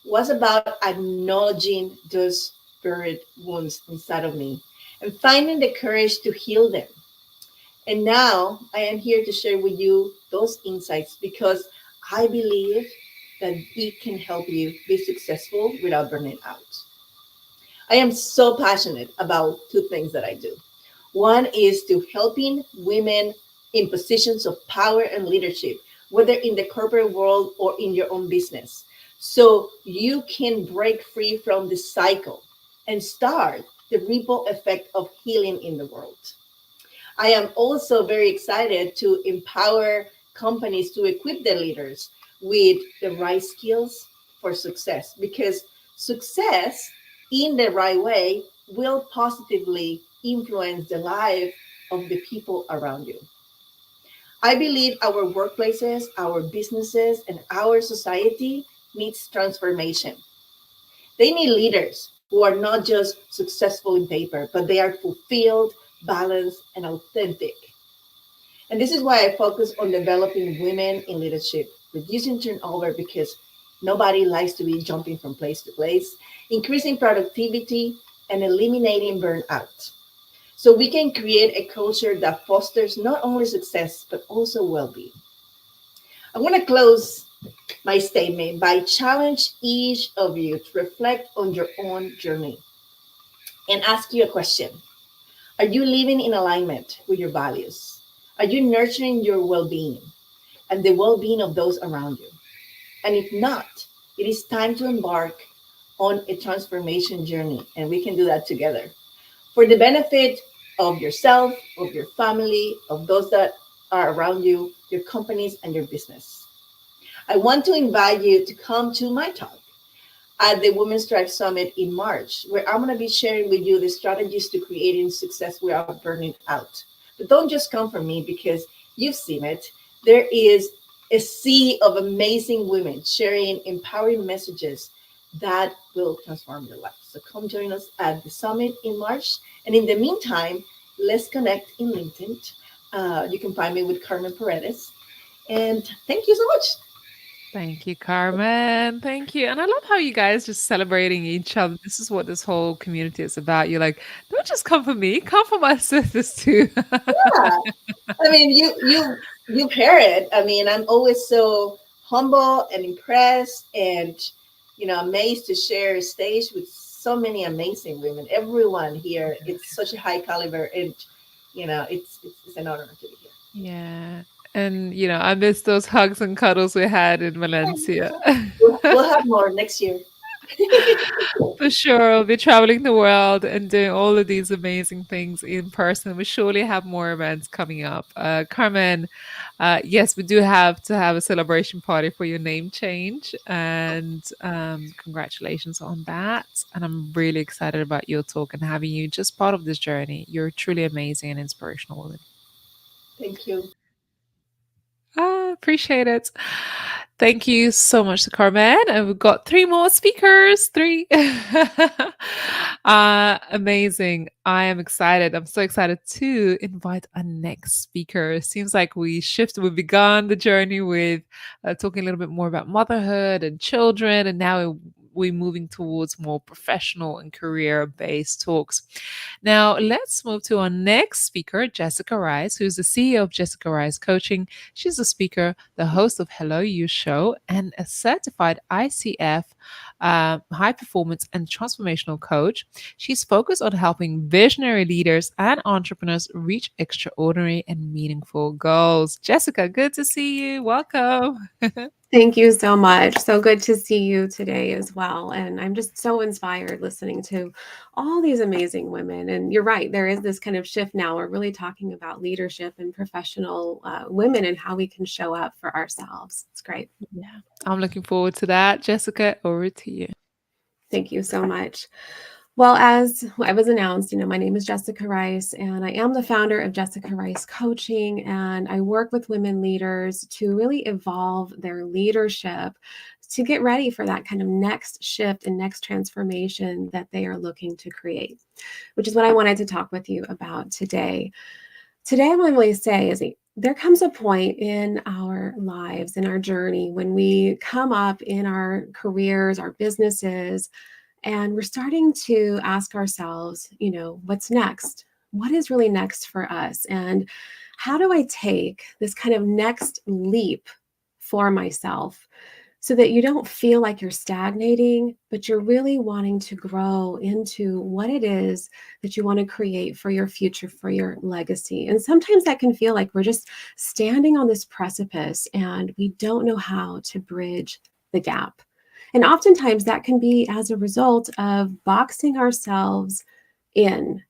was about acknowledging those buried wounds inside of me and finding the courage to heal them. And now I am here to share with you those insights because I believe that it can help you be successful without burning out. I am so passionate about two things that I do. One is to helping women in positions of power and leadership, whether in the corporate world or in your own business, so you can break free from the cycle and start the ripple effect of healing in the world. I am also very excited to empower companies to equip their leaders with the right skills for success, because success in the right way will positively influence the life of the people around you. I believe our workplaces, our businesses, and our society needs transformation. They need leaders who are not just successful in paper, but they are fulfilled, balanced, and authentic. And this is why I focus on developing women in leadership, reducing turnover because nobody likes to be jumping from place to place, increasing productivity, and eliminating burnout. So we can create a culture that fosters not only success, but also well-being. I want to close my statement by challenge each of you to reflect on your own journey and ask you a question. Are you living in alignment with your values? Are you nurturing your well-being and the well-being of those around you? And if not, it is time to embark on a transformation journey, and we can do that together for the benefit of yourself, of your family, of those that are around you, your companies, and your business. I want to invite you to come to my talk at the Women's Drive Summit in March, where I'm going to be sharing with you the strategies to creating success without burning out. But don't just come from me because you've seen it. There is a sea of amazing women sharing empowering messages that will transform your life. So come join us at the summit in March. And in the meantime, let's connect in LinkedIn. You can find me with Carmen Paredes. And thank you so much. Thank you, Carmen. Thank you. And I love how you guys just celebrating each other. This is what this whole community is about. You're like, don't just come for me, come for my sisters too. Yeah. I mean, you pair it. I mean, I'm always so humble and impressed and amazed to share a stage with so many amazing women. Everyone here, it's such a high caliber, and it's an honor to be here. Yeah. And I miss those hugs and cuddles we had in Valencia. We'll have more next year. For sure, we'll be traveling the world and doing all of these amazing things in person. We surely have more events coming up. Carmen, yes, we do have to have a celebration party for your name change, and congratulations on that. And I'm really excited about your talk and having you just part of this journey. You're truly amazing and inspirational woman. Thank you. Appreciate it. Thank you so much to Carmen. And we've got three more speakers. Three. Amazing. I am excited. I'm so excited to invite our next speaker. It seems like we've begun the journey with talking a little bit more about motherhood and children, and now we're moving towards more professional and career-based talks. Now, let's move to our next speaker, Jessica Rice, who's the CEO of Jessica Rice Coaching. She's a speaker, the host of Hello You Show, and a certified ICF high performance and transformational coach. She's focused on helping visionary leaders and entrepreneurs reach extraordinary and meaningful goals. Jessica, good to see you. Welcome. Thank you so much. So good to see you today as well. And I'm just so inspired listening to all these amazing women. And you're right, there is this kind of shift now. We're really talking about leadership and professional women and how we can show up for ourselves. It's great. Yeah, I'm looking forward to that. Jessica, over to you. Thank you so much. Well, as I was announced, my name is Jessica Rice, and I am the founder of Jessica Rice Coaching, and I work with women leaders to really evolve their leadership to get ready for that kind of next shift and next transformation that they are looking to create, which is what I wanted to talk with you about today. Today, what I'm going to say is there comes a point in our lives, in our journey, when we come up in our careers, our businesses, and we're starting to ask ourselves, what's next? What is really next for us? And how do I take this kind of next leap for myself so that you don't feel like you're stagnating, but you're really wanting to grow into what it is that you want to create for your future, for your legacy? And sometimes that can feel like we're just standing on this precipice and we don't know how to bridge the gap. And oftentimes that can be as a result of boxing ourselves in.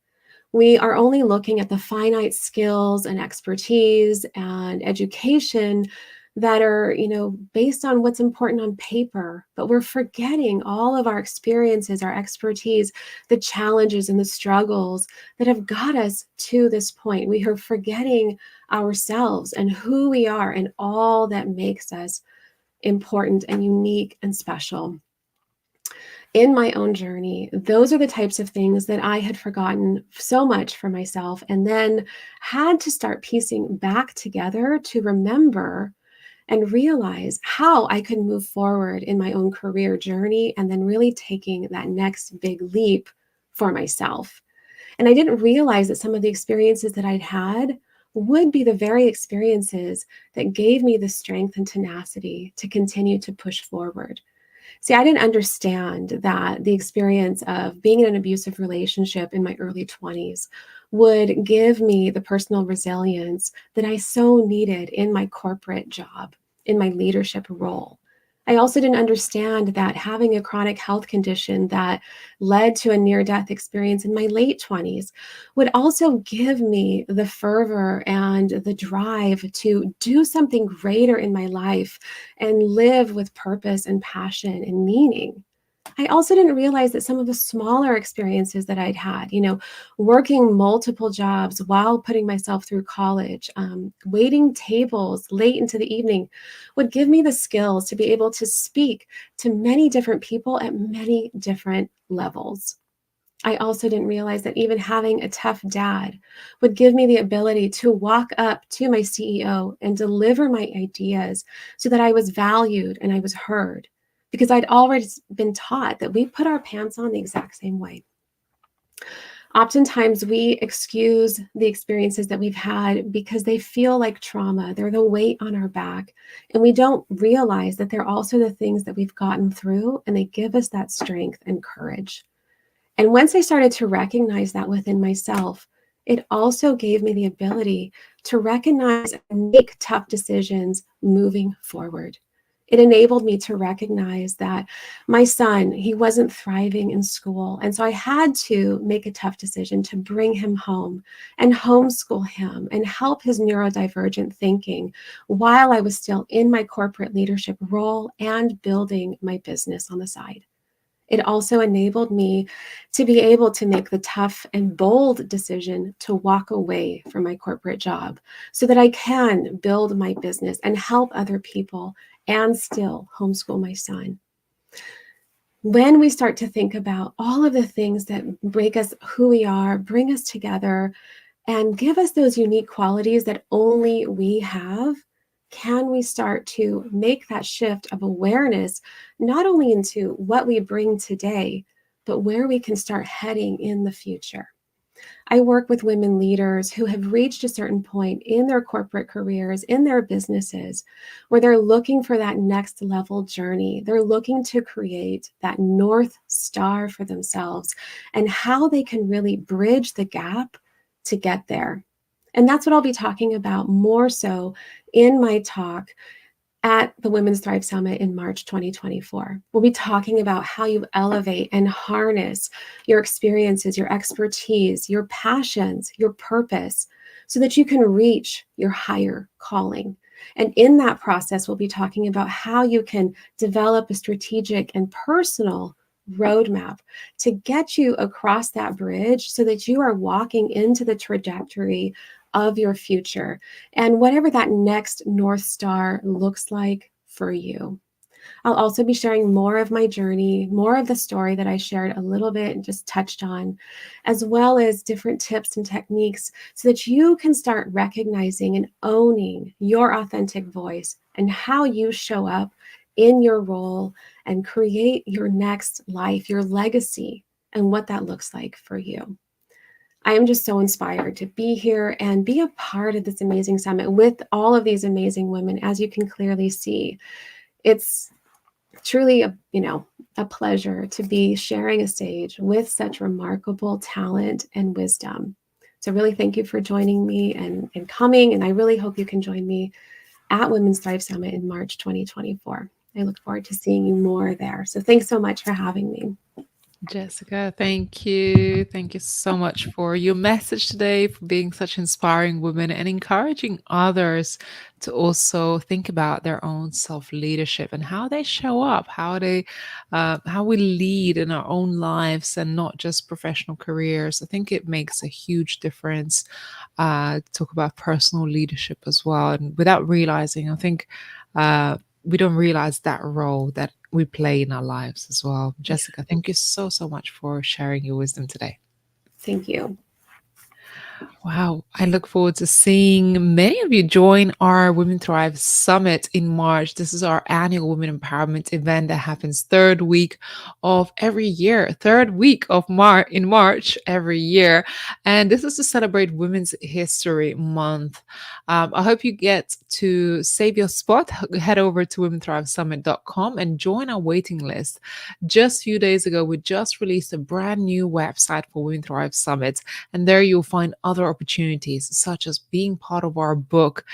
We are only looking at the finite skills and expertise and education that are, based on what's important on paper, but we're forgetting all of our experiences, our expertise, the challenges and the struggles that have got us to this point. We are forgetting ourselves and who we are and all that makes us important and unique and special. In my own journey, those are the types of things that I had forgotten so much for myself, and then had to start piecing back together to remember and realize how I could move forward in my own career journey, and then really taking that next big leap for myself. And I didn't realize that some of the experiences that I'd had would be the very experiences that gave me the strength and tenacity to continue to push forward. See, I didn't understand that the experience of being in an abusive relationship in my early 20s would give me the personal resilience that I so needed in my corporate job, in my leadership role. I also didn't understand that having a chronic health condition that led to a near-death experience in my late 20s would also give me the fervor and the drive to do something greater in my life and live with purpose and passion and meaning. I also didn't realize that some of the smaller experiences that I'd had, working multiple jobs while putting myself through college, waiting tables late into the evening, would give me the skills to be able to speak to many different people at many different levels. I also didn't realize that even having a tough dad would give me the ability to walk up to my CEO and deliver my ideas so that I was valued and I was heard, because I'd already been taught that we put our pants on the exact same way. Oftentimes we excuse the experiences that we've had because they feel like trauma. They're the weight on our back. And we don't realize that they're also the things that we've gotten through, and they give us that strength and courage. And once I started to recognize that within myself, it also gave me the ability to recognize and make tough decisions moving forward. It enabled me to recognize that my son, he wasn't thriving in school. And so I had to make a tough decision to bring him home and homeschool him and help his neurodivergent thinking while I was still in my corporate leadership role and building my business on the side. It also enabled me to be able to make the tough and bold decision to walk away from my corporate job so that I can build my business and help other people and still homeschool my son. When we start to think about all of the things that make us who we are, bring us together, and give us those unique qualities that only we have, can we start to make that shift of awareness, not only into what we bring today, but where we can start heading in the future? I work with women leaders who have reached a certain point in their corporate careers, in their businesses, where they're looking for that next level journey. They're looking to create that North Star for themselves and how they can really bridge the gap to get there. And that's what I'll be talking about more so in my talk at the Women's Thrive Summit in March 2024. We'll be talking about how you elevate and harness your experiences, your expertise, your passions, your purpose, so that you can reach your higher calling. And in that process, we'll be talking about how you can develop a strategic and personal roadmap to get you across that bridge so that you are walking into the trajectory of your future and whatever that next North Star looks like for you. I'll also be sharing more of my journey, more of the story that I shared a little bit and just touched on, as well as different tips and techniques so that you can start recognizing and owning your authentic voice and how you show up in your role and create your next life, your legacy, and what that looks like for you. I am just so inspired to be here and be a part of this amazing summit with all of these amazing women. As you can clearly see, it's truly a pleasure to be sharing a stage with such remarkable talent and wisdom. So really thank you for joining me and coming. And I really hope you can join me at Women's Thrive Summit in March 2024. I look forward to seeing you more there. So thanks so much for having me. Jessica, thank you. Thank you so much for your message today, for being such inspiring women and encouraging others to also think about their own self-leadership and how they show up, how we lead in our own lives and not just professional careers. I think it makes a huge difference to talk about personal leadership as well. And without realizing, I think we don't realize that role that we play in our lives as well. Jessica, thank you so much for sharing your wisdom today. Thank you. Wow. I look forward to seeing many of you join our Women Thrive Summit in March. This is our annual women empowerment event that happens third week of every year, in March every year. And this is to celebrate Women's History Month. I hope you get to save your spot. Head over to womenthrivesummit.com and join our waiting list. Just a few days ago, we just released a brand new website for Women Thrive Summit. And there you'll find other opportunities, such as being part of our book,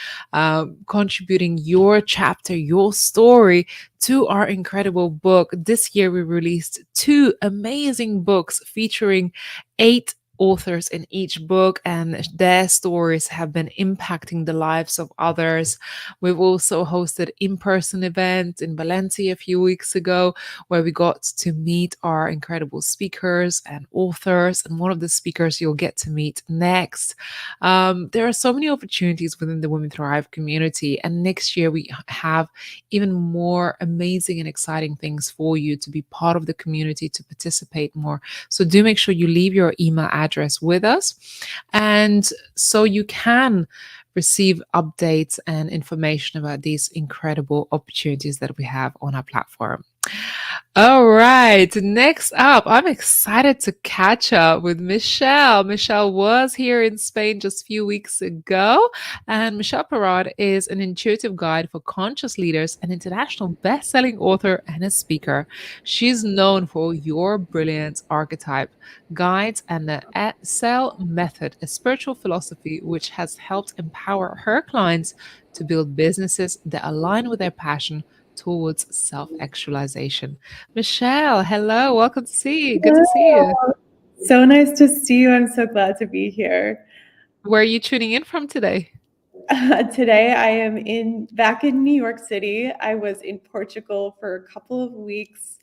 contributing your chapter, your story to our incredible book. This year, we released 2 amazing books featuring 8 authors in each book, and their stories have been impacting the lives of others. We've also hosted in-person event in Valencia a few weeks ago where we got to meet our incredible speakers and authors, and one of the speakers you'll get to meet next. There are so many opportunities within the Women Thrive community, and next year we have even more amazing and exciting things for you to be part of the community, to participate more. So do make sure you leave your email address with us, and so you can receive updates and information about these incredible opportunities that we have on our platform. All right, next up, I'm excited to catch up with Michelle. Michelle was here in Spain just a few weeks ago, and Michelle Perrot is an intuitive guide for conscious leaders, an international best-selling author, and a speaker. She's known for Your Brilliant Archetype guides and the 𝐷𝐸 method, a spiritual philosophy which has helped empower her clients to build businesses that align with their passion, towards self-actualization. Michelle, hello, welcome to see you. Good to see you. So nice to see you. I'm so glad to be here. Where are you tuning in from today? Today I am back in New York City. I was in Portugal for a couple of weeks.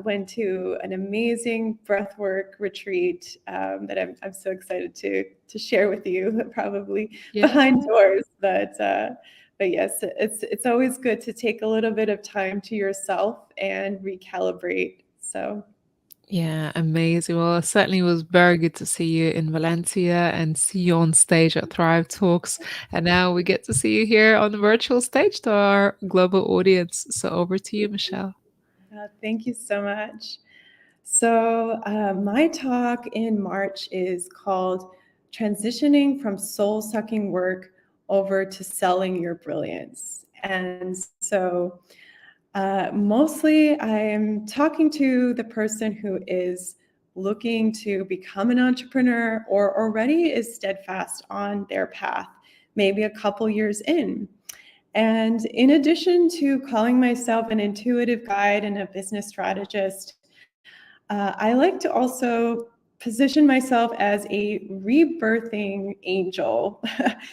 Went to an amazing breathwork retreat that I'm so excited to share with you, probably behind doors. But yes, it's always good to take a little bit of time to yourself and recalibrate. So. Yeah, amazing. Well, it certainly was very good to see you in Valencia and see you on stage at Thrive Talks. And now we get to see you here on the virtual stage to our global audience. So over to you, Michelle. Thank you so much. So my talk in March is called Transitioning from Soul-Sucking Work Over to Selling Your Brilliance. And so mostly I'm talking to the person who is looking to become an entrepreneur or already is steadfast on their path, maybe a couple years in. And in addition to calling myself an intuitive guide and a business strategist, I like to also position myself as a rebirthing angel,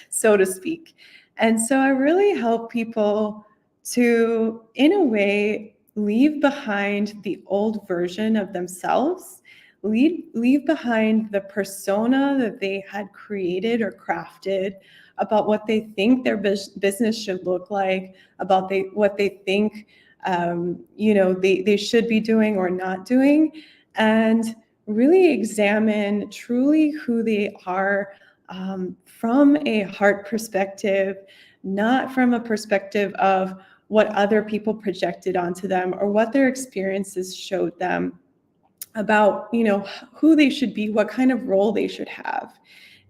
so to speak. And so I really help people to, in a way, leave behind the old version of themselves, leave behind the persona that they had created or crafted about what they think their business should look like, about what they think they should be doing or not doing, and really examine truly who they are from a heart perspective, not from a perspective of what other people projected onto them or what their experiences showed them about, who they should be, what kind of role they should have.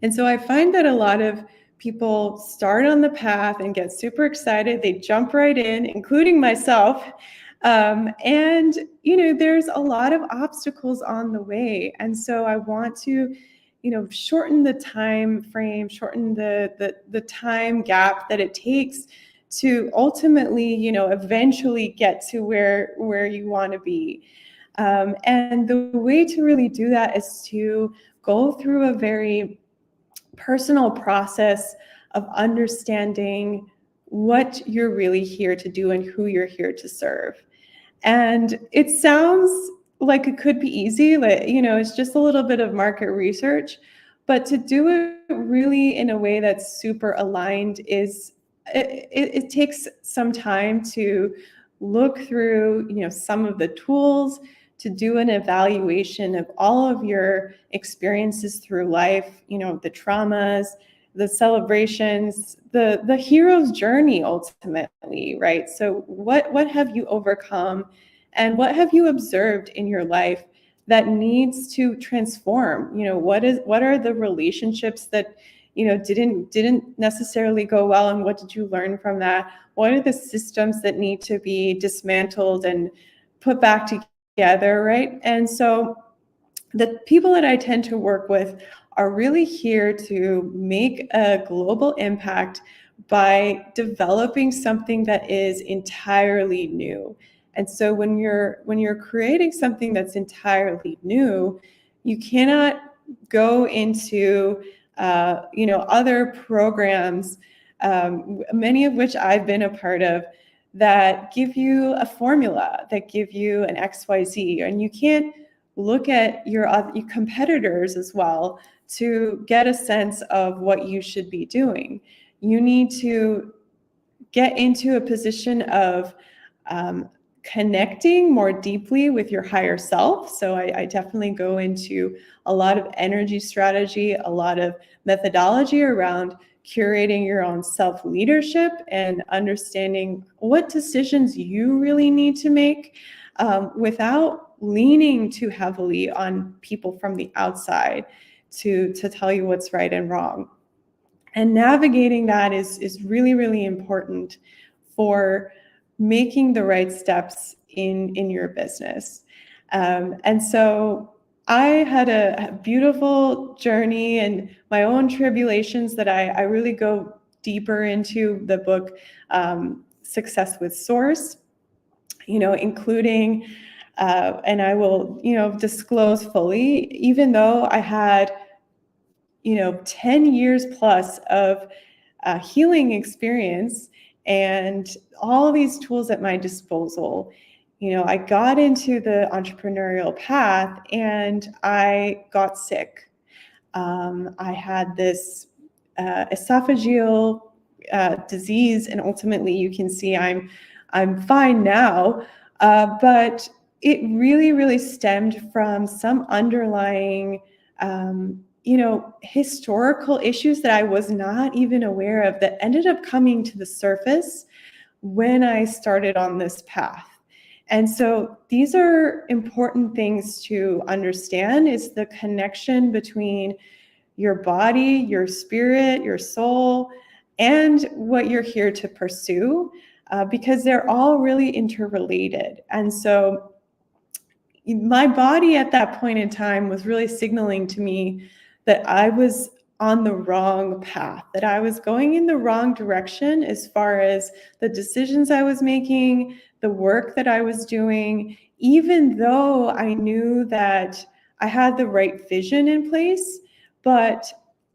And so I find that a lot of people start on the path and get super excited. They jump right in, including myself. And, there's a lot of obstacles on the way. And so I want to, shorten the time frame, shorten the time gap that it takes to ultimately, eventually get to where you want to be. And the way to really do that is to go through a very personal process of understanding what you're really here to do and who you're here to serve. And it sounds like it could be easy, it's just a little bit of market research, but to do it really in a way that's super aligned it takes some time to look through, some of the tools, to do an evaluation of all of your experiences through life, the traumas, the celebrations, the hero's journey ultimately, right? So what have you overcome and what have you observed in your life that needs to transform? What are the relationships that didn't necessarily go well, and what did you learn from that? What are the systems that need to be dismantled and put back together, right? And so the people that I tend to work with are really here to make a global impact by developing something that is entirely new. And so when you're creating something that's entirely new, you cannot go into other programs, many of which I've been a part of, that give you a formula, that give you an XYZ, and you can't look at your competitors as well to get a sense of what you should be doing. You need to get into a position of connecting more deeply with your higher self. So I definitely go into a lot of energy strategy, a lot of methodology around curating your own self-leadership and understanding what decisions you really need to make without leaning too heavily on people from the outside to tell you what's right and wrong. And navigating that is really, really important for making the right steps in your business. And so I had a beautiful journey and my own tribulations that I really go deeper into the book success with source, including, and I will, disclose fully, even though I had, 10 years plus of healing experience and all these tools at my disposal. I got into the entrepreneurial path and I got sick. I had this esophageal disease, and ultimately, you can see I'm fine now, but it really, really stemmed from some underlying, historical issues that I was not even aware of that ended up coming to the surface when I started on this path. And so these are important things to understand, is the connection between your body, your spirit, your soul, and what you're here to pursue, because they're all really interrelated. And so my body at that point in time was really signaling to me that I was on the wrong path, that I was going in the wrong direction as far as the decisions I was making, the work that I was doing, even though I knew that I had the right vision in place, but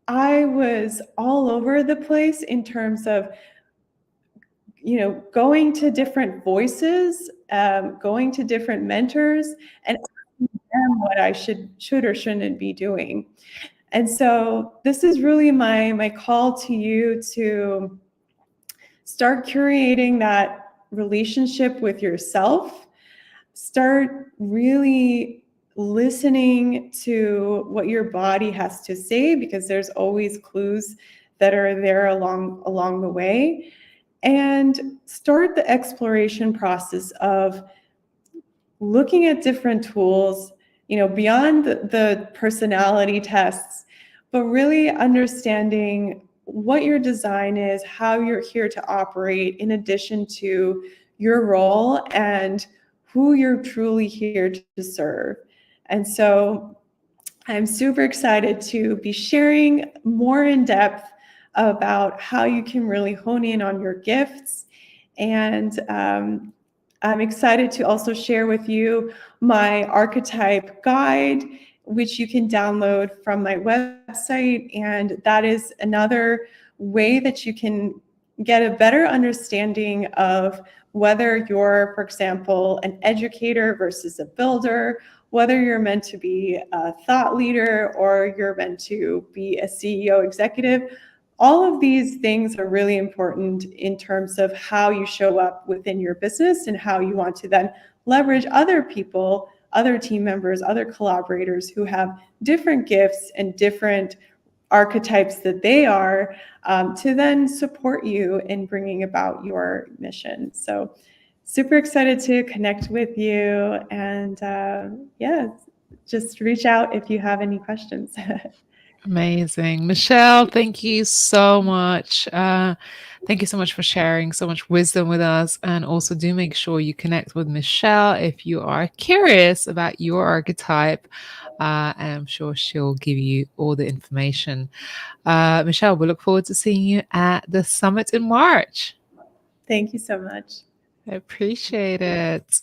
I was all over the place in terms of, going to different voices, going to different mentors, and asking them what I should or shouldn't be doing. And so this is really my call to you to start curating that relationship with yourself. Start really listening to what your body has to say, because there's always clues that are there along the way. And start the exploration process of looking at different tools, beyond the personality tests, but really understanding what your design is, how you're here to operate, in addition to your role and who you're truly here to serve. And so I'm super excited to be sharing more in depth about how you can really hone in on your gifts. And I'm excited to also share with you my archetype guide, which you can download from my website. And that is another way that you can get a better understanding of whether you're, for example, an educator versus a builder, whether you're meant to be a thought leader or you're meant to be a CEO executive. All of these things are really important in terms of how you show up within your business and how you want to then leverage other people, other team members, other collaborators who have different gifts and different archetypes that they are, to then support you in bringing about your mission. So super excited to connect with you, and just reach out if you have any questions. Amazing. Michelle, thank you so much. Thank you so much for sharing so much wisdom with us. And also do make sure you connect with Michelle if you are curious about your archetype. And I'm sure she'll give you all the information. Michelle, we look forward to seeing you at the summit in March. Thank you so much. I appreciate it.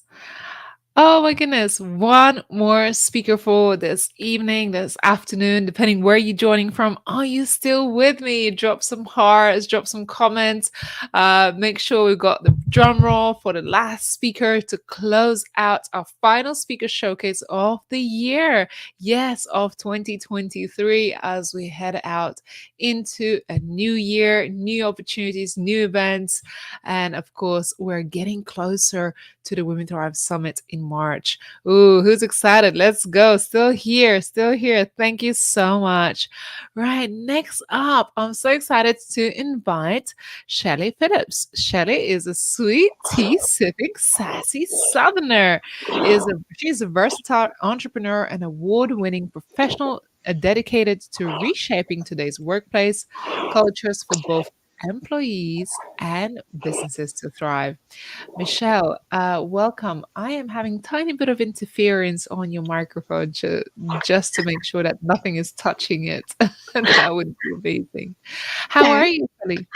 Oh my goodness. One more speaker for this evening, this afternoon, depending where you're joining from. Are you still with me? Drop some hearts, drop some comments. Make sure we've got the drum roll for the last speaker to close out our final speaker showcase of the year. Yes, of 2023, as we head out into a new year, new opportunities, new events. And of course, we're getting closer to the Women Thrive Summit in March. Ooh, who's excited? Let's go. Still here, still here. Thank you so much. Right, next up, I'm so excited to invite Shelly Phillips. Shelly is a sweet, tea-sipping, sassy Southerner. She's a versatile entrepreneur and award-winning professional dedicated to reshaping today's workplace cultures for both employees and businesses to thrive. Michelle, welcome. I am having tiny bit of interference on your microphone just to make sure that nothing is touching it. That would be amazing. How are you, Shelly?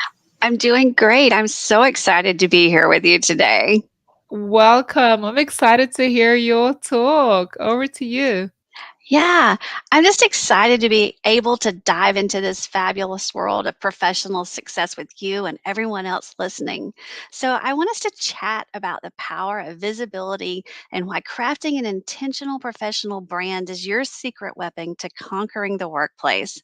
I'm doing great. I'm so excited to be here with you today. Welcome. I'm excited to hear your talk. Over to you. Yeah, I'm just excited to be able to dive into this fabulous world of professional success with you and everyone else listening. So, I want us to chat about the power of visibility and why crafting an intentional professional brand is your secret weapon to conquering the workplace.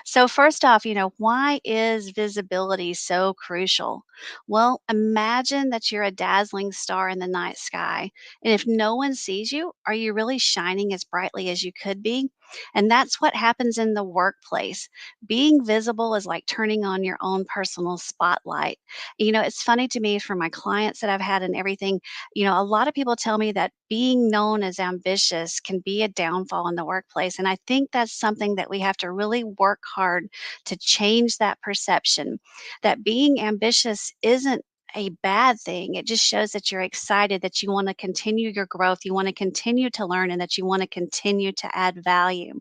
So, first off, why is visibility so crucial? Well, imagine that you're a dazzling star in the night sky. And if no one sees you, are you really shining as brightly as you could be? And that's what happens in the workplace. Being visible is like turning on your own personal spotlight. It's funny to me for my clients that I've had and everything, a lot of people tell me that being known as ambitious can be a downfall in the workplace. And I think that's something that we have to really work hard to change that perception that being ambitious isn't a bad thing. It just shows that you're excited, that you want to continue your growth, you want to continue to learn, and that you want to continue to add value.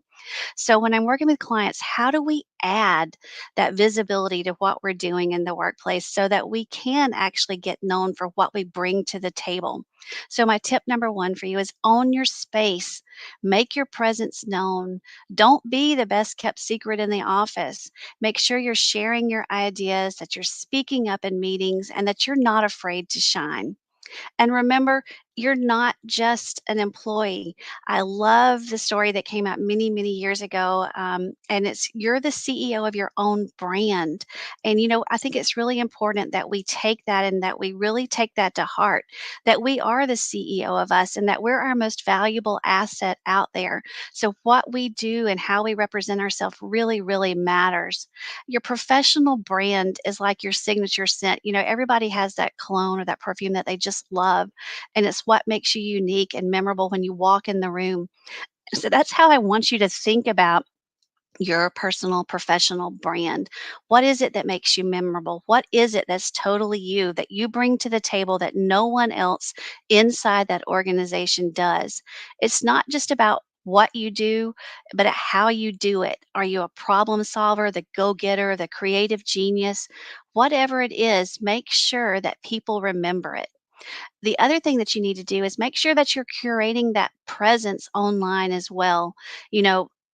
So, when I'm working with clients, how do we add that visibility to what we're doing in the workplace so that we can actually get known for what we bring to the table? So, my tip number one for you is own your space, make your presence known. Don't be the best kept secret in the office. Make sure you're sharing your ideas, that you're speaking up in meetings, and that you're not afraid to shine. And remember, you're not just an employee. I love the story that came out many, many years ago. And it's you're the CEO of your own brand. And, I think it's really important that we take that and that we really take that to heart, that we are the CEO of us and that we're our most valuable asset out there. So, what we do and how we represent ourselves really, really matters. Your professional brand is like your signature scent. Everybody has that cologne or that perfume that they just love, and it's what makes you unique and memorable when you walk in the room. So that's how I want you to think about your personal professional brand. What is it that makes you memorable? What is it that's totally you that you bring to the table that no one else inside that organization does? It's not just about what you do, but how you do it. Are you a problem solver, the go getter, the creative genius? Whatever it is, make sure that people remember it. The other thing that you need to do is make sure that you're curating that presence online as well.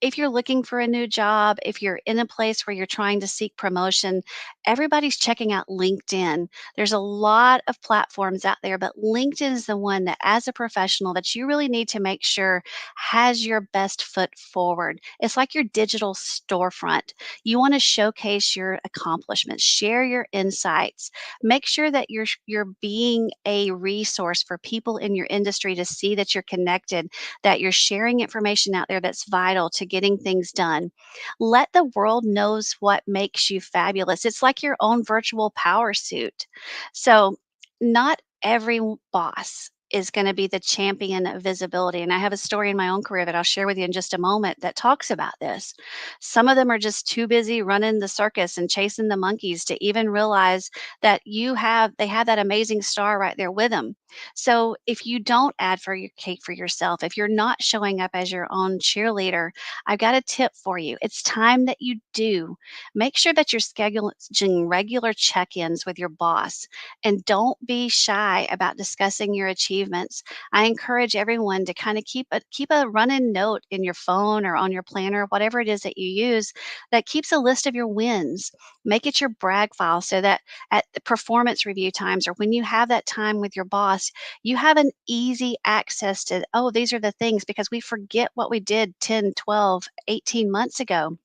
If you're looking for a new job, if you're in a place where you're trying to seek promotion, everybody's checking out LinkedIn. There's a lot of platforms out there, but LinkedIn is the one that, as a professional, that you really need to make sure has your best foot forward. It's like your digital storefront. You want to showcase your accomplishments, share your insights, make sure that you're being a resource for people in your industry to see that you're connected, that you're sharing information out there that's vital to getting things done. Let the world knows what makes you fabulous. It's like your own virtual power suit. So, not every boss is going to be the champion of visibility. And I have a story in my own career that I'll share with you in just a moment that talks about this. Some of them are just too busy running the circus and chasing the monkeys to even realize that they have that amazing star right there with them. So if you don't advocate for yourself, if you're not showing up as your own cheerleader, I've got a tip for you. It's time that you do. Make sure that you're scheduling regular check-ins with your boss, and don't be shy about discussing your achievements. I encourage everyone to kind of keep a running note in your phone or on your planner, whatever it is that you use, that keeps a list of your wins. Make it your brag file so that at the performance review times or when you have that time with your boss, you have an easy access to, oh, these are the things, because we forget what we did 10, 12, 18 months ago.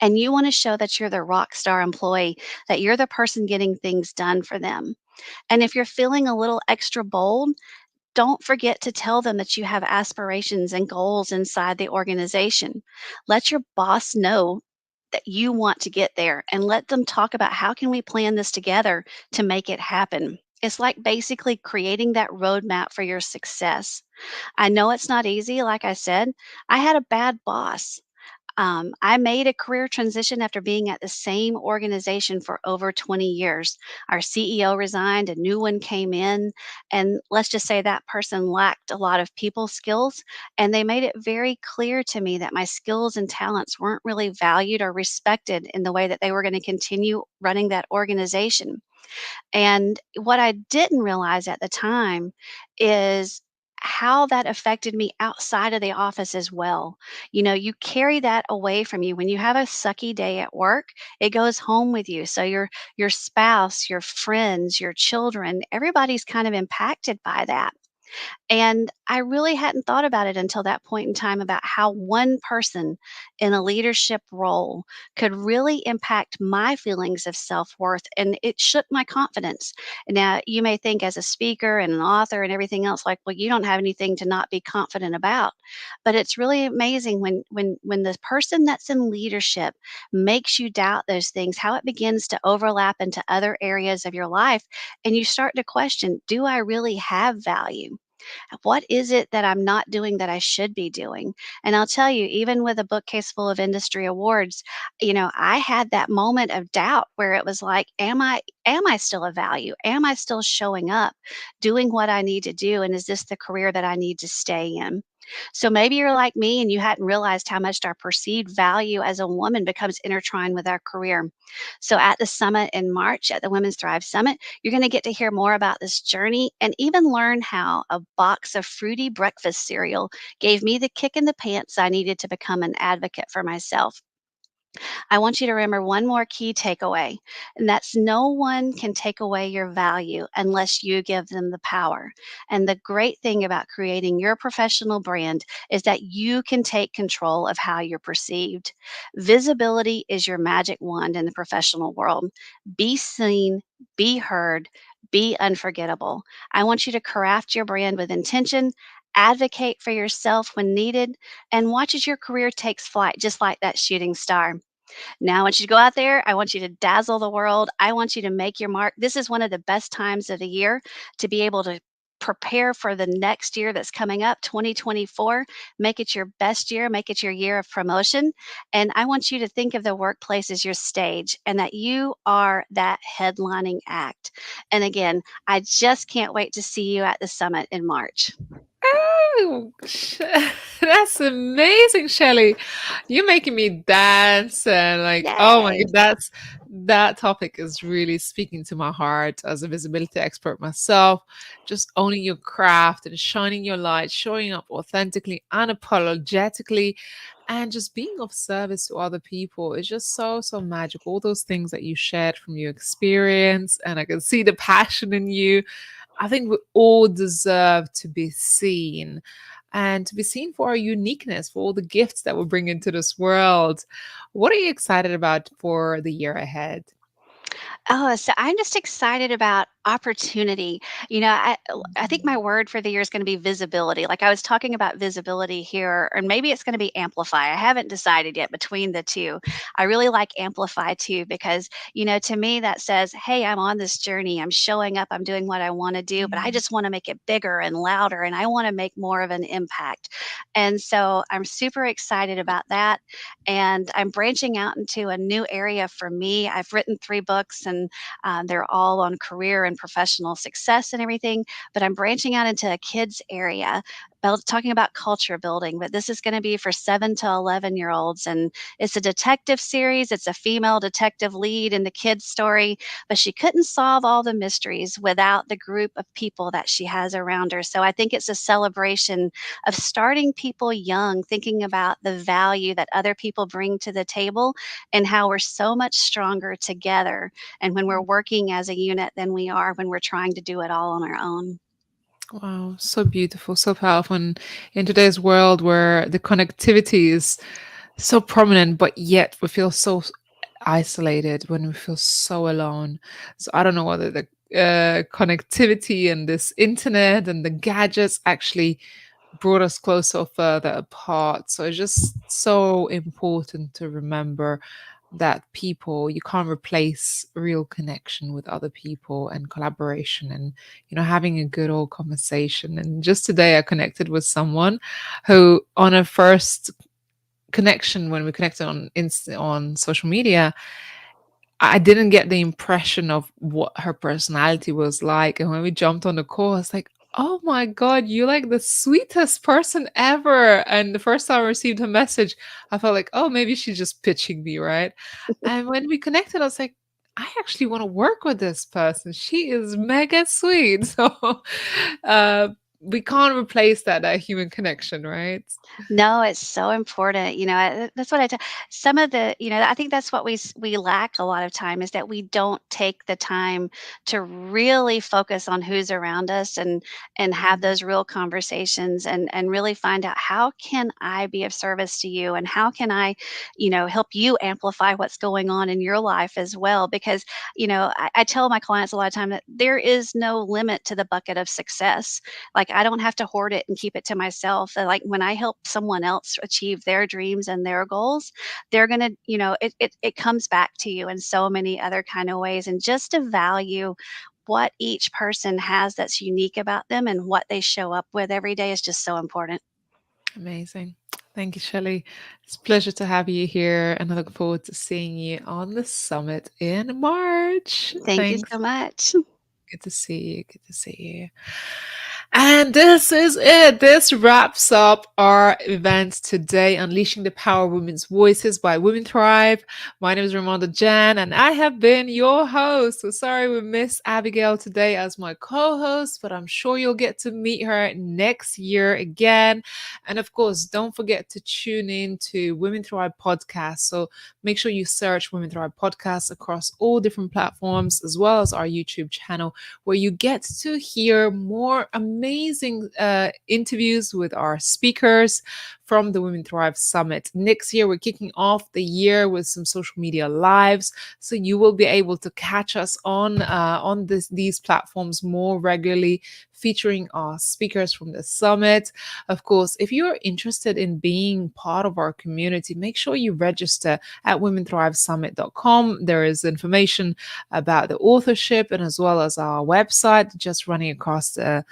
And you want to show that you're the rock star employee, that you're the person getting things done for them. And if you're feeling a little extra bold, don't forget to tell them that you have aspirations and goals inside the organization. Let your boss know that you want to get there, and let them talk about how can we plan this together to make it happen. It's like basically creating that roadmap for your success. I know it's not easy. Like I said, I had a bad boss. I made a career transition after being at the same organization for over 20 years. Our CEO resigned, a new one came in, and let's just say that person lacked a lot of people skills. And they made it very clear to me that my skills and talents weren't really valued or respected in the way that they were going to continue running that organization. And what I didn't realize at the time is how that affected me outside of the office as well. You know, you carry that away from you. When you have a sucky day at work, it goes home with you. So your spouse, your friends, your children, everybody's kind of impacted by that. And I really hadn't thought about it until that point in time about how one person in a leadership role could really impact my feelings of self worth. And it shook my confidence. Now, you may think as a speaker and an author and everything else, like, well, you don't have anything to not be confident about. But it's really amazing when the person that's in leadership makes you doubt those things, how it begins to overlap into other areas of your life. And you start to question, do I really have value? What is it that I'm not doing that I should be doing? And I'll tell you, even with a bookcase full of industry awards, you know, I had that moment of doubt where it was like, am I still of value? Am I still showing up, doing what I need to do? And is this the career that I need to stay in? So maybe you're like me and you hadn't realized how much our perceived value as a woman becomes intertwined with our career. So at the summit in March, at the Women's Thrive Summit, you're going to get to hear more about this journey and even learn how a box of fruity breakfast cereal gave me the kick in the pants I needed to become an advocate for myself. I want you to remember one more key takeaway, and that's no one can take away your value unless you give them the power. And the great thing about creating your professional brand is that you can take control of how you're perceived. Visibility is your magic wand in the professional world. Be seen, be heard, be unforgettable. I want you to craft your brand with intention. Advocate for yourself when needed, and watch as your career takes flight, just like that shooting star. Now, I want you to go out there. I want you to dazzle the world. I want you to make your mark. This is one of the best times of the year to be able to prepare for the next year that's coming up, 2024. Make it your best year, make it your year of promotion. And I want you to think of the workplace as your stage and that you are that headlining act. And again, I just can't wait to see you at the summit in March. Oh, that's amazing, Shelly. You're making me dance and like, oh my Yay. God, that topic is really speaking to my heart as a visibility expert myself. Just owning your craft and shining your light, showing up authentically, unapologetically, and just being of service to other people is just so, so magical. All those things that you shared from your experience, and I can see the passion in you. I think we all deserve to be seen and to be seen for our uniqueness, for all the gifts that we bring into this world. What are you excited about for the year ahead? Oh, so I'm just excited about opportunity. You know, I think my word for the year is going to be visibility. Like I was talking about visibility here, and maybe it's going to be amplify. I haven't decided yet between the two. I really like amplify too because, you know, to me that says, hey, I'm on this journey. I'm showing up. I'm doing what I want to do, but I just want to make it bigger and louder, and I want to make more of an impact. And so I'm super excited about that. And I'm branching out into a new area for me. I've written 3 books, and they're all on career and professional success and everything. But I'm branching out into a kids area, talking about culture building. But this is going to be for 7 to 11-year-olds, and it's a detective series. It's a female detective lead in the kids' story, but she couldn't solve all the mysteries without the group of people that she has around her. So I think it's a celebration of starting people young, thinking about the value that other people bring to the table and how we're so much stronger together and when we're working as a unit than we are when we're trying to do it all on our own. Wow, so beautiful, so powerful. And in today's world where the connectivity is so prominent, but yet we feel so isolated when we feel so alone. So I don't know whether the connectivity and this internet and the gadgets actually brought us closer or further apart. So it's just so important to remember that you can't replace real connection with other people and collaboration and, having a good old conversation. And just today I connected with someone who on a first connection, when we connected on social media, I didn't get the impression of what her personality was like. And when we jumped on the call, it's like, oh my God, you're like the sweetest person ever. And the first time I received her message, I felt like, oh, maybe she's just pitching me, right? And when we connected, I was like, I actually want to work with this person. She is mega sweet. So uh, we can't replace that human connection, right? No, it's so important. That's what I tell some of the, I think that's what we lack a lot of time is that we don't take the time to really focus on who's around us and have those real conversations and really find out how can I be of service to you and how can I, help you amplify what's going on in your life as well. Because, I tell my clients a lot of time that there is no limit to the bucket of success. Like, I don't have to hoard it and keep it to myself. Like, when I help someone else achieve their dreams and their goals, they're gonna, it comes back to you in so many other kind of ways. And just to value what each person has that's unique about them and what they show up with every day is just so important. Amazing. Thank you, Shelley. It's a pleasure to have you here, and I look forward to seeing you on the summit in March. Thank you Thanks. so much. Good to see you. Good to see you. And this is it. This wraps up our event today, Unleashing the Power of Women's Voices by Women Thrive. My name is Ramonda Jan, and I have been your host. So sorry we missed Abigail today as my co-host, but I'm sure you'll get to meet her next year again. And of course, don't forget to tune in to Women Thrive podcast. So make sure you search Women Thrive podcast across all different platforms, as well as our YouTube channel, where you get to hear more amazing interviews with our speakers from the Women Thrive Summit. Next year, we're kicking off the year with some social media lives, so you will be able to catch us on these platforms more regularly, featuring our speakers from the summit. Of course, if you're interested in being part of our community, make sure you register at womenthrivesummit.com. There is information about the authorship and as well as our website just running across the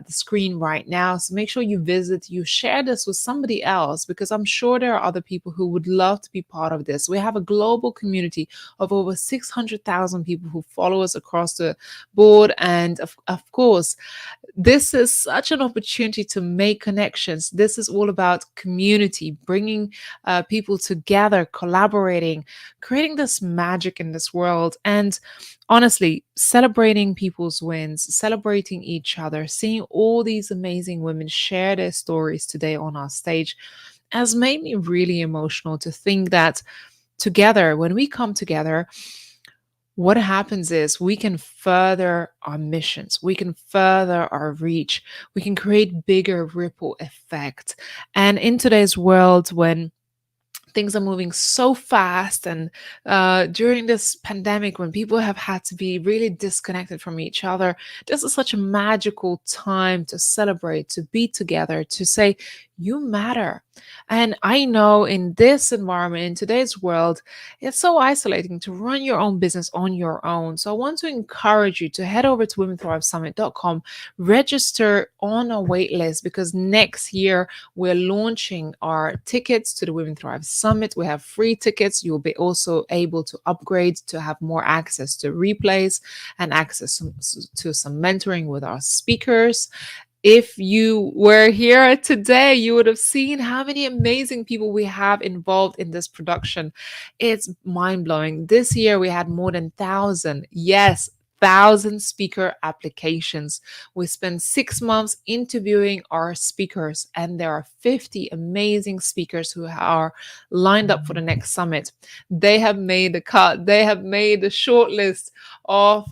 screen right now. So make sure you visit, you share this with somebody else, because I'm sure there are other people who would love to be part of this. We have a global community of over 600,000 people who follow us across the board. And of course, this is such an opportunity to make connections. This is all about community, bringing people together, collaborating, creating this magic in this world. And honestly, celebrating people's wins, celebrating each other, seeing all these amazing women share their stories today on our stage has made me really emotional to think that together, when we come together, what happens is we can further our missions, we can further our reach, we can create bigger ripple effect. And in today's world, when things are moving so fast, and during this pandemic, when people have had to be really disconnected from each other, this is such a magical time to celebrate, to be together, to say, you matter. And I know in this environment, in today's world, it's so isolating to run your own business on your own. So I want to encourage you to head over to womenthrivesummit.com, register on a wait list, because next year we're launching our tickets to the Women Thrive Summit. We have free tickets. You'll be also able to upgrade to have more access to replays and access to some mentoring with our speakers. If you were here today, you would have seen how many amazing people we have involved in this production. It's mind-blowing. This year we had more than 1,000. Yes, 1,000 speaker applications. We spent 6 months interviewing our speakers, and there are 50 amazing speakers who are lined up for the next summit. They have made the cut. They have made the short list of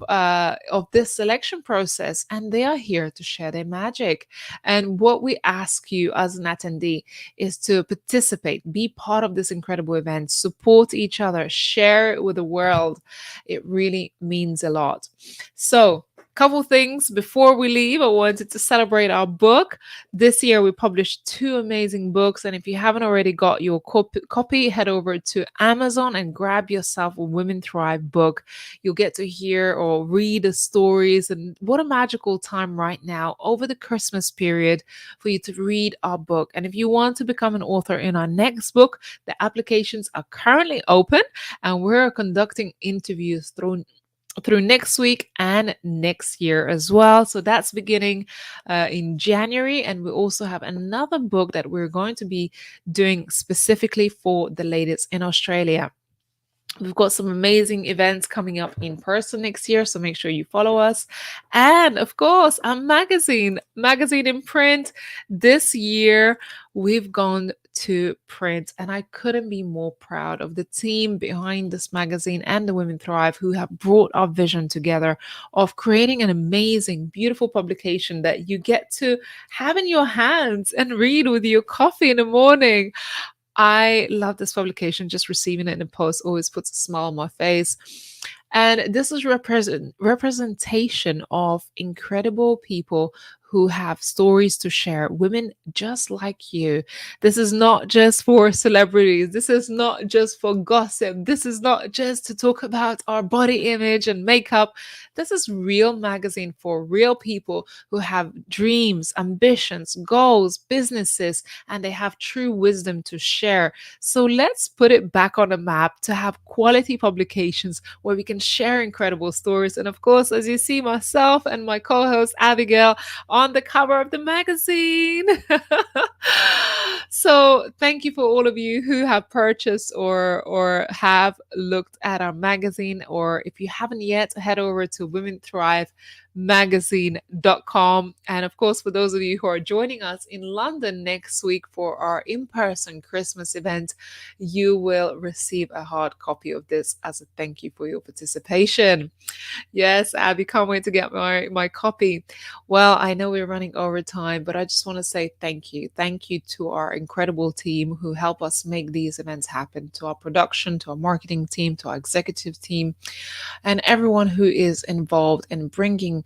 this selection process, and they are here to share their magic. And what we ask you as an attendee is to participate, be part of this incredible event, support each other, share it with the world. It really means a lot. So couple things before we leave. I wanted to celebrate our book. This year we published 2 amazing books, and if you haven't already got your copy, head over to Amazon and grab yourself a Women Thrive book. You'll get to hear or read the stories, and what a magical time right now over the Christmas period for you to read our book. And if you want to become an author in our next book, the applications are currently open, and we're conducting interviews through next week and next year as well. So that's beginning in January. And we also have another book that we're going to be doing specifically for the ladies in Australia. We've got some amazing events coming up in person next year, so make sure you follow us. And of course, our magazine in print. This year, we've gone to print, and I couldn't be more proud of the team behind this magazine and the Women Thrive, who have brought our vision together of creating an amazing, beautiful publication that you get to have in your hands and read with your coffee in the morning. I love this publication. Just receiving it in the post always puts a smile on my face. And this is representation of incredible people who have stories to share, women just like you. This is not just for celebrities. This is not just for gossip. This is not just to talk about our body image and makeup. This is real magazine for real people who have dreams, ambitions, goals, businesses, and they have true wisdom to share. So let's put it back on the map to have quality publications where we can share incredible stories. And of course, as you see, myself and my co-host Abigail on the cover of the magazine. So thank you for all of you who have purchased or have looked at our magazine, or if you haven't yet, head over to womenthrive.magazine.com. And of course, for those of you who are joining us in London next week for our in-person Christmas event, you will receive a hard copy of this as a thank you for your participation. Yes, Abby, can't wait to get my copy. Well, I know we're running over time, but I just want to say thank you. Thank you to our incredible team who help us make these events happen, to our production, to our marketing team, to our executive team, and everyone who is involved in bringing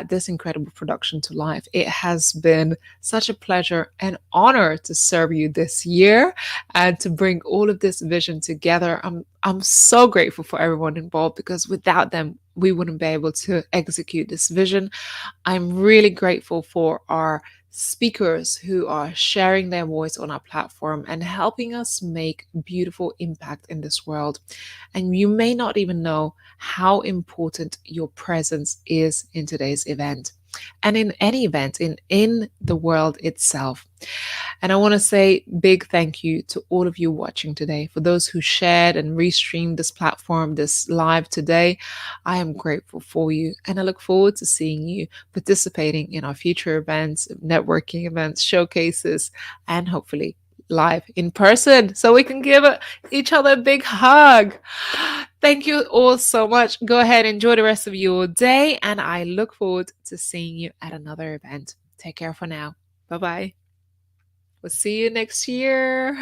this incredible production to life. It has been such a pleasure and honor to serve you this year and to bring all of this vision together. I'm so grateful for everyone involved, because without them, we wouldn't be able to execute this vision. I'm really grateful for our speakers who are sharing their voice on our platform and helping us make beautiful impact in this world. And you may not even know how important your presence is in today's event and in any event in the world itself. And I want to say big thank you to all of you watching today. For those who shared and restreamed this platform, this live today, I am grateful for you. And I look forward to seeing you participating in our future events, networking events, showcases, and hopefully live in person so we can give each other a big hug. Thank you all so much. Go ahead, enjoy the rest of your day, and I look forward to seeing you at another event. Take care for now. Bye-bye. We'll see you next year.